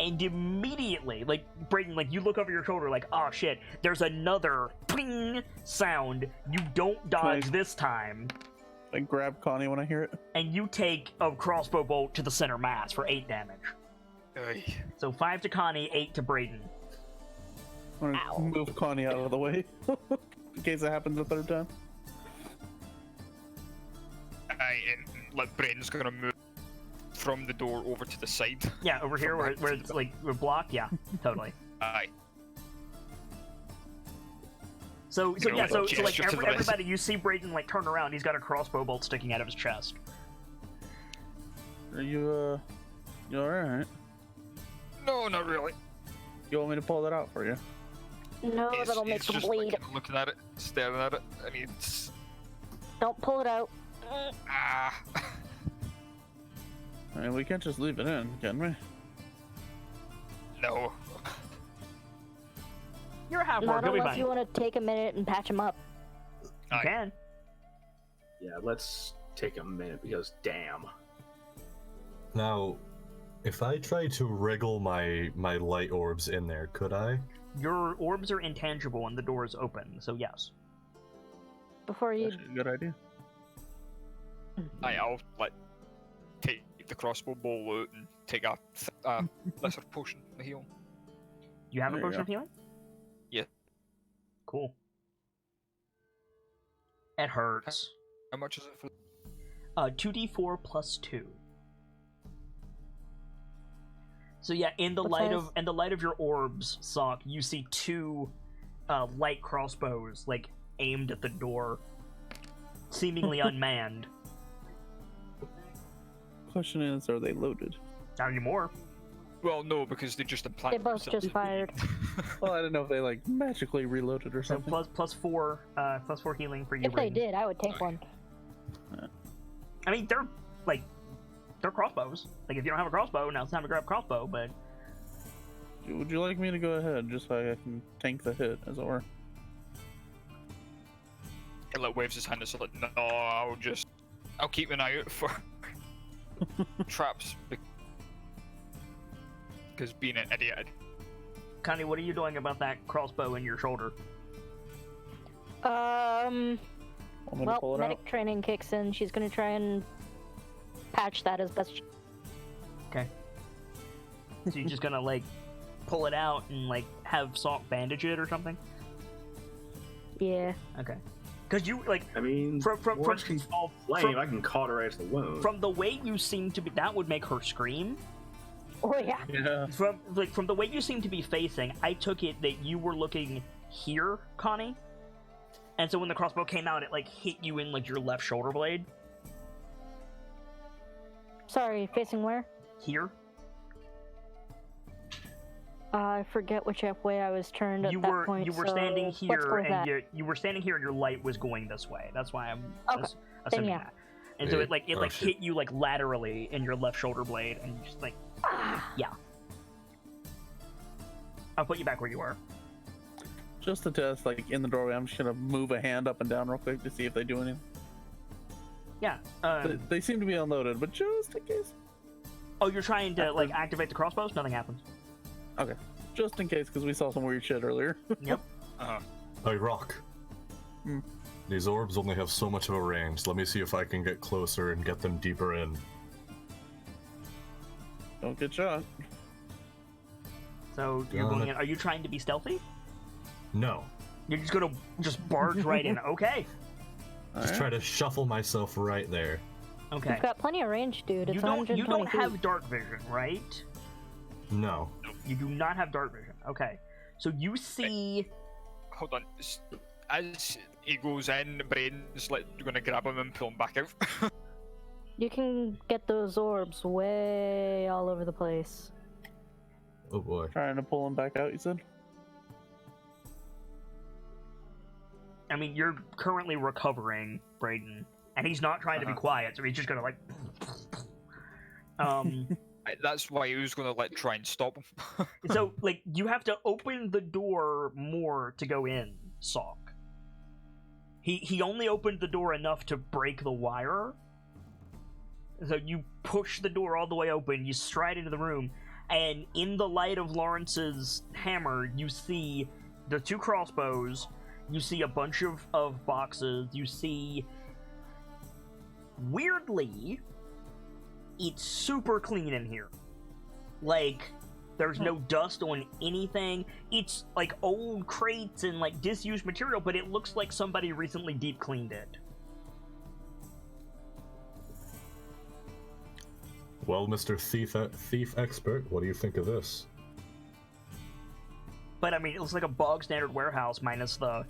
And immediately, like, Brayden, like, you look over your shoulder like, oh shit, there's another ping sound. You don't dodge Nice. this time. I grab Connie when I hear it. And you take a crossbow bolt to the center mass for 8 damage. Aye. So 5 to Connie, 8 to Brayden. I'm gonna Ow. move Connie out of the way in case it happens a third time. Aye, and like Brayden's gonna move from the door over to the side. Yeah, over here where it's like we're blocked. Yeah, totally. Aye. So You know, yeah, so like gesture to the rest. everybody, you see Brayden like turn around. He's got a crossbow bolt sticking out of his chest. Are you alright? No, not really. You want me to pull that out for you? No, that'll make he's him just bleed. Like, looking at it, staring at it, and he's Don't pull it out. ah. I mean, we can't just leave it in, can we? No. You're a half Not orc. You'll be unless fine. you want to take a minute and patch him up. You Aye. can. Yeah, let's take a minute because damn. Now, if I try to wriggle my light orbs in there, could I? Your orbs are intangible and the door is open. So yes. Before you. Actually, a good idea. Aye, I'll like take the crossbow bolt out and take a lesser potion to heal. You have a There you potion go. of healing? Yeah. Cool. It hurts. How much is it for? 2d4 plus 2. So yeah, in the What light of your orbs, Sock, you see 2 light crossbows like aimed at the door, seemingly unmanned. Question is, are they loaded? Not anymore. Well, no, because they just They implanted both themselves. just fired. Well, I didn't know if they like magically reloaded or So something. plus 4 healing for you. If they Brayden. did, I would take one. I mean, they're crossbows. Like if you don't have a crossbow, now it's time to grab a crossbow. But Would you like me to go ahead just so I can tank the hit, as it were? He like waves his hand and says, like, "No, I'll keep an eye out for traps because being an idiot." Connie, what are you doing about that crossbow in your shoulder? Want me to Well, pull it medic out? training kicks in. She's gonna try and patch that as best she. Okay. So you're just gonna like pull it out and like have Salt bandage it or something? Yeah. Okay. Because you like I mean, From- words can fall flame. I can cauterize the wound. from the way you seem to be, that would make her scream. Oh yeah. Yeah. From the way you seem to be facing, I took it that you were looking here, Connie. And so when the crossbow came out, it like hit you in like your left shoulder blade. Sorry, facing where? Here. I forget which way I was turned at that point. You were so standing let's go here, with that. and you were standing here, and your light was going this way. That's why I'm Okay. assuming yeah. that. And so it Oh, shit. hit you like laterally in your left shoulder blade, and you just like yeah. I'll put you back where you are. Just to test, like in the doorway, I'm just gonna move a hand up and down real quick to see if they do anything. Yeah. They seem to be unloaded, but just in case. Oh, you're trying to like activate the crossbows? Nothing happens. Okay. Just in case, because we saw some weird shit earlier. Yep. Hey, Rock. Hmm. These orbs only have so much of a range. Let me see if I can get closer and get them deeper in. Don't get shot. So you're going in. Are you trying to be stealthy? No. You're just gonna barge right in. Okay. Just try to shuffle myself right there. Okay. You've got plenty of range, dude. It's You 120 don't feet. have dark vision, right? No. You do not have dark vision. Okay. So you see. Hold on. As he goes in, Braden's like gonna grab him and pull him back out. You can get those orbs way all over the place. Oh boy. Trying to pull him back out, you said? I mean, you're currently recovering, Braden, and he's not trying to be quiet, so he's just gonna like. That's why he was gonna try and stop him. So like you have to open the door more to go in, Salk. He only opened the door enough to break the wire. So you push the door all the way open, you stride into the room, and in the light of Lawrence's hammer, you see the two crossbows, you see a bunch of boxes, you see... Weirdly, it's super clean in here. Like, there's no dust on anything. It's like old crates and like disused material, but it looks like somebody recently deep cleaned it. Well, Mr. Thief Expert, what do you think of this? But I mean, it looks like a bog standard warehouse minus the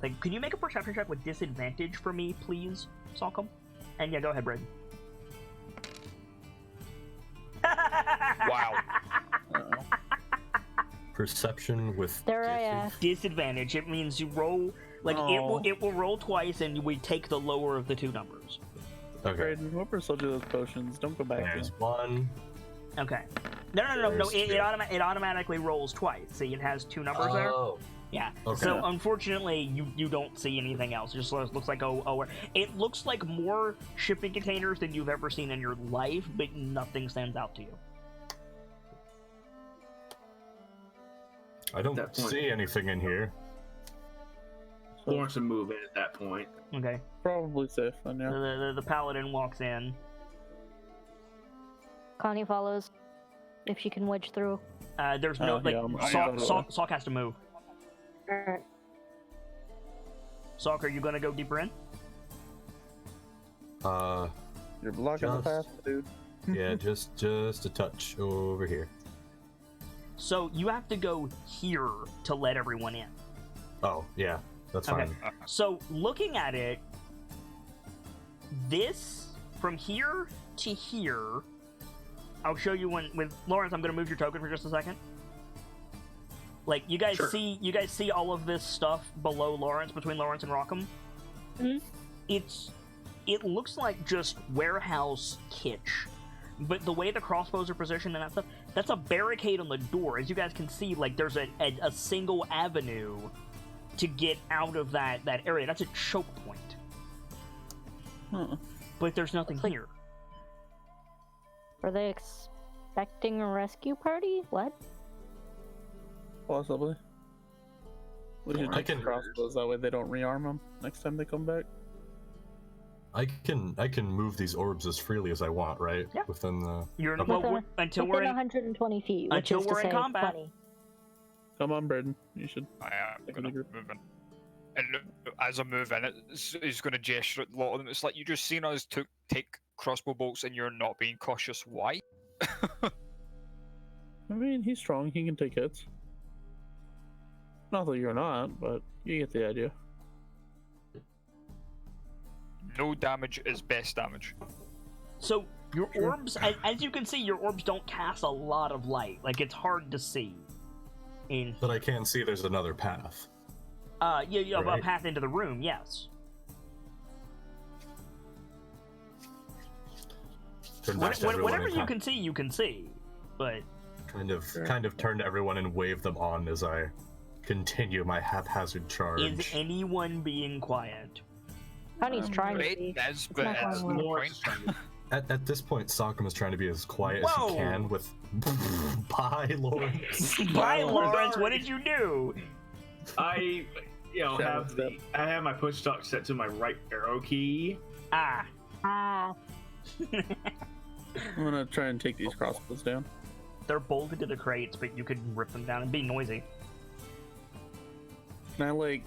thing. Can you make a perception check with disadvantage for me, please, Salcom? And yeah, go ahead, Braden. Wow. Perception with There I am. Disadvantage. It means you roll like it will roll twice, and we take the lower of the two numbers. Okay. Braden, whoever sold you those potions, don't go back to There's them. one. Okay. No. There's It two. automatically rolls twice. See, it has two numbers there. Oh. Yeah. Okay. So unfortunately, you don't see anything else. It just looks like it looks like more shipping containers than you've ever seen in your life, but nothing stands out to you. I don't That point. see anything in here. Lawrence would move in at that point. Okay. Probably safe then, yeah. The paladin walks in. Connie follows. If she can wedge through. There's no yeah, I'm Salk has to move. Alright. Salk, are you gonna go deeper in? You're blocking the path, Just- dude. Yeah, just a touch over here. So you have to go here to let everyone in. Oh, yeah, that's Okay. fine. So looking at it, this from here to here, I'll show you with Lawrence. I'm gonna move your token for just a second. Like you guys Sure. see all of this stuff below Lawrence, between Lawrence and Rockham. Mhm. It looks like just warehouse kitsch, but the way the crossbows are positioned and that stuff, that's a barricade on the door. As you guys can see, like there's a single avenue to get out of that area. That's a choke point. Huh. But there's nothing here. Are they expecting a rescue party? What? Possibly. We should I take the can- crossbows, that way they don't rearm them next time they come back. I can move these orbs as freely as I want, right? Yeah. Within the. You're Okay. until Within we're in 120 feet, which until is to we're in say combat. 20. Come on, Braden. You should. I am Take gonna a group. move in. And as I move in, he's gonna gesture at a lot of them. It's like you just seen us take crossbow bolts and you're not being cautious. Why? I mean, he's strong. He can take hits. Not that you're not, but you get the idea. No damage is best damage. So your orbs, as you can see, your orbs don't cast a lot of light. Like, it's hard to see. But I can see there's another path. Yeah, Right. a path into the room, yes. Turn back to everyone Whatever and you can see. But kind of turn to everyone and wave them on as I continue my haphazard charge. is anyone being quiet? Honey's trying to It be. is, but not it's going no well. Lawrence is point. trying to At this point, Sockam is trying to be as quiet Whoa! as he can with bye, Lawrence. Bye, Lawrence. Sorry. What did you do? I, Shadow step. I have my push talk set to my right arrow key. Ah. Ah. I'm gonna try and take these crossbows down. They're bolted to the crates, but you could rip them down and be noisy. Can I, like,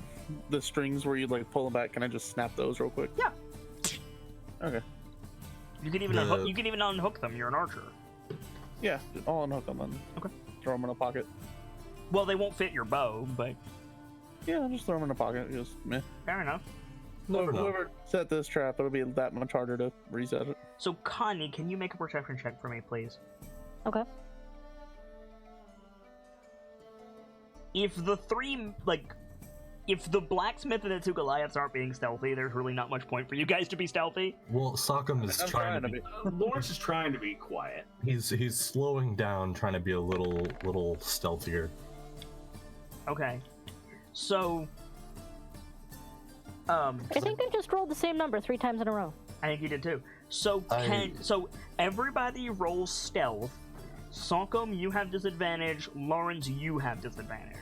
the strings where you, like, pull them back, can I just snap those real quick? Yeah. Okay. You can even unhook them. You're an archer. Yeah, I'll unhook them and Okay. throw them in a pocket. Well, they won't fit your bow, but Yeah, I'll just throw them in a pocket. Just meh. fair enough. Never know. Whoever set this trap, it'll be that much harder to reset it. So, Connie, can you make a perception check for me, please? Okay. If the blacksmith and the two Goliaths aren't being stealthy, there's really not much point for you guys to be stealthy. Well, Sockam is I'm trying to be. Lawrence is trying to be quiet. He's slowing down, trying to be a little stealthier. Okay. So, I think I just rolled the same number 3 times in a row. I think you did too. So so everybody rolls stealth. Sonkom, you have disadvantage. Lawrence, you have disadvantage.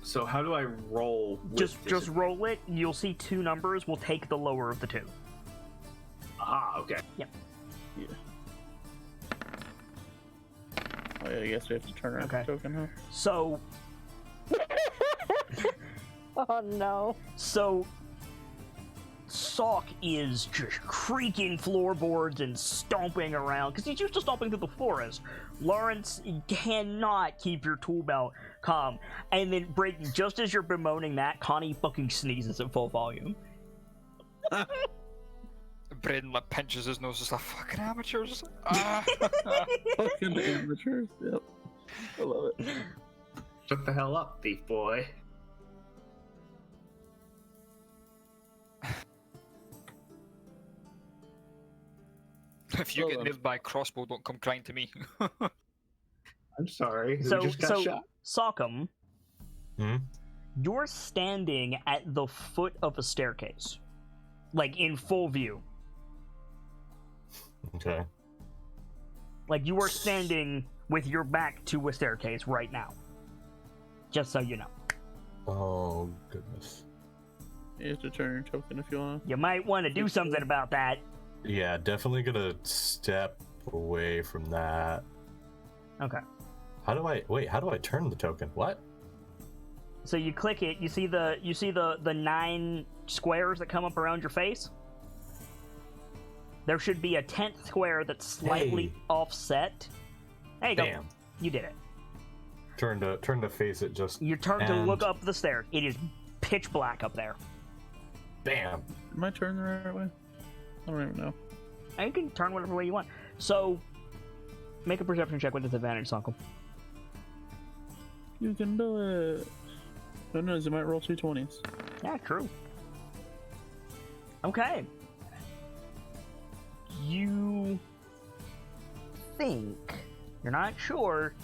So how do I roll? With Just roll it. You'll see 2 numbers. We'll take the lower of the 2. Ah, okay. Yeah. Oh yeah, I guess we have to turn our Okay. token, huh? So Oh no. Sock is just creaking floorboards and stomping around because he's used to stomping through the forest. Lawrence cannot keep your tool belt calm. And then, Brayden, just as you're bemoaning that, Connie fucking sneezes at full volume. Braden like pinches his nose, just like fucking amateurs. Just like, ah. Fucking amateurs. Yep. I love it. Shut the hell up, thief boy. If you Hold get on. nailed by a crossbow, don't come crying to me. I'm sorry. Who So, just got shot? Sock'em, Hmm? you're standing at the foot of a staircase, like in full view. Okay. Like you are standing with your back to a staircase right now. Just so you know. Oh goodness. You have to turn your token if you want. You might want to do something about that. Yeah, definitely gonna step away from that. Okay. How do I turn the token? What? So you click it, you see the 9 squares that come up around your face? There should be a 10th square that's slightly Hey. offset. There you go. Bam. You did it. Turn to face it just You turn to and look up the stairs. It is pitch black up there. bam. Am I turning the right way? I don't even know. And you can turn whatever way you want. So, make a perception check with disadvantage, Uncle. You can do it. Who knows? You might roll 2 20s. Yeah, true. Okay. You think, you're not sure,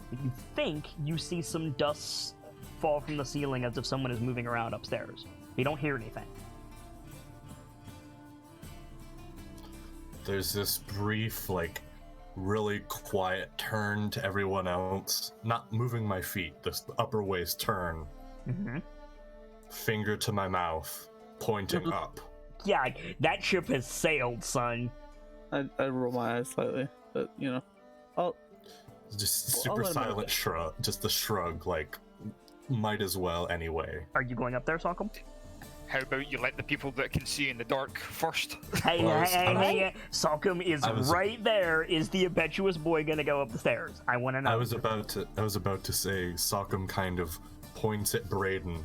but you think you see some dust fall from the ceiling as if someone is moving around upstairs. You don't hear anything. There's this brief, like, really quiet turn to everyone else. Not moving my feet, this upper waist turn. Mm-hmm. Finger to my mouth, pointing up. Yeah, that ship has sailed, son. I roll my eyes slightly, but you know, I'll Just Well, I'll super let him know. silent shrug. Just the shrug, like, might as well anyway. Are you going up there, Sokkum? How about you let the people that can see in the dark first? Hey, Well, hey, Salcom is I was- right there. Is the impetuous boy gonna go up the stairs? I want to know. I was about to say Sockham kind of points at Braden,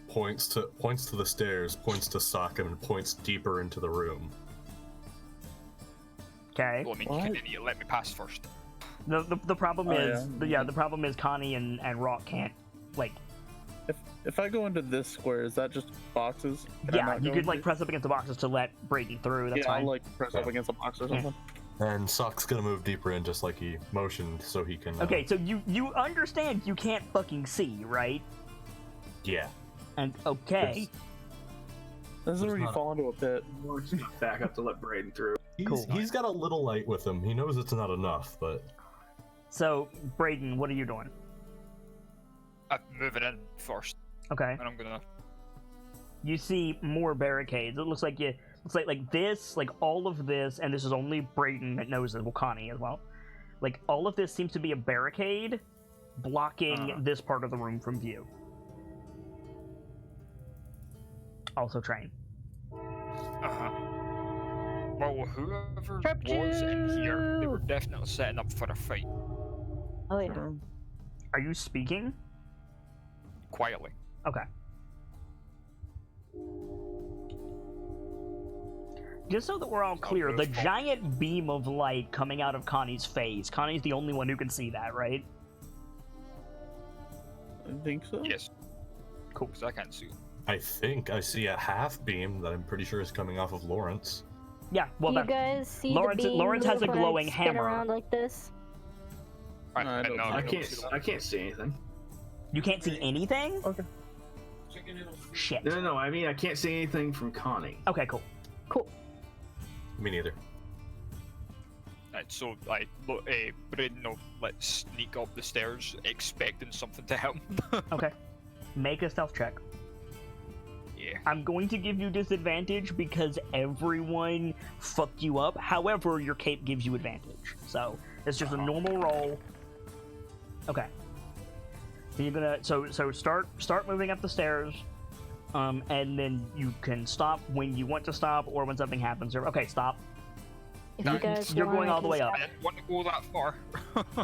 points to the stairs, points to Sockham, and points deeper into the room. Okay. Well, I mean, What? you can idiot, let me pass first. The problem Oh, is, yeah. the problem is Connie and Rock can't, like, If I go into this square, is that just boxes? Can I yeah, not you go could, like, into- press up against the boxes to let Braden through, that's yeah, fine. I'll like press up against a box or Yeah. something. And Sock's gonna move deeper in, just like he motioned, so he can. Okay, so you understand you can't fucking see, right? Yeah. And, okay. This is where you not- fall into a pit. Lawrence is gonna back up to let Braden through. He's got a little light with him. He knows it's not enough, but So, Braden, what are you doing? I'm moving in first, Okay. and I'm gonna. You see more barricades. It looks like like this, like all of this, and this is only Braden that knows it, well, Connie as well. Like, all of this seems to be a barricade blocking this part of the room from view. Also train. Uh-huh. Well, whoever Trap was in here, they were you! definitely setting up for a fight, Oh yeah. Are you speaking? quietly. Okay. Just so that we're all clear, the beautiful. giant beam of light coming out of Connie's face, Connie's the only one who can see that, right? I think so. Yes. Cool. Because I can't see. I think I see a half beam that I'm pretty sure is coming off of Lawrence. Yeah, well, Do you that, guys see Lawrence- the beam Lawrence has move a when I glowing spin hammer. around like this? No, I don't- I can't see anything. you can't see anything? Okay. Shit. No. I mean, I can't see anything from Connie. Okay, cool. Cool. Me neither. Right, so Braden will sneak up the stairs, expecting something to happen. Okay. Make a stealth check. Yeah. I'm going to give you disadvantage because everyone fucked you up. However, your cape gives you advantage. So, it's just a normal roll. Okay. So you're gonna start moving up the stairs. And then you can stop when you want to stop or when something happens. Okay, stop. If you guys You're want, going I all the can way up. I didn't want to go that far.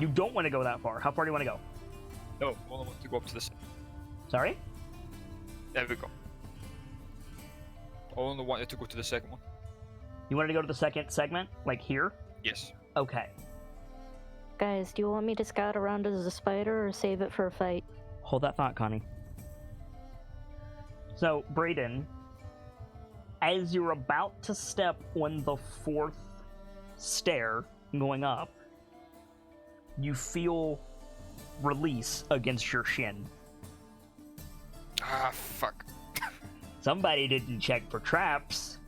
You don't want to go that far. How far do you want to go? No, I only want to go up to the. Sorry? There we go. I only wanted to go to the second one. You wanted to go to the second segment? Like here? Yes. Okay. Guys, do you want me to scout around as a spider or save it for a fight? Hold that thought, Connie. So, Braden, as you're about to step on the fourth stair going up, you feel release against your shin. Ah, fuck. Somebody didn't check for traps.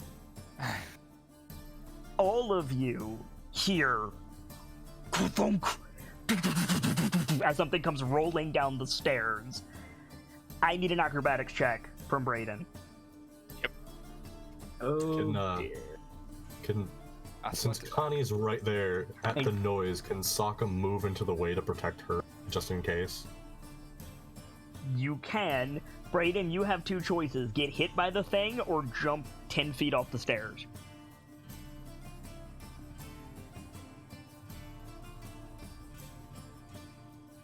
All of you hear as something comes rolling down the stairs. I need an acrobatics check from Braden. Oh Can, Can since Athletics. Connie's right there at Hey. the noise, can Sokka move into the way to protect her, just in case? You can. Braden, you have two choices. Get hit by the thing or jump 10 feet off the stairs.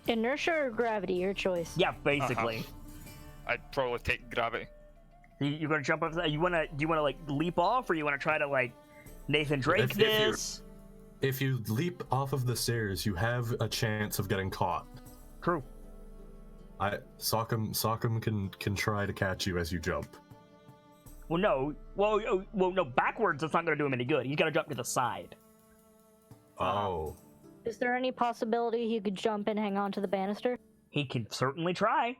Inertia or gravity, your choice. Yeah, basically. I'd probably take gravity. You're gonna jump up. Do you wanna like leap off, or you wanna try to like Nathan Drake If you're- this? If you leap off of the stairs, you have a chance of getting caught. True. Sokka can try to catch you as you jump. Well, no. Well, no. Backwards, that's not gonna do him any good. He's gotta jump to the side. Oh. Is there any possibility he could jump and hang on to the banister? He can certainly try.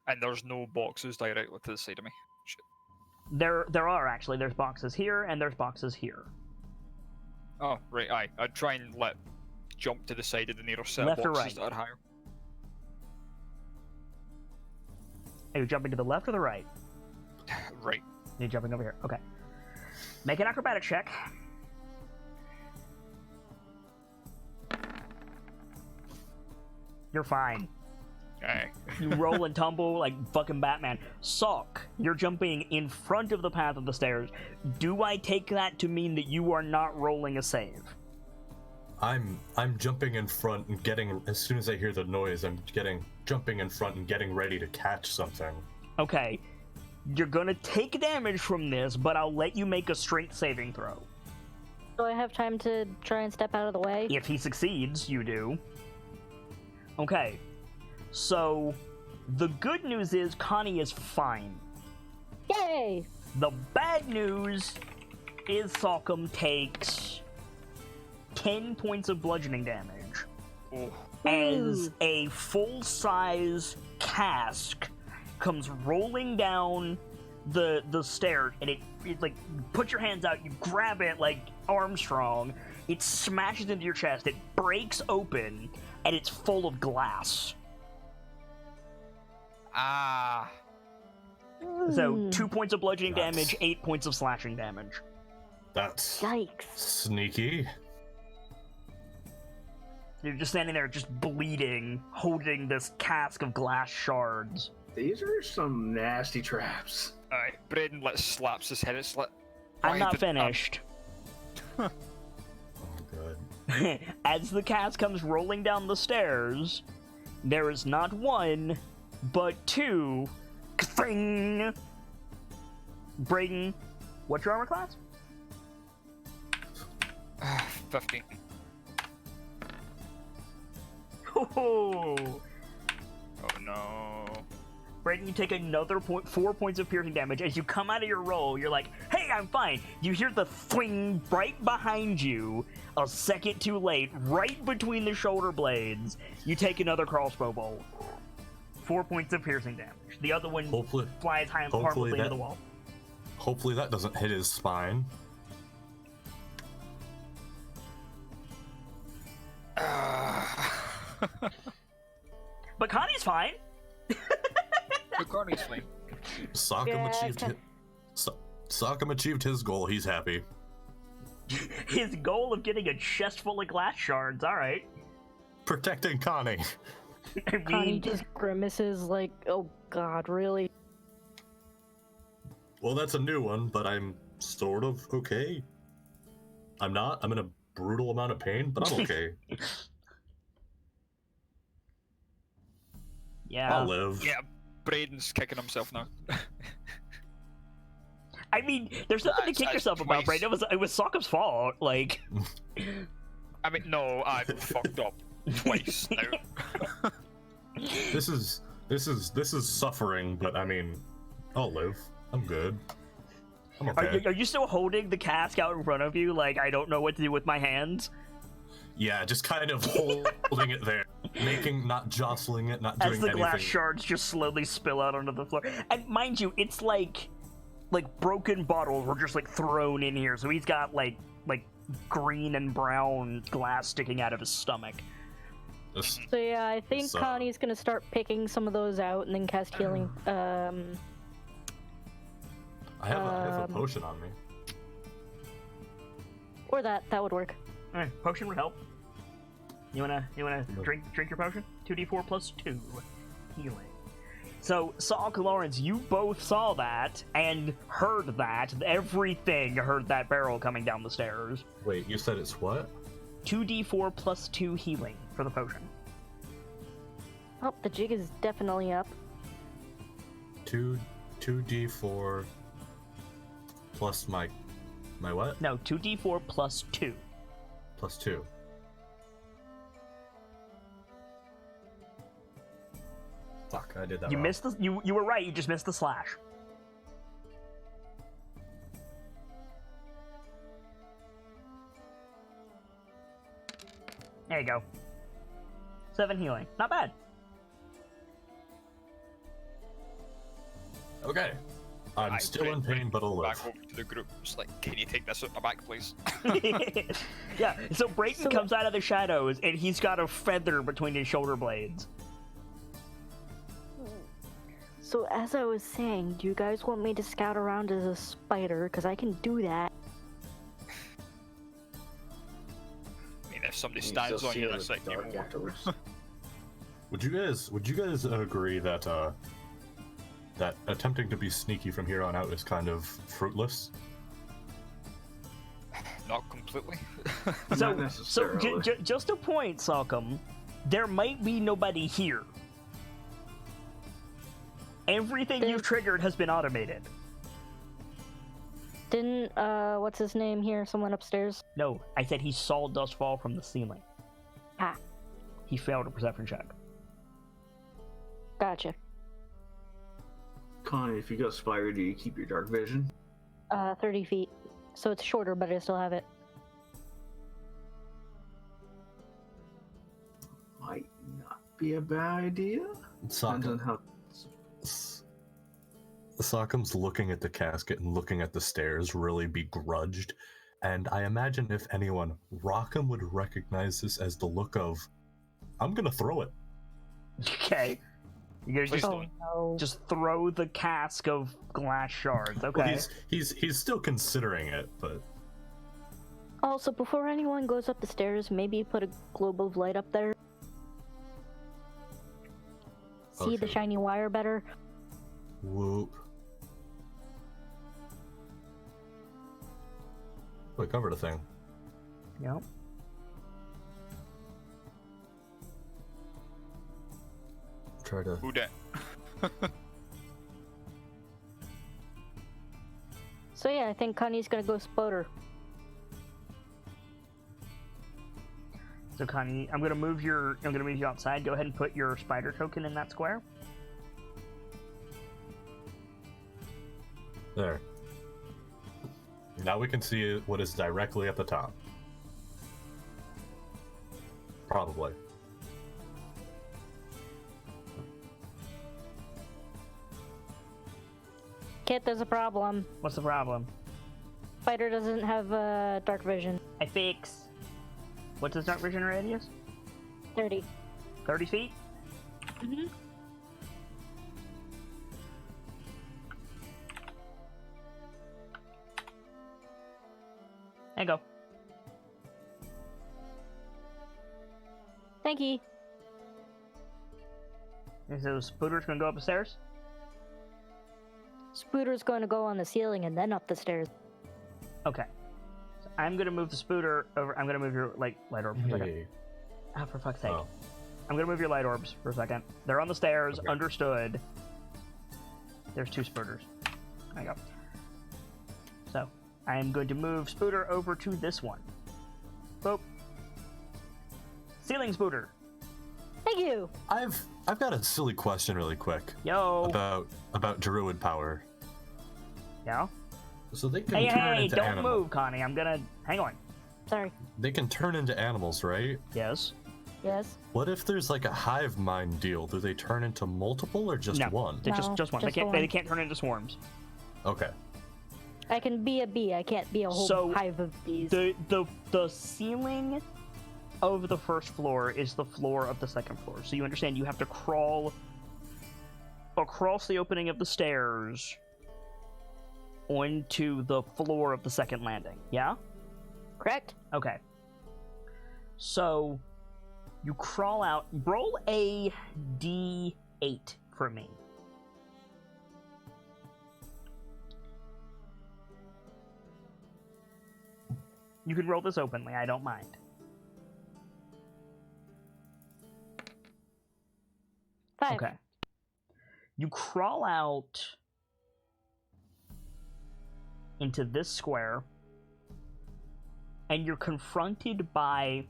And there's no boxes directly to the side of me. Shit. There are actually. There's boxes here and there's boxes here. Oh, right, aye. I'd try and jump to the side of the nearest set Left of or boxes right? that are higher. Are you jumping to the left or the right? Right. You're jumping over here. Okay. Make an acrobatic check. You're fine. Aye. you roll and tumble like fucking Batman. Salk, you're jumping in front of the path of the stairs. Do I take that to mean that you are not rolling a save? I'm jumping in front and getting, as soon as I hear the noise, jumping in front and getting ready to catch something. Okay. You're gonna take damage from this, but I'll let you make a strength saving throw. Do I have time to try and step out of the way? If he succeeds, you do. Okay. So, the good news is Connie is fine. Yay! The bad news is Salcom takes 10 points of bludgeoning damage Oh. as a full-size cask comes rolling down the stairs, and it like, put your hands out, you grab it like Armstrong, it smashes into your chest, it breaks open, and it's full of glass. Ah. So 2 points of bludgeoning That's- damage, 8 points of slashing damage. That's Yikes. sneaky. You're just standing there, just bleeding, holding this cask of glass shards. These are some nasty traps. Alright, Braden slaps his head. It's like. I'm why not did- finished. Oh, good. As the cask comes rolling down the stairs, there is not one, but two. Ka-fing! Braden, what's your armor class? 15. Oh, Oh no. Braden, you take another 4 points of piercing damage. As you come out of your roll, you're like, hey, I'm fine. You hear the thwing right behind you, a second too late, right between the shoulder blades. You take another crossbow bolt. 4 points of piercing damage. The other one Hopefully, flies hopefully harmlessly into that- the wall. hopefully that doesn't hit his spine. But Connie's fine. Connie's fine. Sockham Yeah, achieved okay. Sockham achieved his goal. He's happy. His goal of getting a chest full of glass shards. All right. Protecting Connie. I Connie mean, just grimaces like, oh god, really? Well, that's a new one, but I'm sort of okay. I'm not. I'm in a brutal amount of pain, but I'm okay. yeah. I'll live. Yeah, Braden's kicking himself now. I mean, there's nothing to kick That's yourself about, twice. Braden. It was Sockup's fault. Like, I mean, no, I fucked up twice now. This is suffering, but I mean, I'll live. I'm good. I'm okay. are you still holding the cask out in front of you? Like, I don't know what to do with my hands. Yeah, just kind of holding it there, not jostling it, not doing As the anything. glass shards just slowly spill out onto the floor. And mind you, it's like broken bottles were just like thrown in here. So he's got like green and brown glass sticking out of his stomach. Just- So yeah, I think So- Connie's gonna start picking some of those out and then cast healing. I have a potion on me. Or that would work. All right, potion would help. You wanna drink your potion? 2d4 plus 2 healing. So, Salk and Lawrence, you both saw that and heard that. Everything heard that barrel coming down the stairs. Wait, you said it's what? 2d4 plus 2 healing for the potion. Oh, the jig is definitely up. 2d4 plus my what? No, 2d4 plus 2. Plus 2. Fuck, I did that You wrong. missed the you were right. You just missed the slash. There you go. 7 healing. Not bad. Okay. I'm still in pain, but I'll live. Back over to the group. Just like, can you take this out my back, please? Yeah, so Brayton So- comes out of the shadows and he's got a feather between his shoulder blades. So as I was saying, do you guys want me to scout around as a spider? Because I can do that. I mean, if somebody You stands still on see you, it in that's the like dark even more. afterwards. Would you guys agree that that attempting to be sneaky from here on out is kind of fruitless? Not completely. So Not necessarily. just a point, Salcom. There might be nobody here. Everything you've triggered has been automated. Didn't, what's his name here? Someone upstairs? No, I said he saw dust fall from the ceiling. Ah, He failed a perception check. gotcha. Connie, if you go spider, do you keep your dark vision? 30 feet. So it's shorter, but I still have it. Might not be a bad idea. Depends on how. Sockham's looking at the casket and looking at the stairs, really begrudged. And I imagine if anyone, Rockham would recognize this as the look of, I'm gonna throw it. Okay. You guys Please just, don't. No. just throw the cask of glass shards. Okay. Well, he's still considering it, but Also, before anyone goes up the stairs, maybe put a globe of light up there. See the Okay. shiny wire better? whoop. Oh, I covered a thing. Yep. Try to. Who dat? So yeah, I think Connie's gonna go spotter. So Connie, I'm gonna move you outside. Go ahead and put your spider token in that square. There. Now we can see what is directly at the top. Probably. Kit, there's a problem. What's the problem? Spider doesn't have dark vision. I fix. What's his dark vision radius? 30. 30 feet? Mm-hmm. There you go. Thank you. And so Spooter's gonna go up the stairs? Spooter's going to go on the ceiling and then up the stairs. Okay. So I'm gonna move the Spooter over. I'm gonna move your light orb for a second. Hey. Ah, for fuck's sake. Oh. I'm gonna move your light orbs for a second. They're on the stairs, Okay. understood. There's two Spooters. There you go. So, I'm going to move Spooter over to this one. Boop. Ceiling Spooter. Thank you. I've got a silly question really quick Yo. about druid power. Yeah? So they can Hey, turn hey, into don't animals. move, Connie. I'm gonna... Hang on. Sorry. They can turn into animals, right? Yes? Yes. What if there's like a hive mind deal? Do they turn into multiple or just No. one? They're No, just one. just They the they one. can't turn into swarms. Okay. I can be a bee. I can't be a whole So, hive of bees. The ceiling of the first floor is the floor of the second floor. So you understand you have to crawl across the opening of the stairs onto the floor of the second landing. Yeah? Correct? Okay. So you crawl out. Roll a d8 for me. You can roll this openly. I don't mind. 5. Okay. You crawl out into this square, and you're confronted by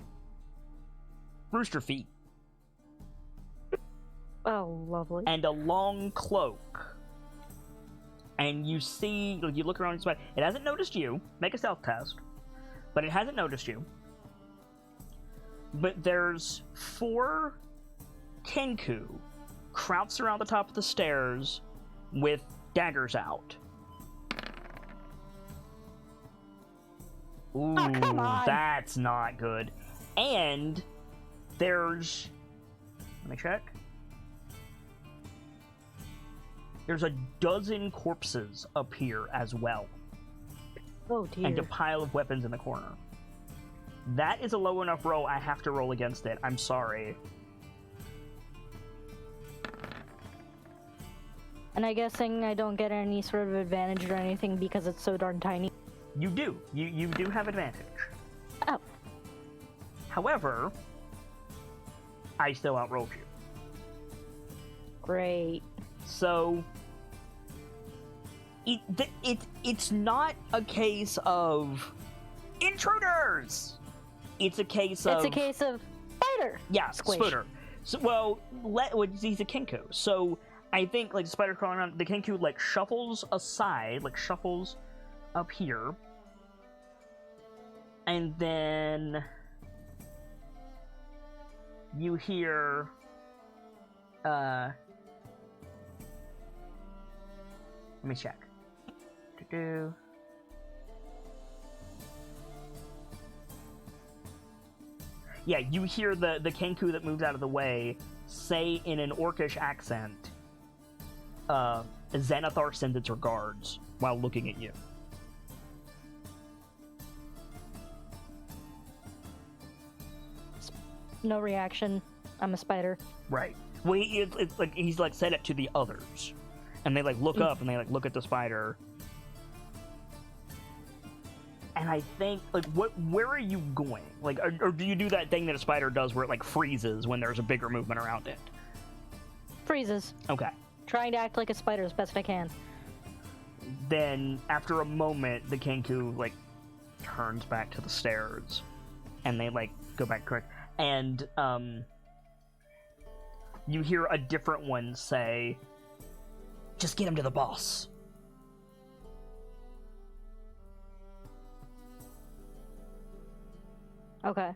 rooster feet Oh, lovely. and a long cloak. And you see, you look around, it hasn't noticed you. Make a stealth test. But it hasn't noticed you. But there's 4 Kenku crouched around the top of the stairs with daggers out. Ooh, come on. that's not good. And there's... Let me check. There's a dozen corpses up here as well. Oh, dear. And a pile of weapons in the corner. That is a low enough roll, I have to roll against it. I'm sorry. And I'm guessing I don't get any sort of advantage or anything because it's so darn tiny. You do. You do have advantage. Oh. However, I still outrolled you. Great. So it's not a case of intruders. It's a case of spider. Yeah, Squish. spider. So, he's a Kenku. So I think like the spider crawling around, the Kenku like shuffles aside, like shuffles up here, and then you hear let me check. Do-do. Yeah, you hear the Kenku that moves out of the way say in an orcish accent, Xanathar sends its regards while looking at you. No reaction. I'm a spider. Right. Well, it's like he's like said it to the others, and they like look up and they like look at the spider. And I think like where are you going? Like, or do you do that thing that a spider does where it like freezes when there's a bigger movement around it? Freezes. Okay. Trying to act like a spider as best I can. Then after a moment, the Kenku like turns back to the stairs, and they like go back correct. And you hear a different one say, "Just get him to the boss." Okay.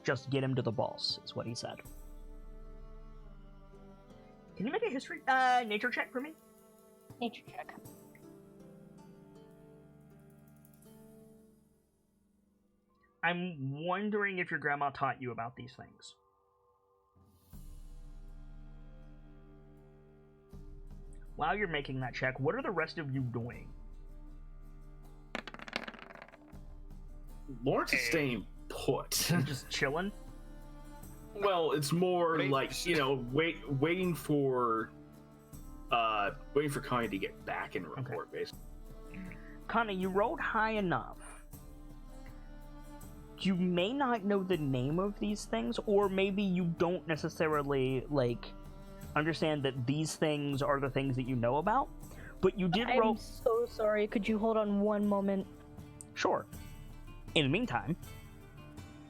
Just get him to the boss, is what he said. Can you make a history nature check for me? Nature check. I'm wondering if your grandma taught you about these things. While you're making that check, what are the rest of you doing? Lawrence is staying put. Just chilling? Well, it's more Right. like, waiting for Connie to get back and report, basically. Connie, you rolled high enough. You may not know the name of these things, or maybe you don't necessarily, understand that these things are the things that you know about, but you did roll... I'm so sorry. Could you hold on one moment? Sure. In the meantime,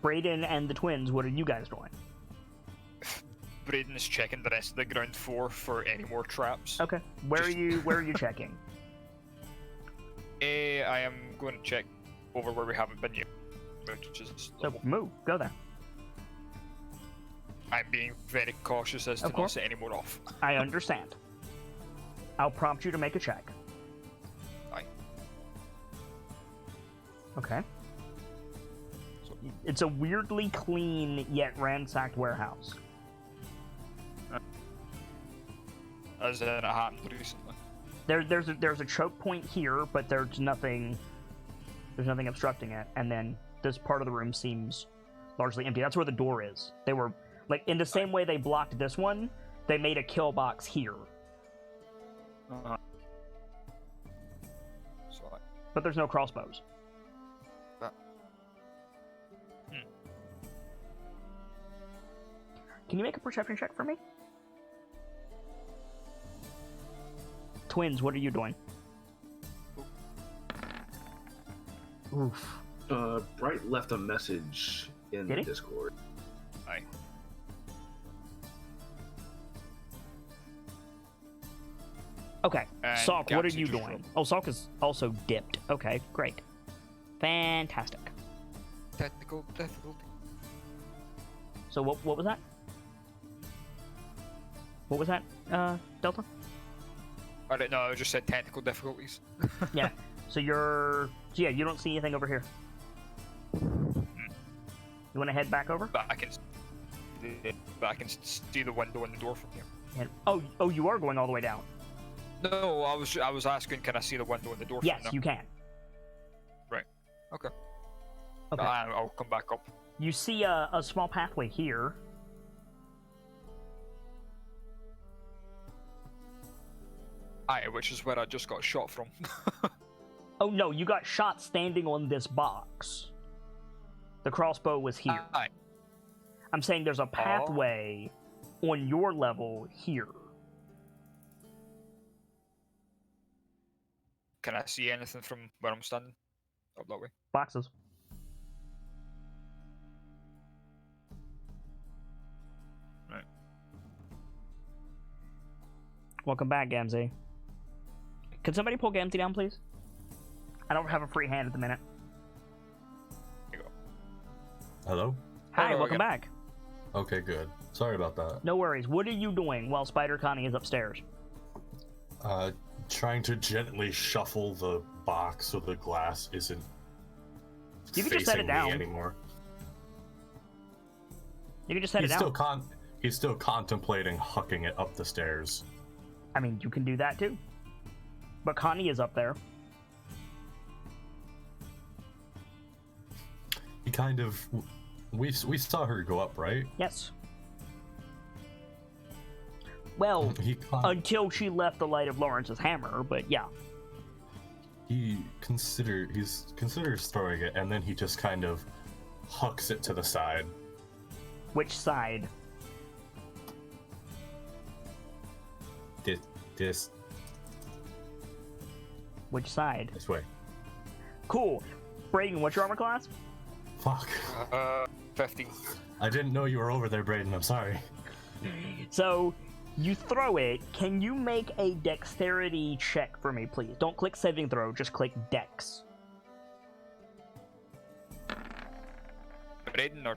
Brayden and the twins, what are you guys doing? Braden is checking the rest of the ground floor for any more traps. Okay. Where are you checking? I am going to check over where we haven't been yet. Which is So move. Go there. I'm being very cautious as to not set any more off. I understand. I'll prompt you to make a check. Aye. Okay. It's a weirdly clean yet ransacked warehouse. As in, it happened recently. There's a choke point here, but there's nothing obstructing it, and then this part of the room seems largely empty. That's where the door is. They were in the same way they blocked this one, they made a kill box here. Uh-huh. So, But there's no crossbows. Can you make a perception check for me? Twins, what are you doing? Oof. Bright left a message in Did the he? Discord. Aye. Okay, And Salk, what are Gapsy you just doing? rolled. Oh, Salk is also dipped. Okay, great. Fantastic. Technical difficulty. So what was that? What was that, Delta? I don't know, I just said technical difficulties. Yeah. So you don't see anything over here. You want to head back over? But I can see the window and the door from here. And, oh, you are going all the way down. No, I was asking, can I see the window and the door Yes, from there? you can. Right. Okay. Okay. I'll come back up. You see a small pathway here. Aye, which is where I just got shot from. Oh no, you got shot standing on this box. The crossbow was here. Aye. I'm saying there's a pathway on your level here. Can I see anything from where I'm standing? Up that way. Boxes. Right. Welcome back, Gamzee. Can somebody pull Gamzee down, please? I don't have a free hand at the minute. Here you go. Hello? Hi, Hello welcome again. back. Okay, good. Sorry about that. No worries. What are you doing while Spider Connie is upstairs? Trying to gently shuffle the box so the glass isn't You can facing just set it me down. anymore. You can just set it down. He's still contemplating hucking it up the stairs. I mean, you can do that too. But Connie is up there. He kind of... We saw her go up, right? Yes. Well, until she left the light of Lawrence's hammer, but yeah. He's considers throwing it, and then he just kind of hucks it to the side. Which side? This Which side? this way. Cool. Brayden, what's your armor class? Fuck. 15. I didn't know you were over there, Brayden. I'm sorry. So, you throw it. Can you make a dexterity check for me, please? Don't click saving throw, just click dex. Braden or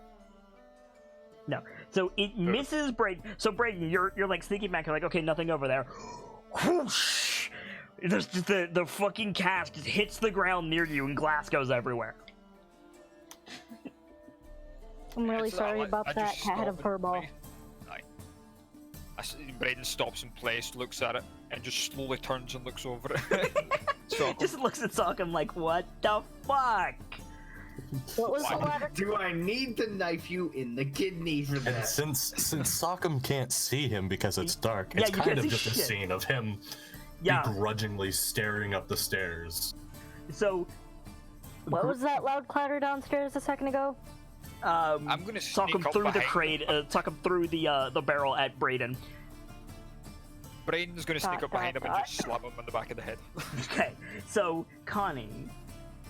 No. So it misses Brayden. So Brayden, you're like sneaking back. You're like, okay, nothing over there. Whoosh! The fucking cast just hits the ground near you, and glass goes everywhere. I'm really It's sorry like- about I that. just Cat had a stop furball. and- Aye. Braden stops in place, looks at it, and just slowly turns and looks over it. So Just looks at Sokkum like, what the fuck? What was the ladder? Do I need to knife you in the kidney for And that? since Sokkum can't see him because it's dark, Yeah, it's you kind can't of see just a shit. scene of him Yeah. begrudgingly staring up the stairs. So, What was that loud clatter downstairs a second ago? I'm gonna Sock sneak him up through the behind crate. Sock him through the barrel at Brayden. Braden's gonna sneak up behind him and just slap him on the back of the head. Okay, so Connie,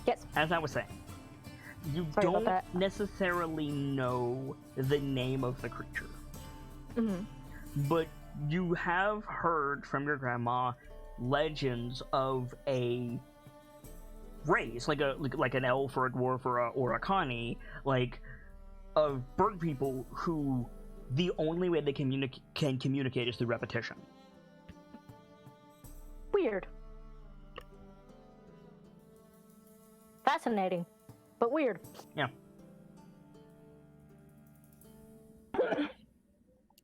Yes. as I was saying, you Sorry about don't that. necessarily know the name of the creature, Mm-hmm. but you have heard from your grandma legends of a race, like an elf or a dwarf or a Connie, like of bird people who the only way they can communicate is through repetition. Weird. Fascinating, but weird. Yeah.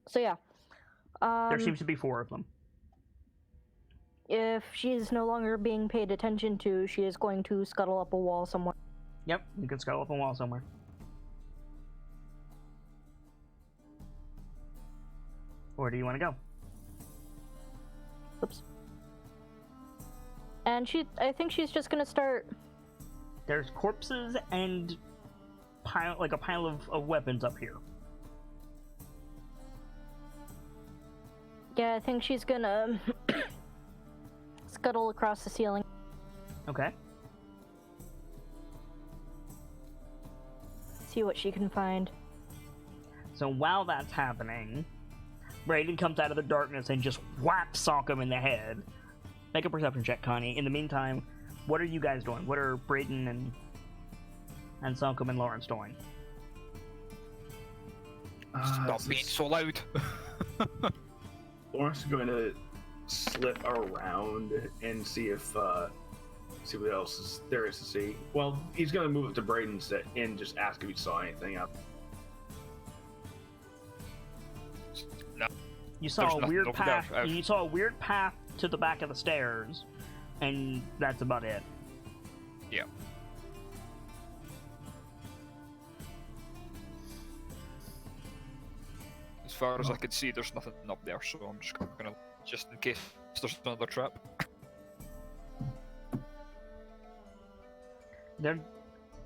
So yeah. There seems to be 4 of them. If she is no longer being paid attention to, she is going to scuttle up a wall somewhere. Yep, you can scuttle up a wall somewhere. Where do you want to go? Oops. And I think she's just gonna start. There's corpses and a pile of weapons up here. Yeah, I think she's gonna scuttle across the ceiling. Okay. See what she can find. So while that's happening, Brayden comes out of the darkness and just whaps Sokkum in the head. Make a perception check, Connie. In the meantime, what are you guys doing? What are Brayden and Sokkum and Lawrence doing? Stop being so loud. Lawrence is going to slip around and see what else there is to see. Well, he's going to move up to Braden and just ask if he saw anything up. You saw There's a nothing weird over path. there. You saw a weird path to the back of the stairs, and that's about it. Yeah. As far as I could see, there's nothing up there, so I'm just gonna, just in case There's another trap.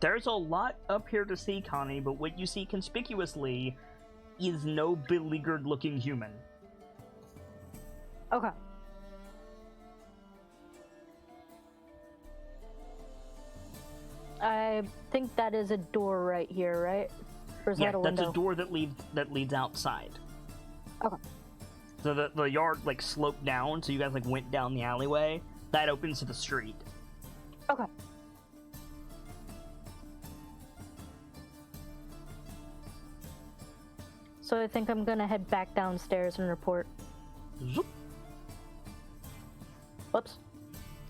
There's a lot up here to see, Connie, but what you see conspicuously is no beleaguered-looking human. Okay. I think that is a door right here, right? Or is Yeah, that a that's window? a door that leads outside. Okay. So the yard like sloped down, so you guys like went down the alleyway. That opens to the street. Okay. So I think I'm gonna head back downstairs and report. Zoop. Whoops.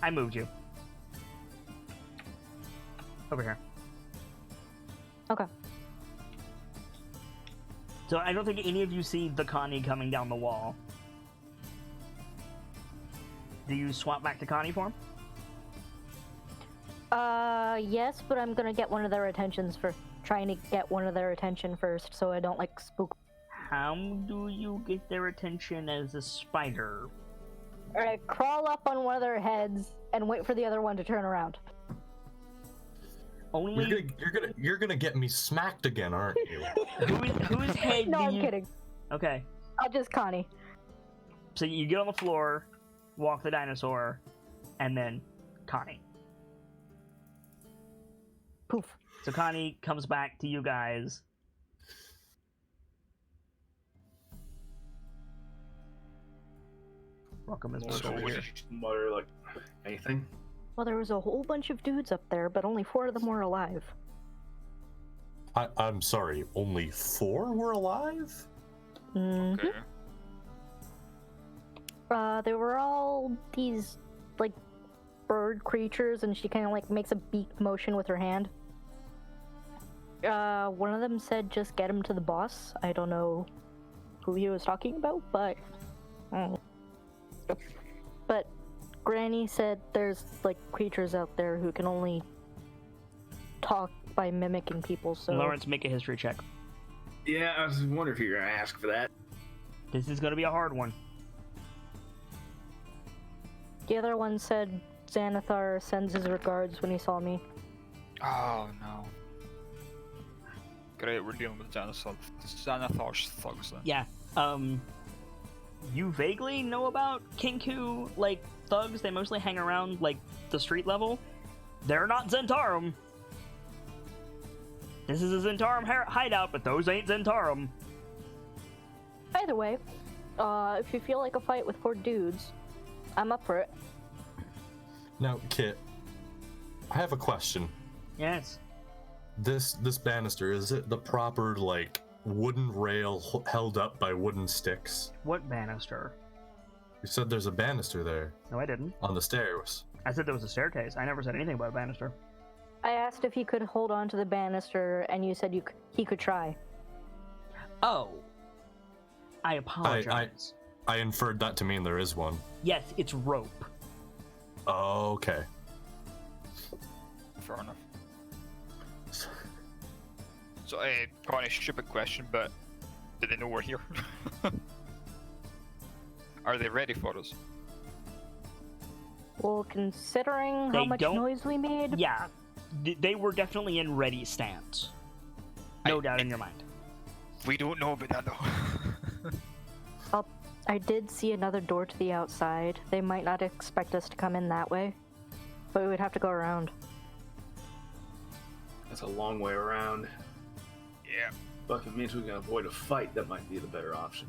I moved you. Over here. Okay. So I don't think any of you see the Connie coming down the wall. Do you swap back to Connie form? Yes, but I'm gonna get one of their attentions for trying to get one of their attention first, so I don't like spook. How do you get their attention as a spider? Alright, crawl up on one of their heads and wait for the other one to turn around. Only You're gonna get me smacked again, aren't you? whose head No, do I'm you... kidding. Okay, I'll just Connie. so you get on the floor, walk the dinosaur, and then Connie. Poof. So Connie comes back to you guys. Welcome as So well. what did you mutter, like, anything? Well, there was a whole bunch of dudes up there, but only 4 of them were alive. I'm sorry, only 4 were alive? Mm-hmm. Okay. They were all these, like, bird creatures, and she kind of, like, makes a beak motion with her hand. One of them said just get him to the boss. I don't know who he was talking about, but... But Granny said there's, like, creatures out there who can only talk by mimicking people, so... Lawrence, make a history check. Yeah, I was wondering if you were gonna ask for that. This is going to be a hard one. The other one said Xanathar sends his regards when he saw me. Oh no. Great, we're dealing with Xanathar's thugs then. Yeah. You vaguely know about Kinku, like, thugs. They mostly hang around, like, the street level. They're not Zentarum. This is a Zentarum hideout, but those ain't Zentarum. Either way, if you feel like a fight with 4 dudes, I'm up for it. Now, Kit, I have a question. Yes. This banister, is it the proper, like, wooden rail held up by wooden sticks? What banister? You said there's a banister there No, I didn't. on the stairs. I said there was a staircase. I never said anything about a banister. I asked if he could hold on to the banister, and you said he could try. Oh. I apologize. I inferred that to mean there is one. Yes, it's rope. Oh, okay. Fair enough. So, kind of stupid question, but do they know we're here? Are they ready for us? Well, considering how They much don't- noise we made, Yeah. They were definitely in ready stance. No doubt in your mind. We don't know about that though. I did see another door to the outside. They might not expect us to come in that way, but we would have to go around. That's a long way around. Yeah. But if it means we can avoid a fight, that might be the better option.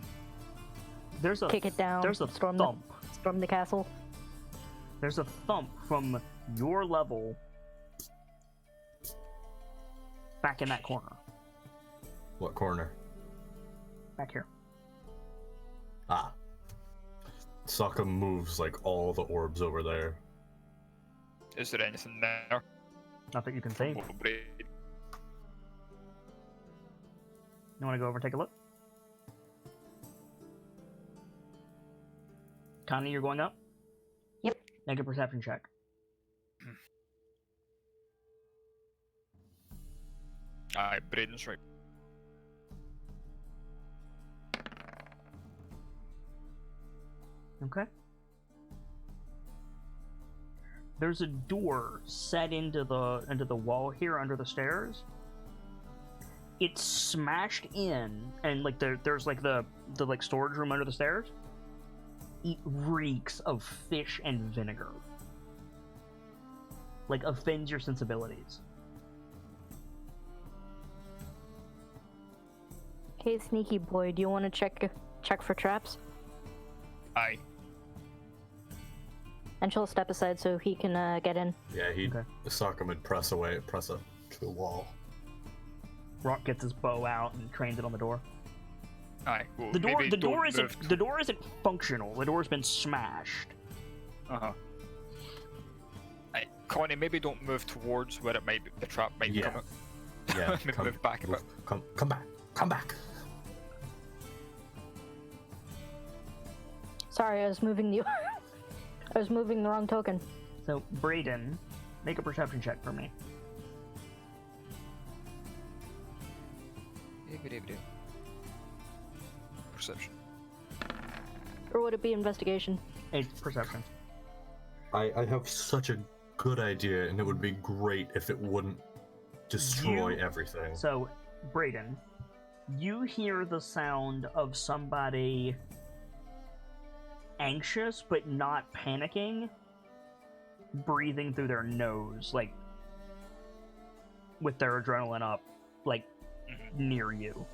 There's a Kick it down. There's a storm thump. Storm the castle. There's a thump from your level back in that corner. What corner? Back here. Ah. Sokka moves, like, all the orbs over there. Is there anything there? Not that you can see. Probably. You want to go over and take a look? Connie, you're going up? Yep. Make a perception check. Aye, Braden's right. Okay. there's a door set into the wall here under the stairs. It's smashed in, and like there's like the like storage room under the stairs. It reeks of fish and vinegar. Like offends your sensibilities. Hey, sneaky boy, do you want to check for traps? Aye. And she'll step aside so he can get in. Yeah, Okay. Sokka would press up to the wall. Rock gets his bow out and trains it on the door. Aye. Well, The door maybe don't move the door isn't functional. The door's been smashed. Uh-huh. Aye. Connie, maybe don't move towards where the trap might Yeah. come out. Yeah, Maybe move back a bit. Come back. Sorry, I was moving the I was moving the wrong token. So Brayden, make a perception check for me. Perception. Or would it be investigation? It's perception. I have such a good idea, and it would be great if it wouldn't destroy everything. So, Brayden, you hear the sound of somebody anxious but not panicking, breathing through their nose, like with their adrenaline up, like near you.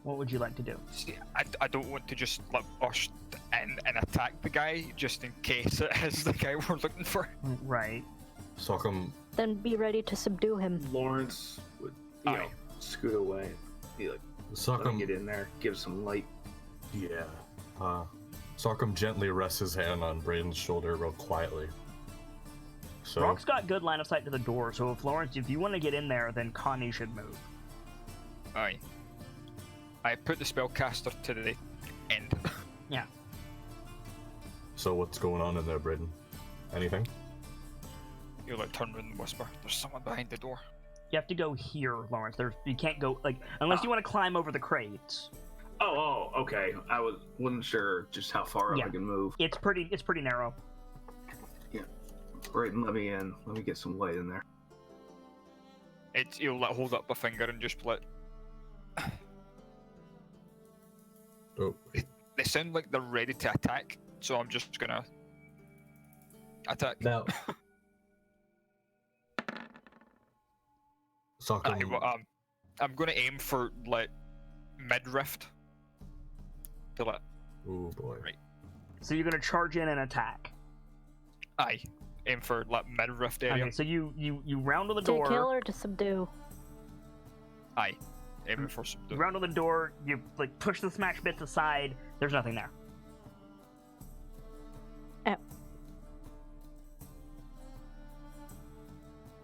What would you like to do? See, I don't want to just like burst in and attack the guy just in case it is the guy we're looking for. Right. Sokka, Then be ready to subdue him. Lawrence would, you know, Aye. scoot away. Be like, let him Sokka, get in there, give some light. yeah. Sokka gently rests his hand on Brayden's shoulder real quietly. So, Rock's got good line of sight to the door, so if you want to get in there, then Connie should move. Aye. I put the spellcaster to the end. Yeah. so what's going on in there, Brayden? Anything? You like turn around and whisper, "There's someone behind the door." You have to go here, Lawrence. You can't go like unless you want to climb over the crates. Oh, okay. I wasn't sure just how far Yeah. up I can move. It's pretty narrow. Brayden, let me in. Let me get some light in there. You'll like hold up a finger and just like. Oh, They sound like they're ready to attack, so I'm just gonna attack. now. Sokka, Aye, well, I'm gonna aim for like mid-rift. To like, oh boy. Right. So you're gonna charge in and attack. aye, aim for like mid-rift area. Okay, so you round on the To door. kill or to subdue? Aye, aiming for some. You round on the door. You like push the smash bits aside. There's nothing there. Oh.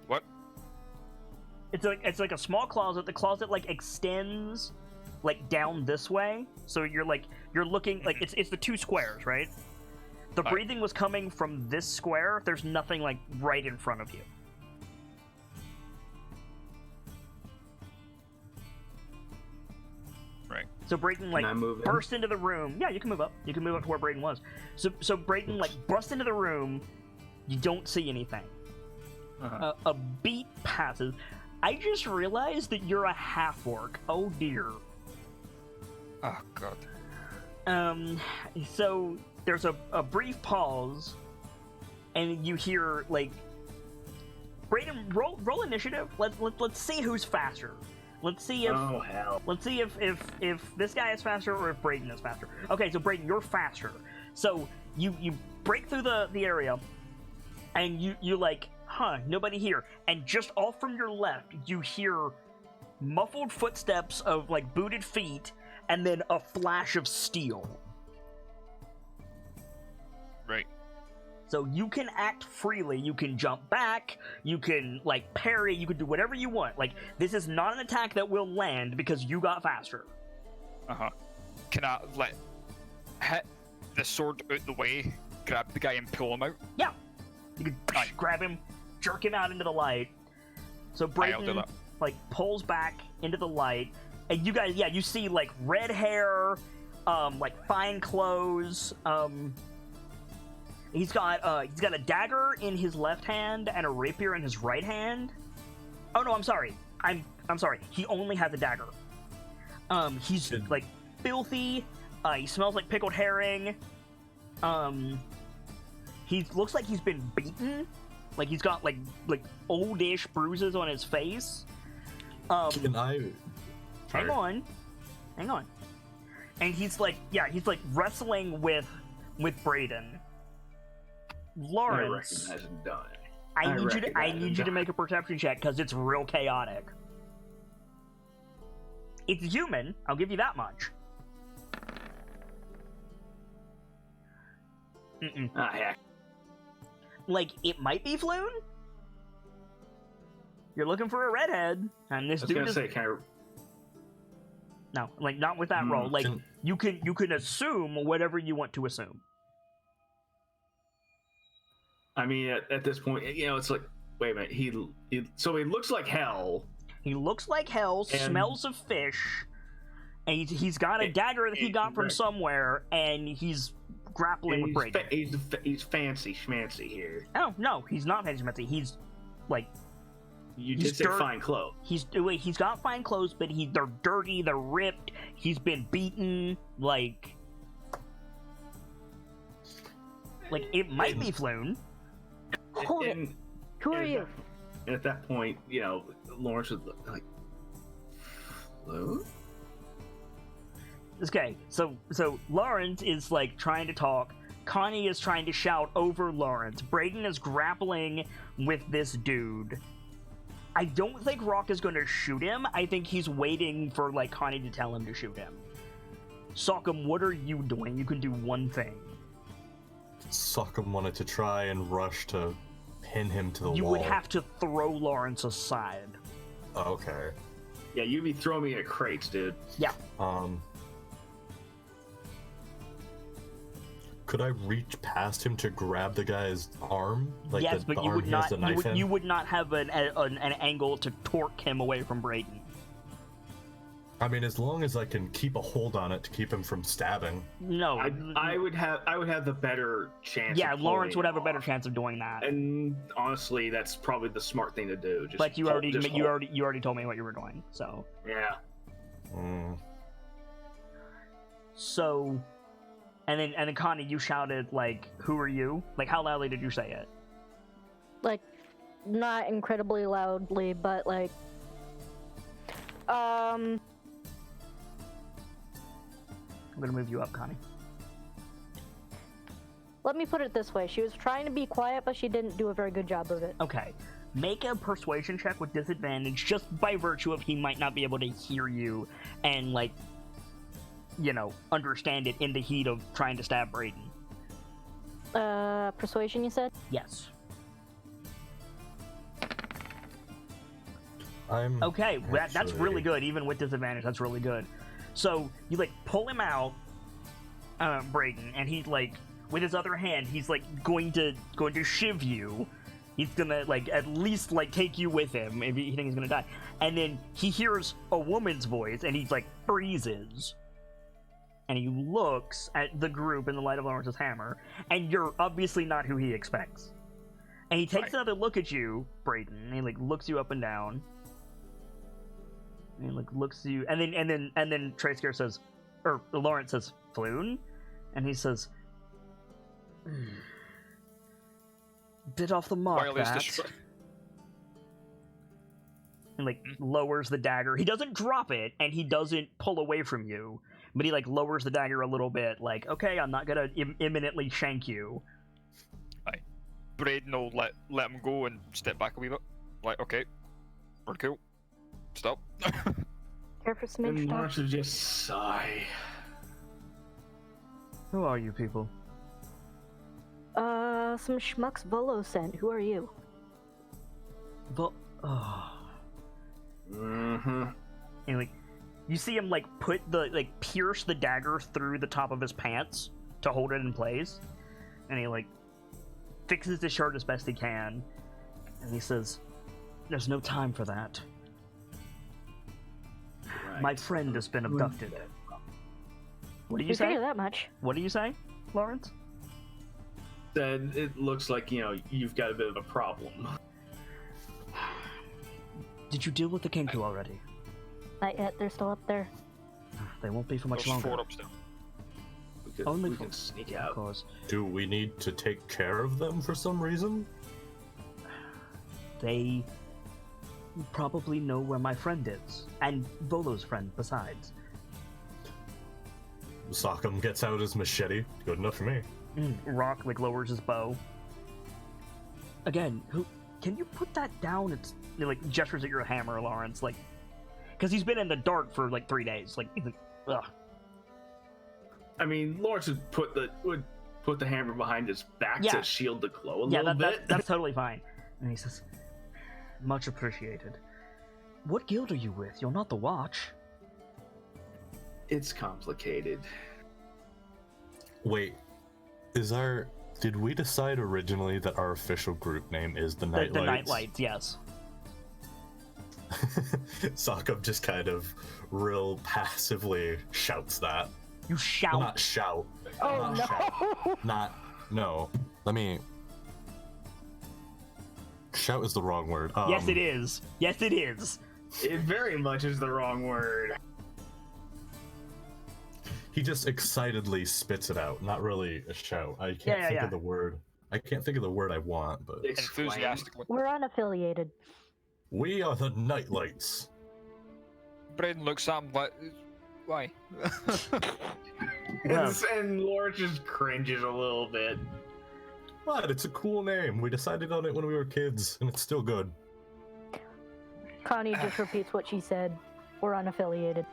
What? It's like a small closet. The closet like extends like down this way. So you're looking like it's the two squares, right? The Aye. breathing was coming from this square. There's nothing like right in front of you. Right. So Brayden like Can I move in? burst into the room. Yeah, you can move up. You can move up to where Brayden was. So Brayden like burst into the room. You don't see anything. Uh-huh. A beat passes. I just realized that you're a half-orc. Oh dear. Oh god. So there's a brief pause, and you hear like, Brayden, roll initiative. Let's see who's faster. Let's see if Oh hell. let's see if this guy is faster or if Brayden is faster. Okay, so Brayden, you're faster. So you break through the area, and you like, nobody here. And just off from your left, you hear muffled footsteps of like booted feet, and then a flash of steel. Right. So you can act freely. You can jump back. You can like parry. You can do whatever you want. Like, this is not an attack that will land because you got faster. Uh-huh. Can I like hit the sword out the way, grab the guy and pull him out? Yeah. You can Aye. grab him, jerk him out into the light. So Aye, I'll do Brayden, that. like pulls back into the light, and you guys, you see like red hair, like fine clothes. He's got a dagger in his left hand and a rapier in his right hand. Oh no, I'm sorry. I'm sorry. He only has a dagger. He's like filthy. He smells like pickled herring. He looks like he's been beaten. Like he's got like oldish bruises on his face. Can I? Hang on. And he's like wrestling with Brayden. Lawrence, I recognize him done. I need you to make a perception check because it's real chaotic. It's human, I'll give you that much. Ah, heck. Like, it might be Floon? You're looking for a redhead, and this I was dude gonna is... say, can I? No, like, not with that roll. Like, you can assume whatever you want to assume. I mean, at this point, it's like, wait a minute. So he looks like hell. He looks like hell, smells of fish, and he's got a dagger that he got from somewhere, and he's grappling with Brayden. He's fancy schmancy here. Oh, no, he's not fancy schmancy. He's, like... You did say fine clothes. He's got fine clothes, but they're dirty, they're ripped, he's been beaten, like it might be Floon. Hold it. Who are you? And at that point, Lawrence would look like, Floon? Okay, so Lawrence is like trying to talk. Connie is trying to shout over Lawrence. Brayden is grappling with this dude. I don't think Rock is going to shoot him. I think he's waiting for like Connie to tell him to shoot him. Sockham, what are you doing? You can do one thing. Sockham wanted to try and rush to pin him to the wall. You would have to throw Lawrence aside. Okay. Yeah, you'd be throwing me in crates, dude. Yeah. Could I reach past him to grab the guy's arm? Like yes, but you would not. You would not have an angle to torque him away from Brayden. I mean, as long as I can keep a hold on it to keep him from stabbing. No, I would have the better chance. Yeah, of Lawrence would have a off. better chance of doing that. And honestly, that's probably the smart thing to do. Just but you already told me what you were doing. So yeah. So, and then Connie, you shouted like, "Who are you?" Like, how loudly did you say it? Like, not incredibly loudly, but like, I'm gonna move you up, Connie. Let me put it this way. She was trying to be quiet, but she didn't do a very good job of it. Okay. Make a persuasion check with disadvantage, just by virtue of he might not be able to hear you and, like, understand it in the heat of trying to stab Brayden. Persuasion, you said? Yes. Okay, that's really good. Even with disadvantage, that's really good. So you like pull him out, Brayden, and he's like with his other hand, he's like going to shiv you. He's gonna like at least like take you with him if he thinks he's gonna die. And then he hears a woman's voice, and he like freezes, and he looks at the group in the light of Lawrence's hammer, and you're obviously not who he expects. And he takes another look at you, Brayden, and he like looks you up and down. And he like looks at you, and then Trayscare says, or Lawrence says, "Floon," and he says, "Bit off the mark, that." And like lowers the dagger. He doesn't drop it, and he doesn't pull away from you, but he like lowers the dagger a little bit. Like, okay, I'm not gonna imminently shank you. Aye. Brayden will let him go and step back a wee bit. Like, okay, we're cool. Stop. Care for some And stuff? Lawrence would just sigh. Who are you people? Some schmucks Volo sent. Who are you? But Mm-hmm. And like, you see him like pierce the dagger through the top of his pants to hold it in place, and he like fixes his shirt as best he can, and he says, "There's no time for that. My friend has been abducted. What do you We say? figure that much. What do you say, Lawrence? Then it looks like, you've got a bit of a problem. Did you deal with the Kenku already? Not yet. They're still up there. They won't be for much There's longer. 4 upstairs. Only We for- can sneak Of out. course. Do we need to take care of them for some reason? They probably know where my friend is, and Volo's friend besides. Sockham gets out his machete. Good enough for me. Rock lowers his bow. Again, can you put that down? It's gestures at your hammer, Lawrence. Because he's been in the dark for 3 days. Ugh. I mean, Lawrence would put the hammer behind his back Yeah. to shield the glow a Yeah, little bit. that's totally fine. And he says, "Much appreciated. What guild are you with? You're not the Watch." It's complicated. Wait, did we decide originally that our official group name is the KnightLites? The KnightLites, yes. Sockham just kind of real passively shouts that. You shout. Not shout. Oh Not no! shout. No. Let me. Shout is the wrong word. Yes, it is. Yes, it is. It very much is the wrong word. He just excitedly spits it out. Not really a shout. I can't think of the word. I can't think of the word I want, but Exclaim. Enthusiastically. We're unaffiliated. we are the KnightLites. Braden looks at him like, why? Well, And Lawrence just cringes a little bit. What? It's a cool name. We decided on it when we were kids, and it's still good. Connie just repeats what she said. We're unaffiliated.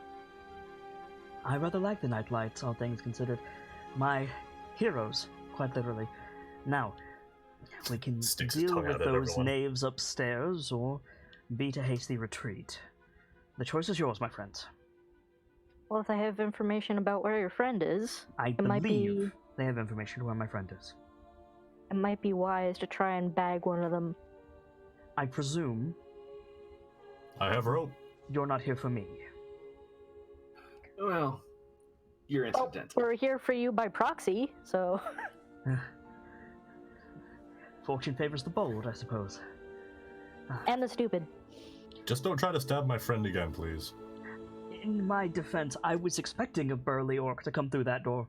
I rather like the KnightLites, all things considered. My heroes, quite literally. Now, we can Sticks his deal tongue with out at those everyone. knaves upstairs, or beat a hasty retreat. The choice is yours, my friend. Well, if they have information about where your friend is, I It might believe be- they have information where my friend is. it might be wise to try and bag one of them. I presume I have rope. you're not here for me. Well, you're Oh, incidental. we're here for you by proxy, so Fortune favors the bold, I suppose. and the stupid. Just don't try to stab my friend again, please. In my defense, I was expecting a burly orc to come through that door.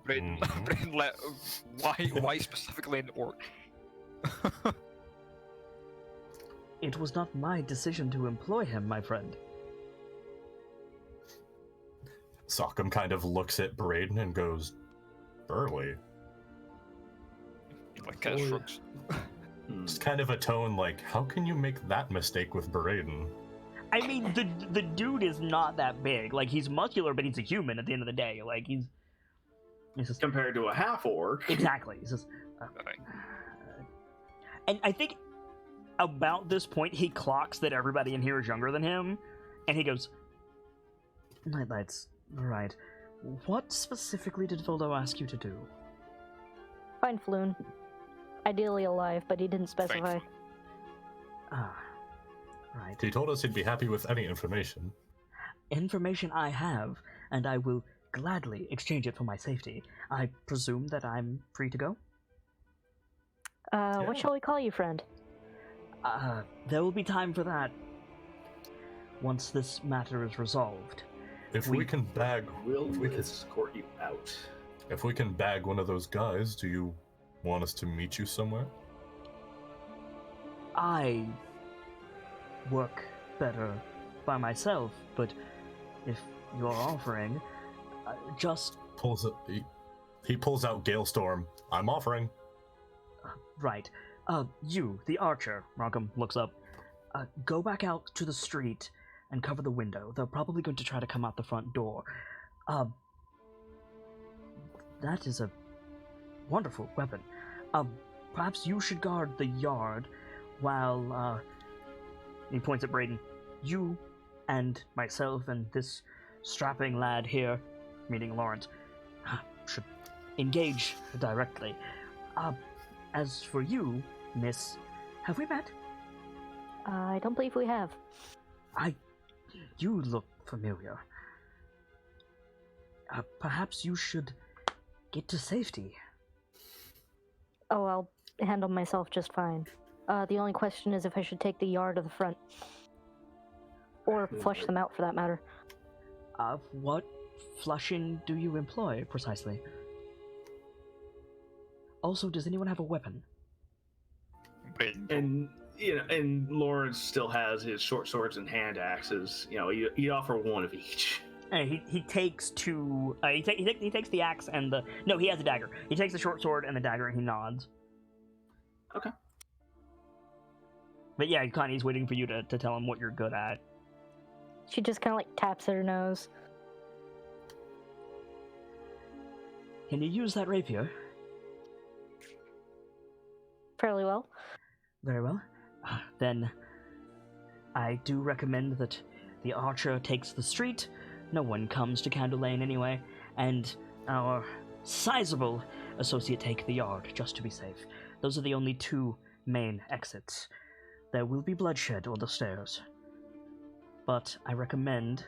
Braden, Mhm. Braden why specifically an orc? It was not my decision to employ him, my friend. Sockham kind of looks at Braden and goes, Burley. Like kind of shrugs. It's kind of a tone like, how can you make that mistake with Braden? I mean, the dude is not that big. He's muscular, but he's a human at the end of the day. He's just... Compared to a half orc. Exactly. He's just... Right. And I think about this point, he clocks that everybody in here is younger than him, and he goes, KnightLites, right. What specifically did Voldo ask you to do? Find Floon. Ideally alive, but he didn't specify. Ah, right. He told us he'd be happy with any information. Information I have, and I will gladly exchange it for my safety. I presume that I'm free to go? What shall we call you, friend? There will be time for that once this matter is resolved. If we can bag We'll if we can, escort you out. if we can bag one of those guys, do you want us to meet you somewhere? I work better by myself, but if you're offering, just He pulls out Galestorm. I'm offering. right. You, the archer, Markham looks up. Go back out to the street and cover the window. They're probably going to try to come out the front door. That is a wonderful weapon. Perhaps you should guard the yard while, he points at Braden. You and myself and this strapping lad here, meaning Lawrence, should engage directly. As for you, miss, have we met? I don't believe we have. I You look familiar. Perhaps you should get to safety. Oh, I'll handle myself just fine. The only question is if I should take the yard or the front. Or flush them out, for that matter. What flushing do you employ, precisely? Also, does anyone have a weapon? And and Lawrence still has his short swords and hand axes. You offer one of each. He takes two. He takes the axe and the. No, he has a dagger. He takes the short sword and the dagger, and he nods. Okay. But yeah, Connie's waiting for you to tell him what you're good at. She just kind of like taps at her nose. Can you use that rapier? Fairly well. Very well. Then I do recommend that the archer takes the street. No one comes to Candle Lane anyway, and our sizable associate take the yard, just to be safe. Those are the only two main exits. There will be bloodshed on the stairs, but I recommend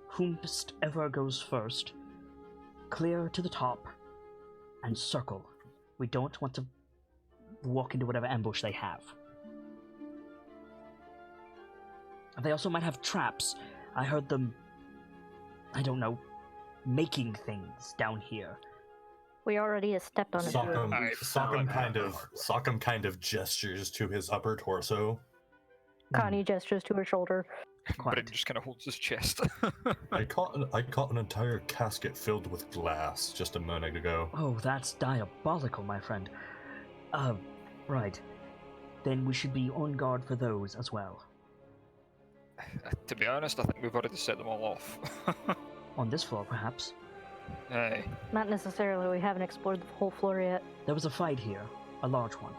whomsoever goes first, clear to the top and circle. We don't want to walk into whatever ambush they have. They also might have traps. I heard them, I don't know, making things down here. We already stepped on it. Sockham kind of gestures to his upper torso. Connie gestures to her shoulder. Bryn just kind of holds his chest. I caught an entire casket filled with glass just a minute ago. Oh, that's diabolical, my friend. Right. Then we should be on guard for those as well. To be honest, I think we've already set them all off. On this floor, perhaps. Aye. Not necessarily. We haven't explored the whole floor yet. There was a fight here, a large one.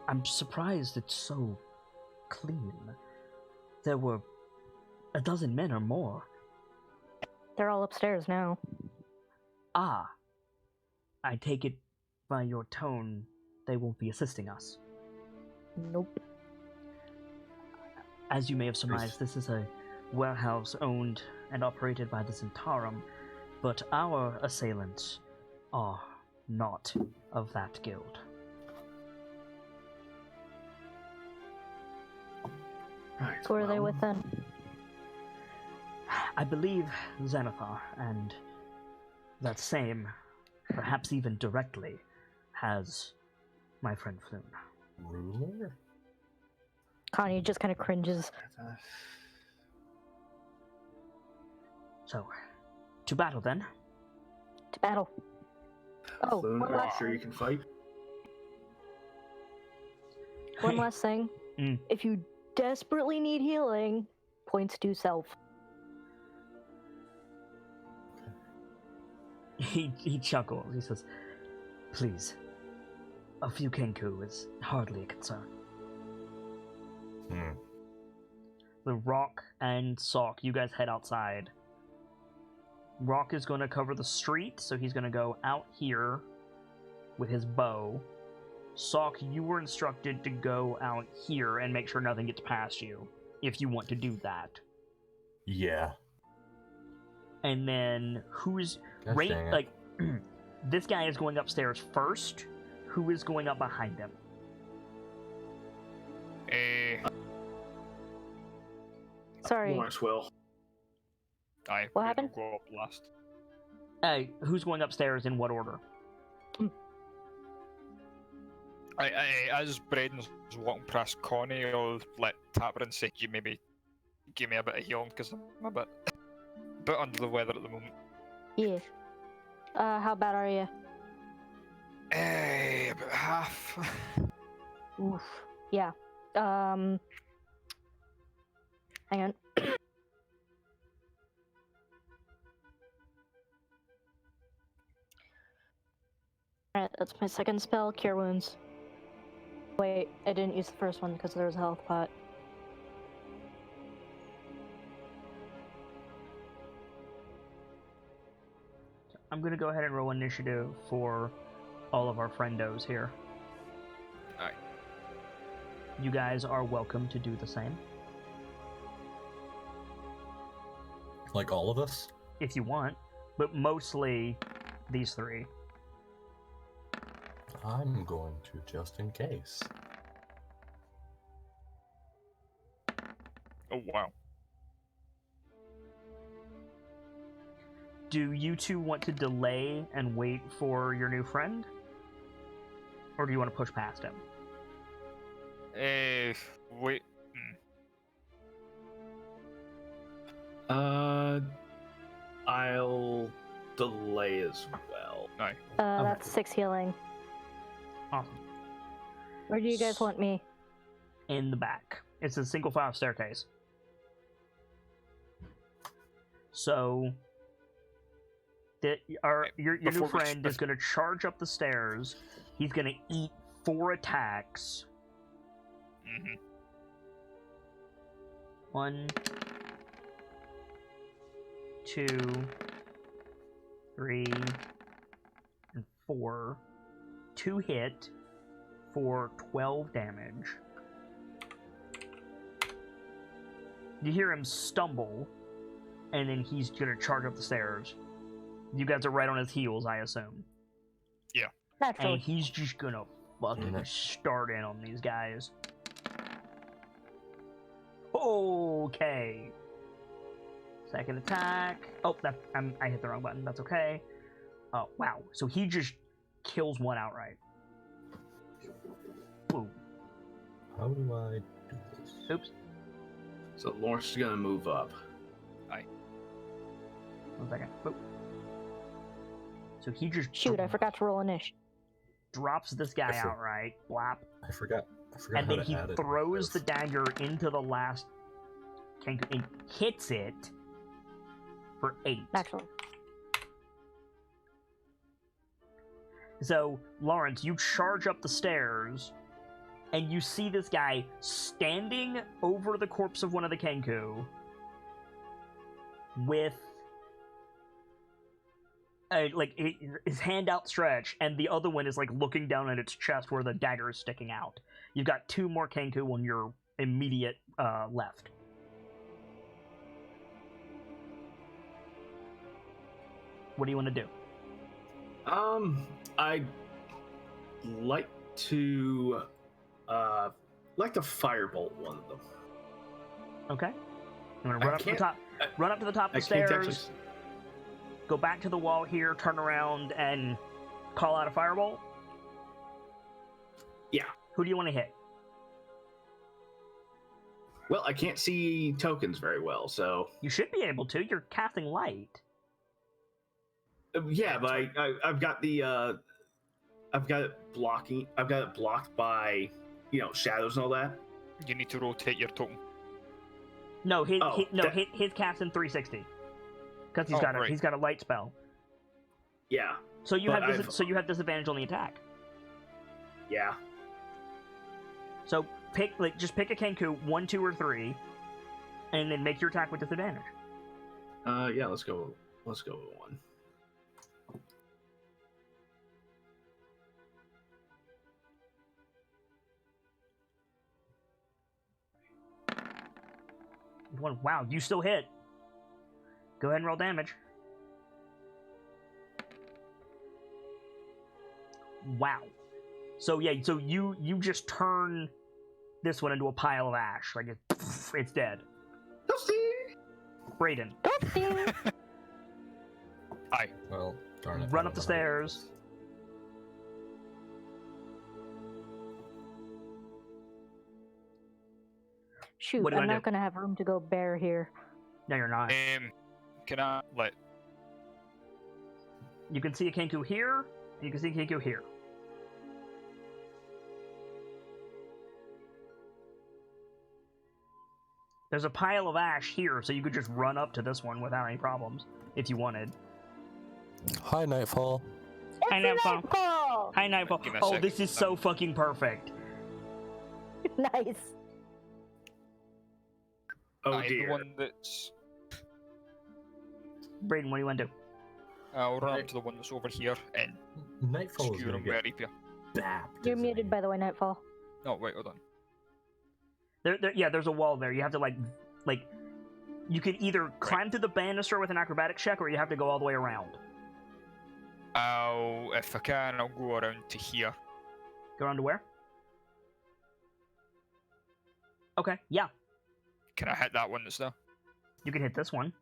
I'm surprised it's so clean. There were a dozen men or more. They're all upstairs now. Ah. I take it by your tone, they won't be assisting us. Nope. As you may have surmised, this is a warehouse owned and operated by the Zentarum, but our assailants are not of that guild. Right, So who are they with then? I believe Xanathar, and that same, perhaps even directly, has my friend Floon. Ruler? Connie just kind of cringes. So, to battle then. To battle. Oh, Floon, one are you last, sure you can fight? one last thing. If you desperately need healing, points to self. He chuckles. He says, "Please, a few Kenku is hardly a concern." The Rock and Sock, you guys head outside. Rock is going to cover the street, so he's going to go out here with his bow. Sock, you were instructed to go out here and make sure nothing gets past you, if you want to do that. Yeah. And then who's Gosh right dang it. like this guy is going upstairs first. Who is going up behind him? Sorry. Lawrence will. Aye. What Bryn happened? will go up last. Who's going upstairs in what order? As Braden's walking past Connie, I'll let Tapper and say, "You maybe give me a bit of healing because I'm a bit under the weather at the moment." Yeah. How bad are you? About half. Oof. Yeah. Hang on. Alright, that's my second spell, Cure Wounds. Wait, I didn't use the first one because there was a health pot. I'm going to go ahead and roll initiative for all of our friendos here. Aye. You guys are welcome to do the same. Like all of us? if you want, but mostly these three. I'm going to just in case. Oh wow. Do you two want to delay and wait for your new friend? Or do you want to push past him? Wait. I'll delay as well. Aye. That's 6 healing. Awesome. Where do you guys want me? In the back. It's a single file staircase. So, your new Before we friend is going to charge up the stairs. He's going to eat 4 attacks. Mm-hmm. 1, 2, 3, and 4. 2 hit for 12 damage. You hear him stumble, and then he's gonna charge up the stairs. You guys are right on his heels, I assume. Naturally. And he's just gonna fucking start in on these guys. Okay. Second attack. Oh, I hit the wrong button. That's okay. Oh, wow. So he just kills one outright. Boom. How do I do this? Oops. So Lawrence is gonna move up. 1 second. Boop. So he just Shoot, I forgot to roll a niche. drops this guy outright. Blap. I forgot And how then to he add it. throws the dagger into the last Kenku and hits it for 8. Naturally. So, Lawrence, you charge up the stairs, and you see this guy standing over the corpse of one of the Kenku with his hand outstretched, and the other one is like looking down at its chest where the dagger is sticking out. You've got 2 more Kenku on your immediate left. What do you want to do? I'd like to firebolt one of them. Okay. I'm gonna run up to the top. Run up to the top of the I can't stairs. actually. Go back to the wall here. Turn around and call out a firebolt. Yeah. Who do you want to hit? Well, I can't see tokens very well, so You should be able to. You're casting light. yeah, but I've got the I've got it blocking. I've got it blocked by shadows and all that. You need to rotate your token. No, his Oh, his cast in 360 because Oh, he's got a light spell. Yeah. So you But have have disadvantage on the attack. Yeah. So just pick a Kenku 1, 2, or 3, and then make your attack with disadvantage. Yeah. Let's go with 1. Wow, you still hit. Go ahead and roll damage. Wow. So yeah, so you just turn this one into a pile of ash, like it's dead. Brayden, Aye. Well, darn it. run up the stairs. Shoot, What do you I'm wanna not gonna have room to go bear here. No, you're not. Can I let? You can see a Kenku here, and you can see a Kenku here. There's a pile of ash here, so you could just run up to this one without any problems, if you wanted. Hi, Nightfall. Hi, Nightfall. Nightfall! Hi, Nightfall. Give me a Oh, sec. this is so fucking perfect. Nice. Oh Aye, dear. The one that's. Brayden, what do you want to do? I'll run up to the one that's over here and Nightfall is skewer going him to with a get rapier. bapped. You're isn't muted, he? by the way, Nightfall. No, wait, hold on. Yeah, there's a wall there. You have to like You can either climb through the banister with an acrobatics check, or you have to go all the way around. If I can, I'll go around to here. Go around to where? Okay, yeah. Can I hit that one that's there? You can hit this one.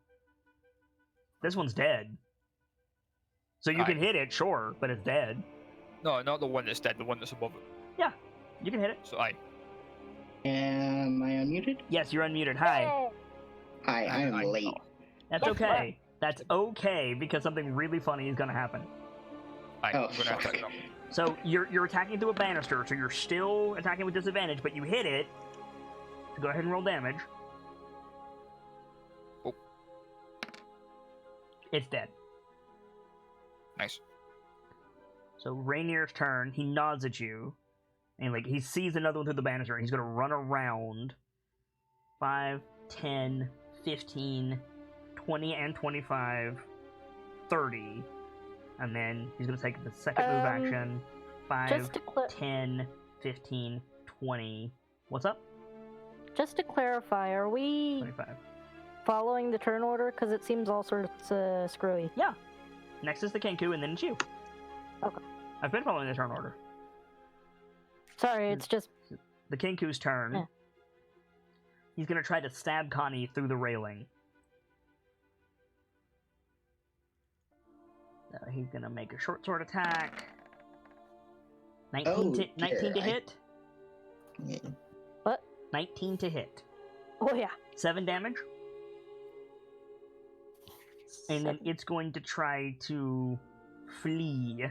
This one's dead. So you Aye. can hit it, sure, but it's dead. No, not the one that's dead, the one that's above it. Yeah, you can hit it. So, aye. Am I unmuted? Yes, you're unmuted. Hi. Yay! Hi, I am late. That's Yes, okay. That's okay, because something really funny is going to happen. Aye, Oh, I'm gonna fuck. attack them. So you're attacking through a banister, so you're still attacking with disadvantage, but you hit it. So go ahead and roll damage. Oh. It's dead. Nice. So Rainier's turn. He nods at you, and like he sees another one through the banister, and he's gonna run around. 5, 10, 15, 20, and 25, 30, and then he's gonna take the second move action. 5, Just to 10, 15, 20. What's up? just to clarify, are we 25. following the turn order? Because it seems all sorts screwy. Yeah. Next is the Kenku, and then it's you. Okay. I've been following the turn order. Sorry, it's just The Kenku's turn. Yeah. He's gonna try to stab Connie through the railing. So he's gonna make a short sword attack. 19 to, Oh, 19 to dear, hit. Yeah. 19 to hit. oh yeah. 7 damage. And then it's going to try to flee.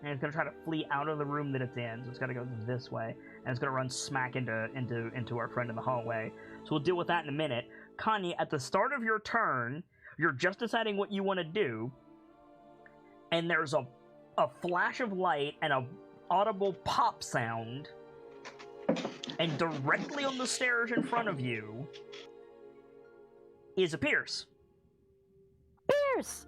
And it's going to try to flee out of the room that it's in. So it's got to go this way. And it's going to run smack into our friend in the hallway. So we'll deal with that in a minute. Connie, at the start of your turn, you're just deciding what you want to do. And there's a flash of light and a audible pop sound. And directly on the stairs in front of you is a Pierce. Pierce!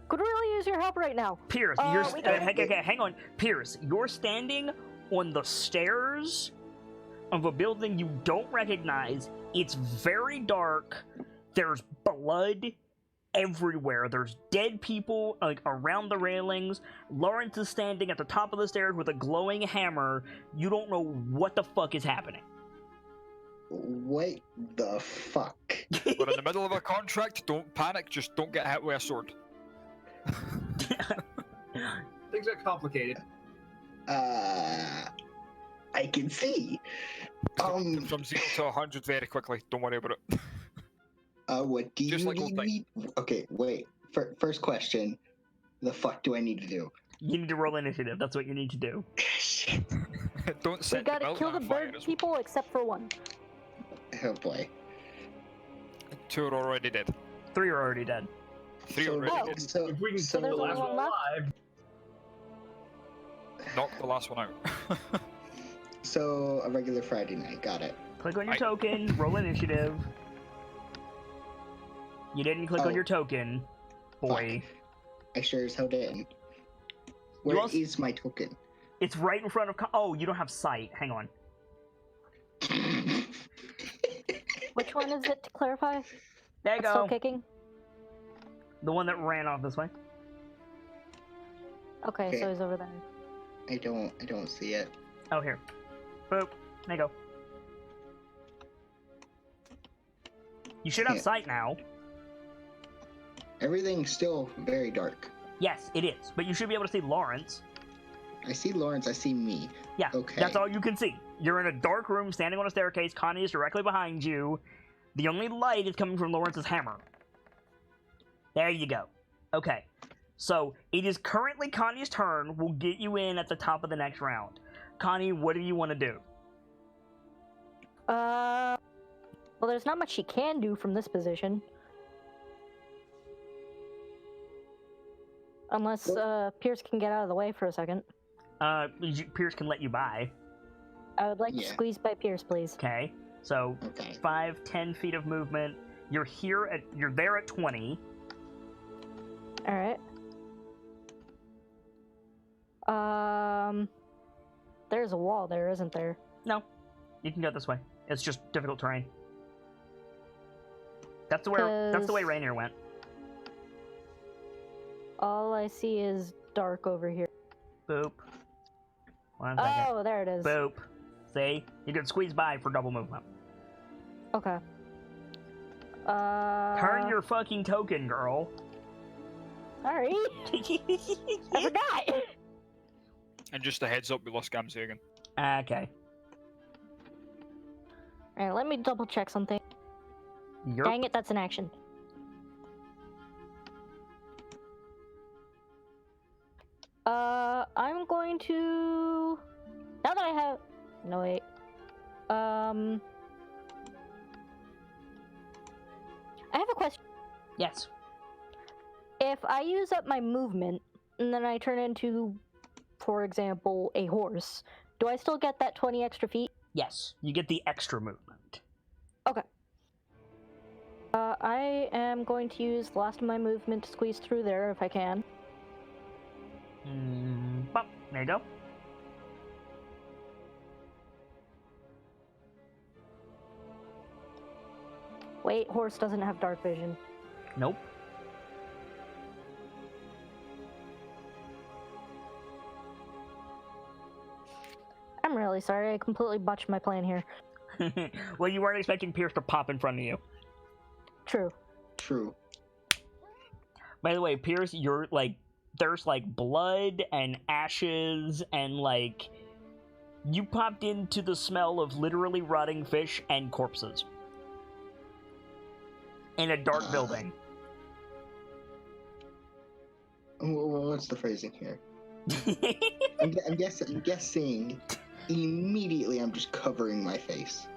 Could really use your help right now. Pierce, Oh, you're we got it. okay, hang on. Pierce, you're standing on the stairs of a building you don't recognize. It's very dark. There's blood everywhere. There's dead people like around the railings. Lawrence is standing at the top of the stairs with a glowing hammer. You don't know what the fuck is happening. What the fuck? We're in the middle of a contract, don't panic, just don't get hit with a sword. Things are complicated. I can see. From 0 to 100 very quickly, don't worry about it. What do you Just like old need me? Okay, wait. First question. The fuck do I need to do? You need to roll initiative. That's what you need to do. Shit. Don't We set gotta building kill the on fire bird as well. people except for one. Oh boy. 2 are already dead. 3 are already dead. 3 So- already Oh. dead. So, If we can so keep the there's only last one one left? alive, Knock the last one out. so a regular Friday night. Got it. Click on your Right. token, roll initiative. You didn't click on Oh. your token, boy. I sure as hell didn't. Where also- is my token? It's right in front of. Oh, you don't have sight. Hang on. Which one is it to clarify? There you That's still go. kicking? The one that ran off this way. Okay, Okay. so he's over there. I don't see it. Oh, here. Boop. There you go. You should have Yeah. sight now. Everything's still very dark. Yes, it is. But you should be able to see Lawrence. I see Lawrence, I see me. Yeah, Okay. that's all you can see. You're in a dark room, standing on a staircase. Connie is directly behind you. The only light is coming from Lawrence's hammer. There you go. Okay. So, it is currently Connie's turn. We'll get you in at the top of the next round. Connie, what do you want to do? Well, there's not much she can do from this position. Unless, Pierce can get out of the way for a second. Pierce can let you by. I would like to Yeah. squeeze by Pierce, please. Okay. So, Okay. 5, 10 feet of movement. You're there at 20. Alright. There's a wall there, isn't there? No. You can go this way. It's just difficult terrain. That's the way Rainier went. All I see is dark over here. Boop. 1 second. Oh, there it is. Boop. See? You can squeeze by for double movement. Okay. Turn your fucking token, girl. Sorry. I forgot. And just a heads up, we lost Gamzee again. Okay. Alright, let me double check something. Dang it, that's an action. I'm going to... Now that I have... No, wait. I have a question. Yes. If I use up my movement, and then I turn into, for example, a horse, do I still get that 20 extra feet? Yes. You get the extra movement. Okay. I am going to use the last of my movement to squeeze through there if I can. Bump. There you go. Wait, horse doesn't have dark vision. Nope. I'm really sorry, I completely botched my plan here. Well, you weren't expecting Pierce to pop in front of you. True. True. By the way, Pierce, you're like, there's like blood and ashes and like, you popped into the smell of literally rotting fish and corpses. In a dark building. What's the phrasing here? I'm guessing immediately I'm just covering my face.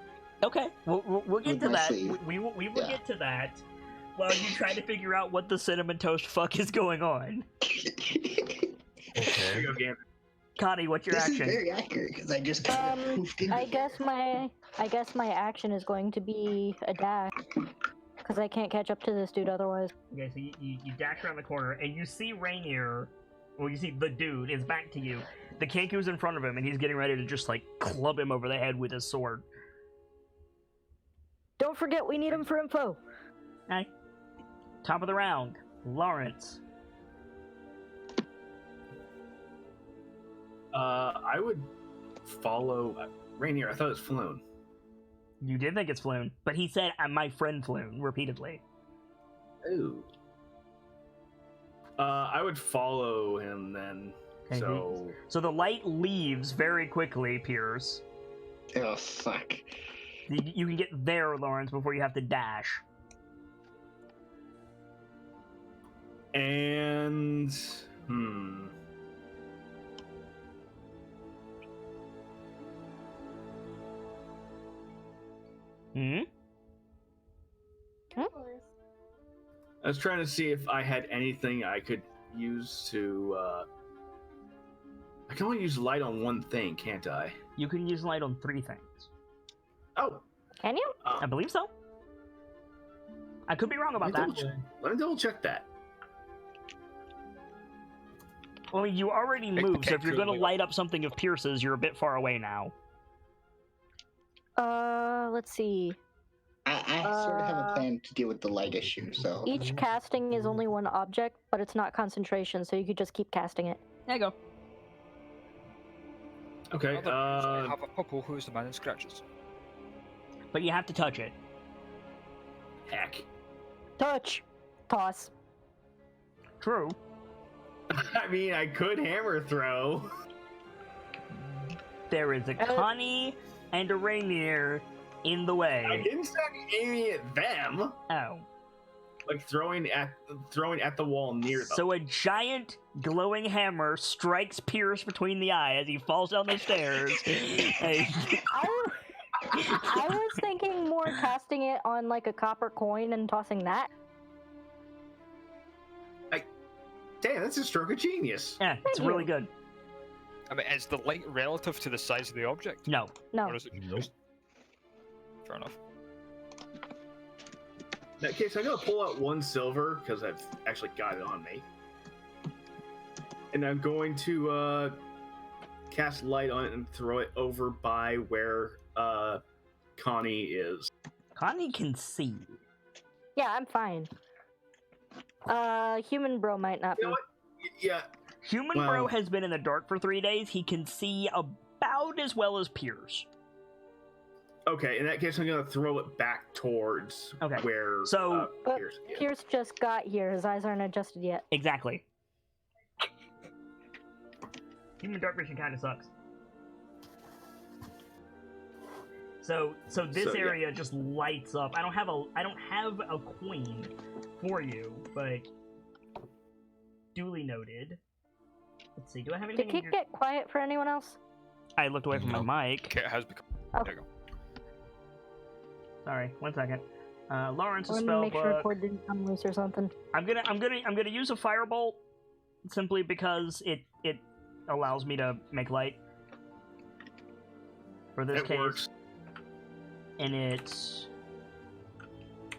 Okay, we'll get With to my that. sleeve. We will Yeah. get to that while you try to figure out what the cinnamon toast fuck is going on. Okay. Here you go, Gambit. Connie, what's your This action? is very accurate because I just kind of poofed into I here. guess my action is going to be a dash. Because I can't catch up to this dude otherwise. Okay, so you dash around the corner and you see Rainier. Well, you see the dude is back to you. The Kenku's in front of him and he's getting ready to just like club him over the head with his sword. Don't forget, we need him for info. Okay. Top of the round, Lawrence. I would follow Rainier. I thought it was Floon. You did think it's Floon, but he said, my friend Floon, repeatedly. Ooh. I would follow him then. Okay, so the light leaves very quickly, Pierce. Oh, fuck. You can get there, Lawrence, before you have to dash. And... Hmm? I was trying to see if I had anything I could use to, I can only use light on one thing, can't I? You can use light on 3 things. Oh! Can you? I believe so. I could be wrong about that. Let me double check that. Well, you already Pick the moved, so if you're Kenku going to and light up something of Pierce's, you're a bit far away now. Let's see. I sort of have a plan to deal with the light issue, so... Each casting is only one object, but it's not concentration, so you could just keep casting it. There you go. Okay, I have a couple who's the man in scratches. But you have to touch it. heck. Touch. Toss. True. I mean, I could hammer throw. There is a Connie and a Rainier in the I way. didn't start aiming at them. Oh. Like throwing at the wall near them. So a giant glowing hammer strikes Pierce between the eye as he falls down the stairs. Hey. I was thinking more casting it on like a copper coin and tossing that. Damn, that's a stroke of genius. Yeah, it's Thank really you. good. I mean, is the light relative to the size of the object? No. No. Or is it Nope. Fair enough. In that case, I'm gonna pull out 1 silver because I've actually got it on me, and I'm going to cast light on it and throw it over by where Connie is. Connie can see. Yeah, I'm fine. Human bro might not You be. know what? Yeah. Human Well- Bro has been in the dark for 3 days. He can see about as well as Piers. Okay, in that case, I'm gonna throw it back towards Okay, where so- But Pierce is. Pierce just got here. His eyes aren't adjusted yet. Exactly. Human dark vision kind of sucks. So this So, yeah. area just lights up. I don't have a coin for you, but duly noted. Let's see. Do I have anything? Did in Kit get quiet for anyone else? I looked away from No. my mic. Kit has become. Oh. There you go. Sorry, 1 second. Lawrence's I wanted to spell make sure book. cord didn't come loose or something. I'm gonna use a firebolt simply because it allows me to make light for this It case, works. and it's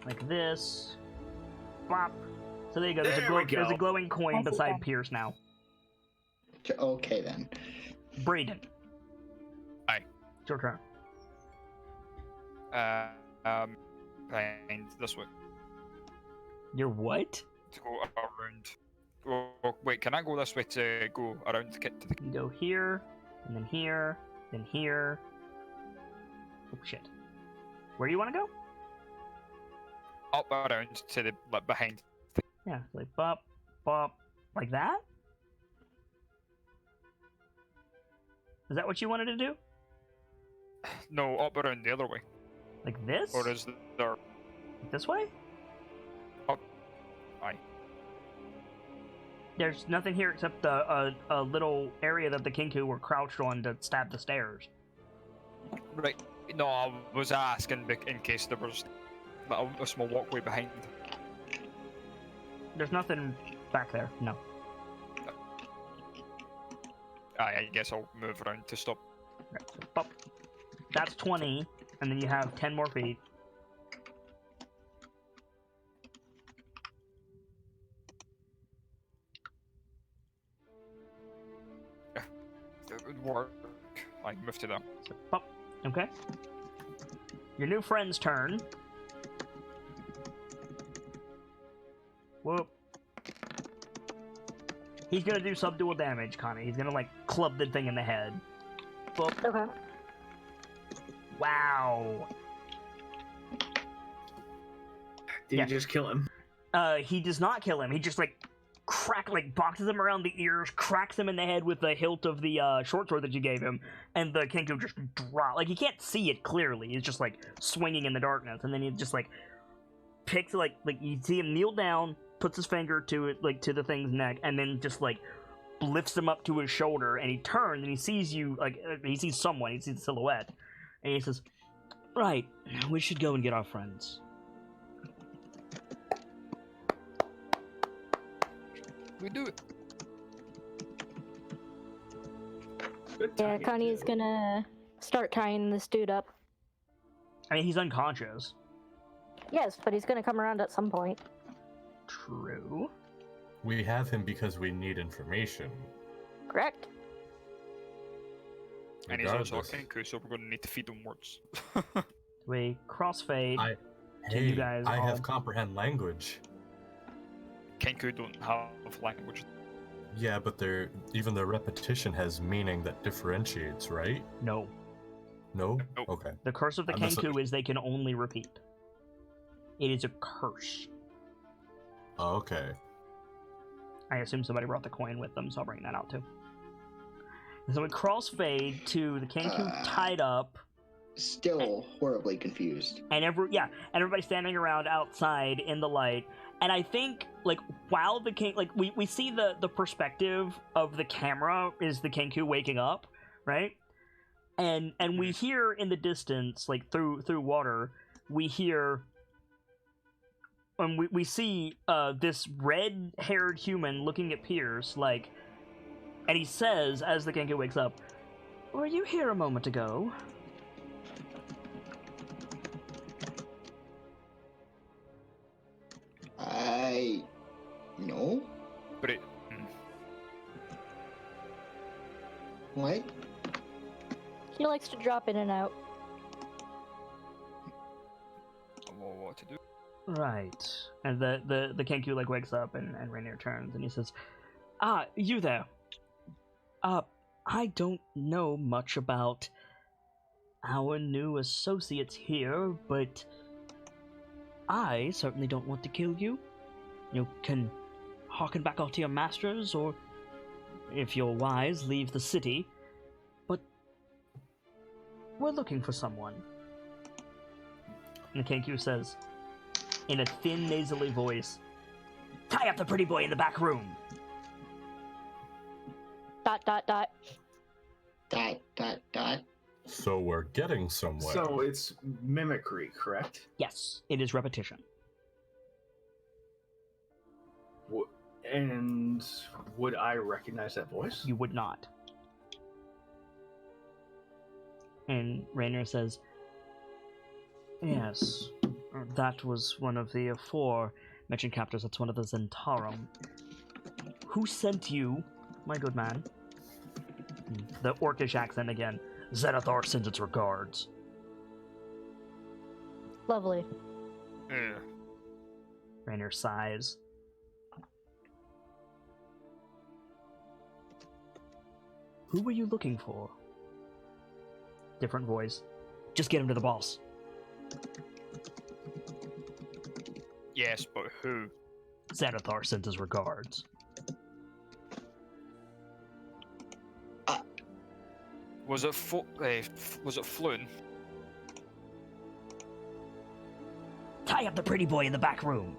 like this. Bop. So there you go. There we There's a go. glowing coin I see beside that. Pierce now. Okay then. Braden. Aye. It's your turn. Behind this way Your what? to go around. Oh, wait, can I go this way to go around to get to the? You can go here, and then here, then here. Oh shit. Where do you want to go? Up around to the like, behind. Yeah, like bop, bop, like that? Is that what you wanted to do? No, up around the other way. Like this? Or is there? Like this way? Aye. There's nothing here except a little area that the Kinku were crouched on to stab the stairs. Right. No, I was asking in case there was a small walkway behind. There's nothing back there, no. I guess I'll move around to stop. Right, so bop. That's 20, and then you have 10 more feet. It would work. I move to them. So, bop. Okay. Your new friend's turn. Whoop. He's gonna do subdual damage, Connie. He's gonna, like, club the thing in the head. Boop. Okay. Wow. Did Yeah. you just kill him? He does not kill him. He just, like, boxes him around the ears, cracks him in the head with the hilt of the, short sword that you gave him, and the Kenku just drop. Like, he can't see it clearly. He's just, like, swinging in the darkness, and then he just, like, picks, like, you see him kneel down, puts his finger to it, like, to the thing's neck, and then just, like, lifts him up to his shoulder, and he turns, and he sees you, like, he sees someone, he sees the silhouette, and he says, "Right, we should go and get our friends." We do it. Good Yeah, timing, Connie's too. gonna start tying this dude up. I mean, he's unconscious. Yes, but he's gonna come around at some point. True. We have him because we need information. Correct? And he's also a Regardless. Kenku, so we're going to need to feed him words. We crossfade. Hey, you guys I all- have comprehend language. Kenku don't have language. Yeah, but even the repetition has meaning that differentiates, right? No. No? Nope. Okay. The curse of the I Kenku misunderstood. is they can only repeat. It is a curse. Oh, okay. I assume somebody brought the coin with them, so I'll bring that out too. And so we crossfade to the Kenku tied up, Still horribly confused. and everybody standing around outside in the light. And I think, like, while the king, like, we see the perspective of the camera is the Kenku waking up, right? And we hear in the distance, like through water, we hear, and we see this red-haired human looking at Pierce, like, and he says as the Kenku wakes up, "Were you here a moment ago?" No? But it. What? He likes to drop in and out. what to do. Right. And the Kenku like wakes up and Rainier turns and he says, "Ah, you there. I don't know much about our new associates here, but I certainly don't want to kill you. You can harken back off to your masters, or if you're wise, leave the city. But we're looking for someone." And the Kenku says, in a thin, nasally voice, "Tie up the pretty boy in the back room." ... So we're getting somewhere. So it's mimicry, correct? Yes, it is repetition. And would I recognize that voice? You would not. And Rainier says, "Yes, that was one of the aforementioned captors. That's one of the Zentarum. Who sent you, my good man?" The Orcish accent again. "Zenithar sends its regards." Lovely. Yeah. Rainier sighs. "Who were you looking for?" Different voice. "Just get him to the boss." Yes, but who? "Zenithar sends his regards." Was it Floon? "Tie up the pretty boy in the back room."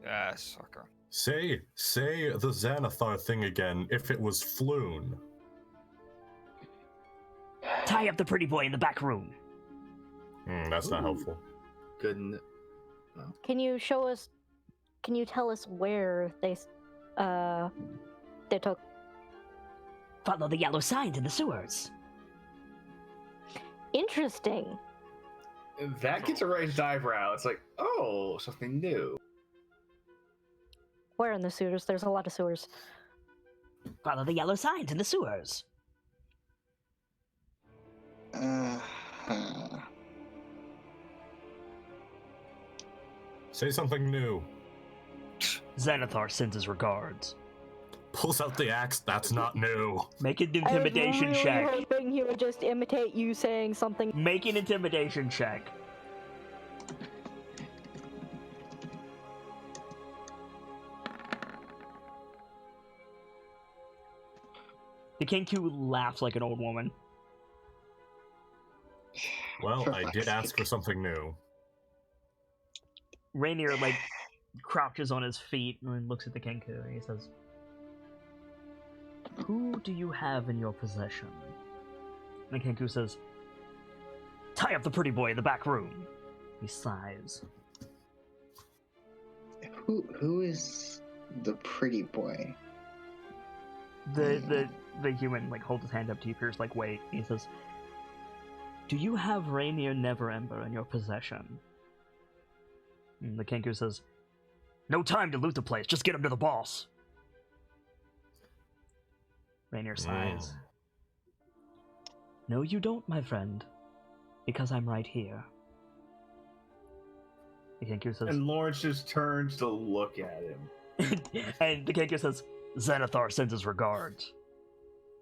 Yeah, sucker. Say the Xanathar thing again if it was Floon. "Tie up the pretty boy in the back room." That's not helpful. Good. Can you show us? Can you tell us where they took? "Follow the yellow signs in the sewers." Interesting. That gets a raised eyebrow. It's like, oh, something new. Where in the sewers? There's a lot of sewers. "Follow the yellow signs in the sewers." Say something new. "Zenithar sends his regards." Pulls out the axe. That's not new. Make an intimidation I was check. really hoping he would just imitate you saying something. Make an intimidation check. The Kenku laughs like an old woman. Well, I did ask for something new. Rainier, like, crouches on his feet and looks at the Kenku and he says, "Who do you have in your possession?" And the Kenku says, "Tie up the pretty boy in the back room." He sighs. Who is the pretty boy? The human, like, holds his hand up to you, Pierce, like, wait. He says, "Do you have Rainier Neverember in your possession?" And the Kenku says, "No time to loot the place, just get him to the boss." Rainier sighs. "No, you don't, my friend, because I'm right here." The Kenku says, And Lawrence just turns to look at him. and the Kenku says, "Zenithar sends his regards."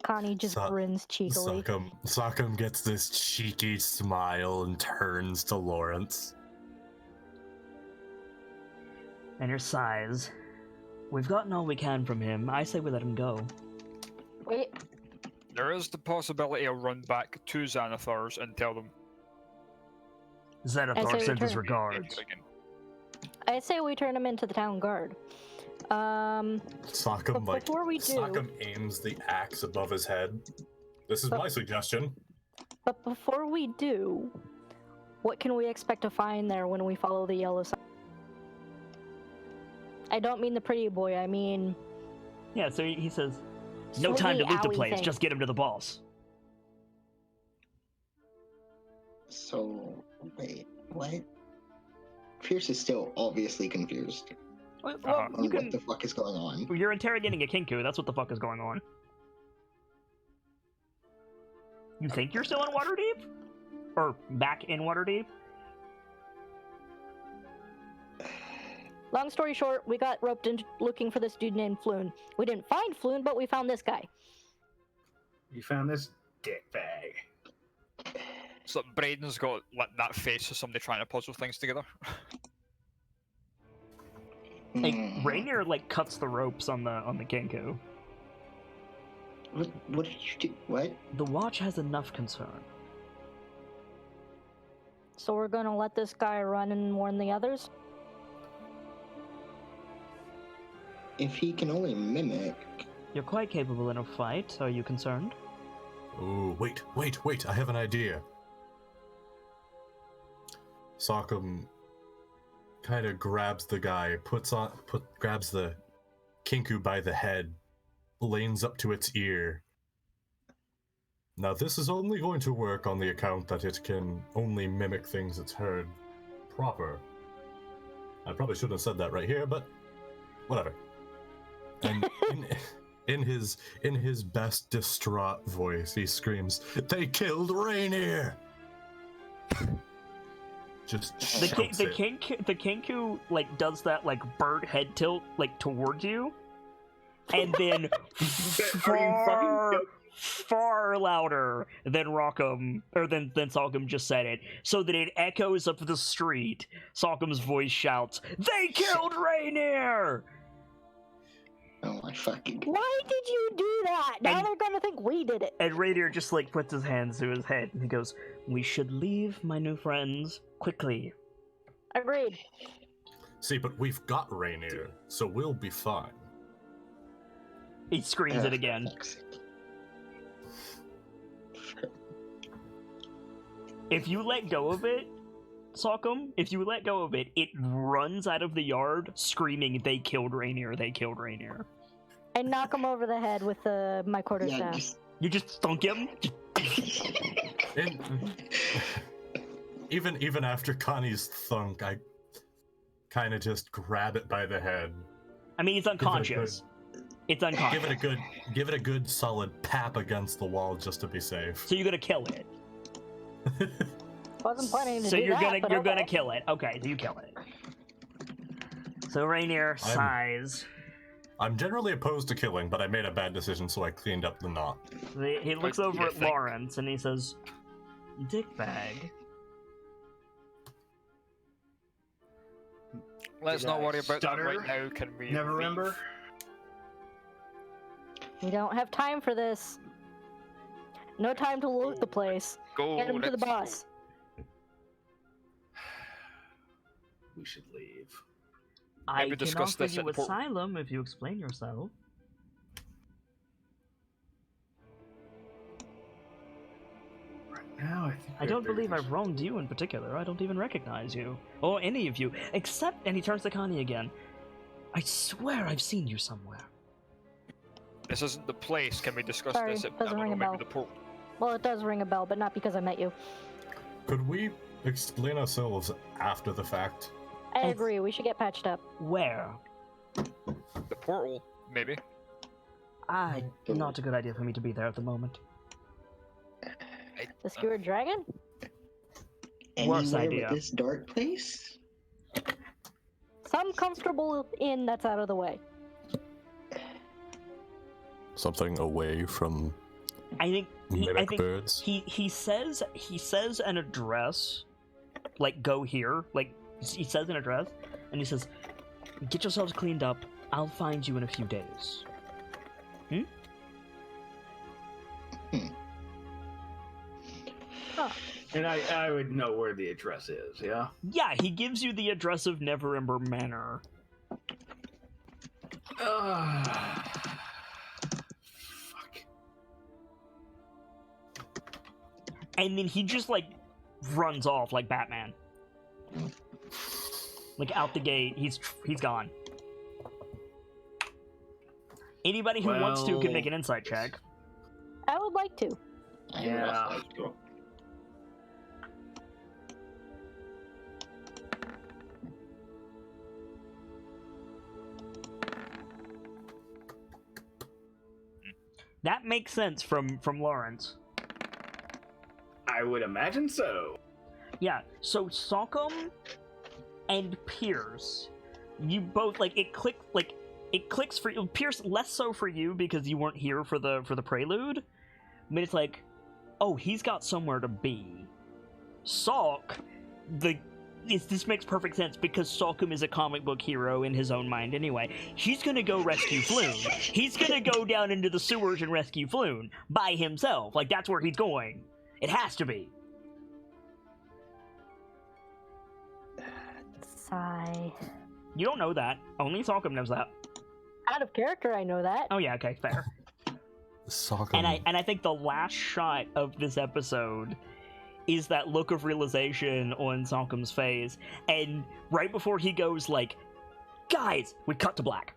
Connie just grins cheekily. Sokkum gets this cheeky smile and turns to Lawrence. Rainier sighs. "We've gotten all we can from him. I say we let him go." Wait, There is the possibility I'll run back to Xanathars and tell them. Zenithar sends his regards. I say we turn him into the town guard. Sokkum, But before we do- Sokkum aims the axe above his head. This is my suggestion. But before we do, what can we expect to find there when we follow the yellow sign? I don't mean the pretty boy, I mean... Yeah, so he says, "No time to loot the place, just get him to the boss." So, wait, what? Pierce is still obviously confused Well, on you what can... the fuck is going on. You're interrogating a Kenku, that's what the fuck is going on. You think you're still in Waterdeep? Or back in Waterdeep? Long story short, we got roped into looking for this dude named Floon. We didn't find Floon, but we found this guy. You found this dickbag. So Braden's got like that face of somebody trying to puzzle things together. Like, Hmm. Rainier like cuts the ropes on the Kenku. What did you do? What? The watch has enough concern. So we're gonna let this guy run and warn the others? If he can only mimic, You're quite capable in a fight. Are you concerned? Oh, wait. I have an idea. Sockham kind of grabs the guy, grabs the Kinku by the head, leans up to its ear. Now, this is only going to work on the account that it can only mimic things it's heard proper. I probably shouldn't have said that right here, but whatever. And in his best distraught voice, he screams, "They killed Rainier!" Just The shouts it. Kenku like does that like bird head tilt like towards you, and then Are you fucking far louder than Rockham or than Salcom just said it, so that it echoes up the street. Salcom's voice shouts, "They killed Rainier!" oh my fucking. Why did you do that? Now And- they're gonna think we did it. And Rainier just like puts his hands to his head and he goes, "We should leave, my new friends, quickly." Agreed. See, but we've got Rainier, so we'll be fine. He screams it again. If you let go of it, Salcom, it runs out of the yard screaming, "They killed Rainier, they killed Rainier." I knock him over the head with my quarterstaff. just- You just thunk him? And even after Connie's thunk, I kind of just grab it by the head. I mean, he's unconscious. It's unconscious. Give it a good solid pap against the wall just to be safe. So you're gonna kill it. Wasn't planning to So do you're that, but gonna okay. kill it. Okay, so you kill it. So Rainier sighs. I'm generally opposed to killing, but I made a bad decision, so I cleaned up the knot. He looks What do over you at think? Lawrence and he says, "Dickbag." Let's Did not I worry about that stutter? right now. Can we Never leave? remember? We don't have time for this. No time to loot the place. Go. Get him to the let's go. boss. We should leave. I we can discuss offer this you at the port. asylum if you explain yourself. Right now, I think I don't believe I've wronged you in particular. I don't even recognize you. Or any of you. Except, and he turns to Connie again. I swear I've seen you somewhere. This isn't the place. Can we discuss Sorry, this at doesn't ring a maybe bell. the port? Well, it does ring a bell, but not because I met you. Could we explain ourselves after the fact? I It's- agree. We should get patched up. Where? The portal, maybe. Not a good idea for me to be there at the moment. The skewered dragon? Worse Anywhere idea. with this dark place? Some comfortable inn that's out of the way. Something away from I think mimic birds. he says an address, like go here, like he says an address, and he says, "Get yourselves cleaned up. I'll find you in a few days." And I would know where the address is, yeah? Yeah, he gives you the address of Neverember Manor. Fuck. And then he just like runs off like Batman. Like out the gate, he's gone. Anybody who wants to can make an insight check. I would like to. Yeah. That makes sense from Lawrence. I would imagine so. Yeah, so Salcom and Pierce, you both like it clicks for you. Pierce, less so for you because you weren't here for the prelude, but it's like, oh, he's got somewhere to be. Salk, this makes perfect sense because Salkum is a comic book hero in his own mind anyway. He's gonna go rescue Floon. He's gonna go down into the sewers and rescue Floon by himself. Like, that's where he's going. It has to be. Sigh. You don't know that. Only Salkum knows that. Out of character, I know that. Oh yeah, okay, fair. Salkum. And I think the last shot of this episode is that look of realization on Salkum's face, and right before he goes like, guys, we cut to black.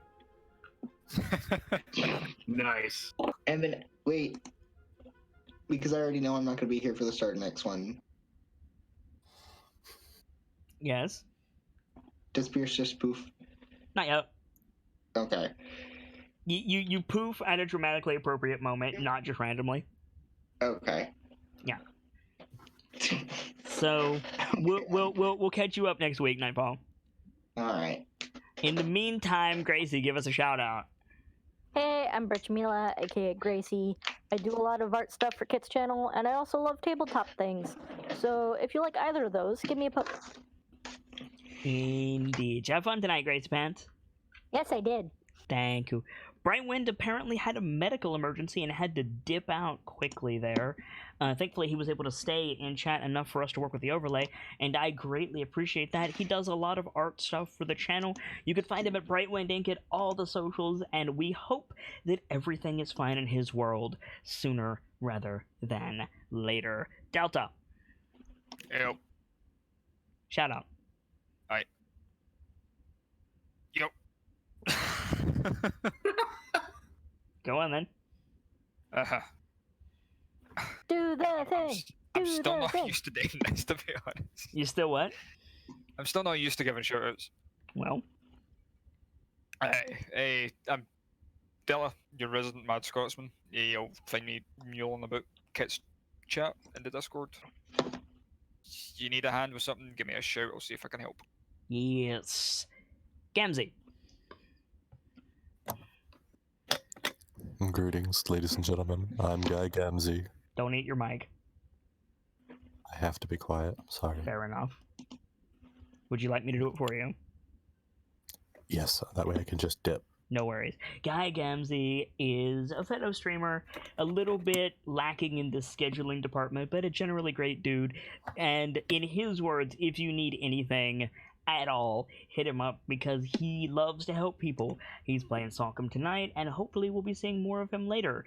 Nice. And then wait, because I already know I'm not going to be here for the start of next one. Yes. Does Pierce just poof? Not yet. Okay. You poof at a dramatically appropriate moment, not just randomly. Okay. Yeah. So we'll catch you up next week, Nightfall. All right. In the meantime, Gracie, give us a shout out. Hey, I'm Birchmila, aka Gracie. I do a lot of art stuff for Kit's channel, and I also love tabletop things. So if you like either of those, give me a poke. Indeed. Did you have fun tonight, Gracie Pants? Yes, I did. Thank you. Brightwind apparently had a medical emergency and had to dip out quickly there. Thankfully, he was able to stay in chat enough for us to work with the overlay, and I greatly appreciate that. He does a lot of art stuff for the channel. You can find him at Brightwind Inc. at all the socials, and we hope that everything is fine in his world sooner rather than later. Delta. Yep. Shout out. Alright. Yep. Go on then. Uh-huh. Do the thing. I'm Do still the not thing. used to being nice, to be honest. You still what? I'm still not used to giving shoutouts. Well, Hey, I'm Della, your resident Mad Scotsman. You'll find me mulling about Kit's chat in the Discord. You need a hand with something, give me a shout, I'll see if I can help. yes. Gamzee. Greetings, ladies and gentlemen. I'm Guy Gamzee. Don't eat your mic. I have to be quiet. I'm sorry. Fair enough. Would you like me to do it for you? Yes, that way I can just dip. No worries. Guy Gamzee is a fellow streamer, a little bit lacking in the scheduling department, but a generally great dude. And in his words, if you need anything at all, hit him up because he loves to help people. He's playing Salkum tonight, and hopefully we'll be seeing more of him later.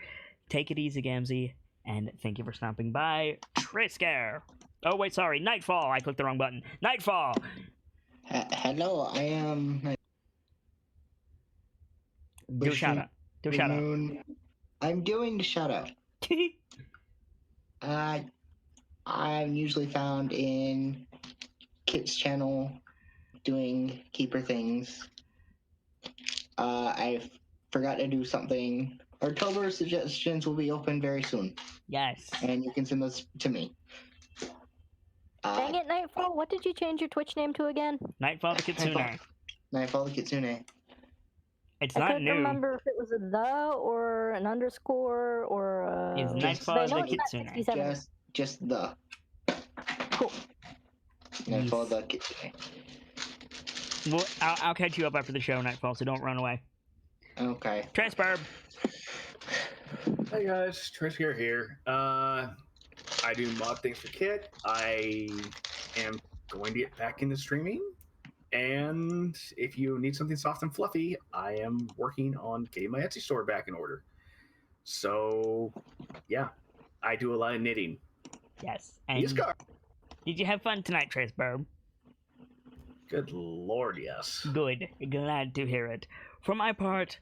Take it easy, Gamzee, and thank you for stopping by. Trisker! Oh, wait, sorry, Nightfall! I clicked the wrong button. Nightfall! Hello, I am. Do a shout out. Do a shout out. I'm doing the shout out. I'm usually found in Kit's channel doing keeper things. I forgot to do something. October suggestions will be open very soon, Yes. and you can send those to me. Dang it, Nightfall, what did you change your Twitch name to again? Nightfall the Kitsune. Nightfall the Kitsune. It's I not couldn't new. remember if it was a the or an underscore or a... Is Just- Nightfall I know the it's not Kitsune. 67. Just the. Cool. Nightfall the Kitsune. Well, I'll catch you up after the show, Nightfall, so don't run away. Okay. Transburb. Hey guys, Trisker here. I do mod things for Kit. I am going to get back into streaming. And if you need something soft and fluffy, I am working on getting my Etsy store back in order. So, yeah, I do a lot of knitting. Yes. And Yes, Gar. did you have fun tonight, Transburb? Good lord, yes. Good. Glad to hear it. For my part,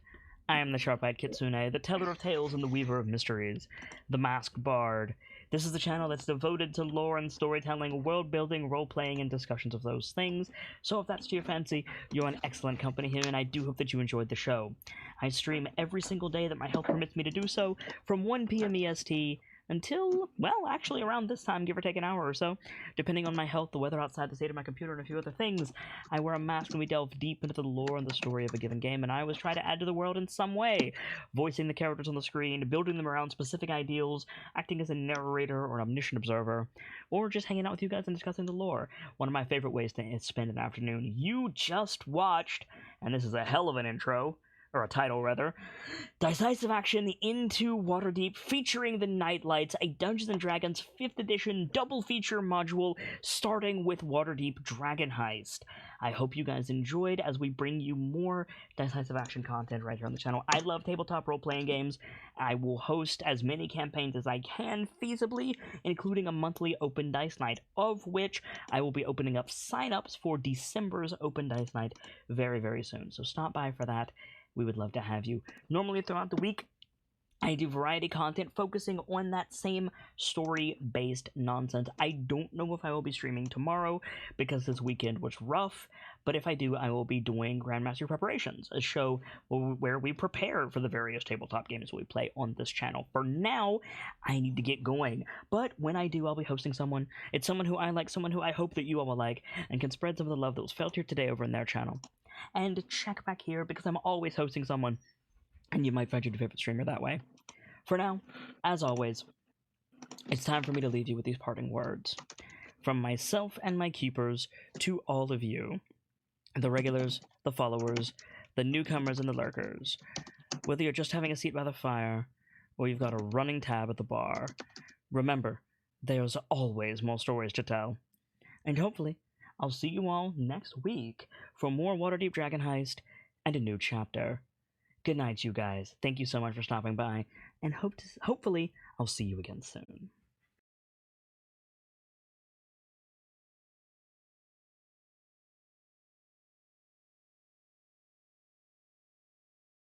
I am the Sharp-Eyed Kitsune, the teller of tales and the weaver of mysteries, the masked bard. This is the channel that's devoted to lore and storytelling, world-building, role-playing, and discussions of those things. So if that's to your fancy, you're in excellent company here, and I do hope that you enjoyed the show. I stream every single day that my health permits me to do so, from 1 p.m. EST until, well, actually around this time, give or take an hour or so, depending on my health, the weather outside, the state of my computer, and a few other things. I wear a mask when we delve deep into the lore and the story of a given game, and I always try to add to the world in some way, voicing the characters on the screen, building them around specific ideals, acting as a narrator or an omniscient observer, or just hanging out with you guys and discussing the lore. One of my favorite ways to spend an afternoon. You just watched, and this is a hell of an intro, or a title rather, Dice-Icive Action Into Waterdeep, featuring the KnightLites, a Dungeons & Dragons 5th edition double feature module starting with Waterdeep Dragon Heist. I hope you guys enjoyed as we bring you more Dice-Icive Action content right here on the channel. I love tabletop role-playing games. I will host as many campaigns as I can feasibly, including a monthly open dice night, of which I will be opening up sign-ups for December's open dice night very, very soon. So stop by for that. We would love to have you. Normally throughout the week, I do variety content focusing on that same story-based nonsense. I don't know if I will be streaming tomorrow because this weekend was rough, but if I do, I will be doing Grandmaster Preparations, a show where we prepare for the various tabletop games we play on this channel. For now, I need to get going, but when I do, I'll be hosting someone. It's someone who I like, someone who I hope that you all will like, and can spread some of the love that was felt here today over in their channel. And check back here because I'm always hosting someone, and you might find your favorite streamer that way. For now, as always, it's time for me to leave you with these parting words. From myself and my keepers to all of you, the regulars, the followers, the newcomers, and the lurkers. Whether you're just having a seat by the fire, or you've got a running tab at the bar, remember, there's always more stories to tell. And hopefully, I'll see you all next week for more Waterdeep Dragon Heist and a new chapter. Good night, you guys. Thank you so much for stopping by, and hopefully I'll see you again soon.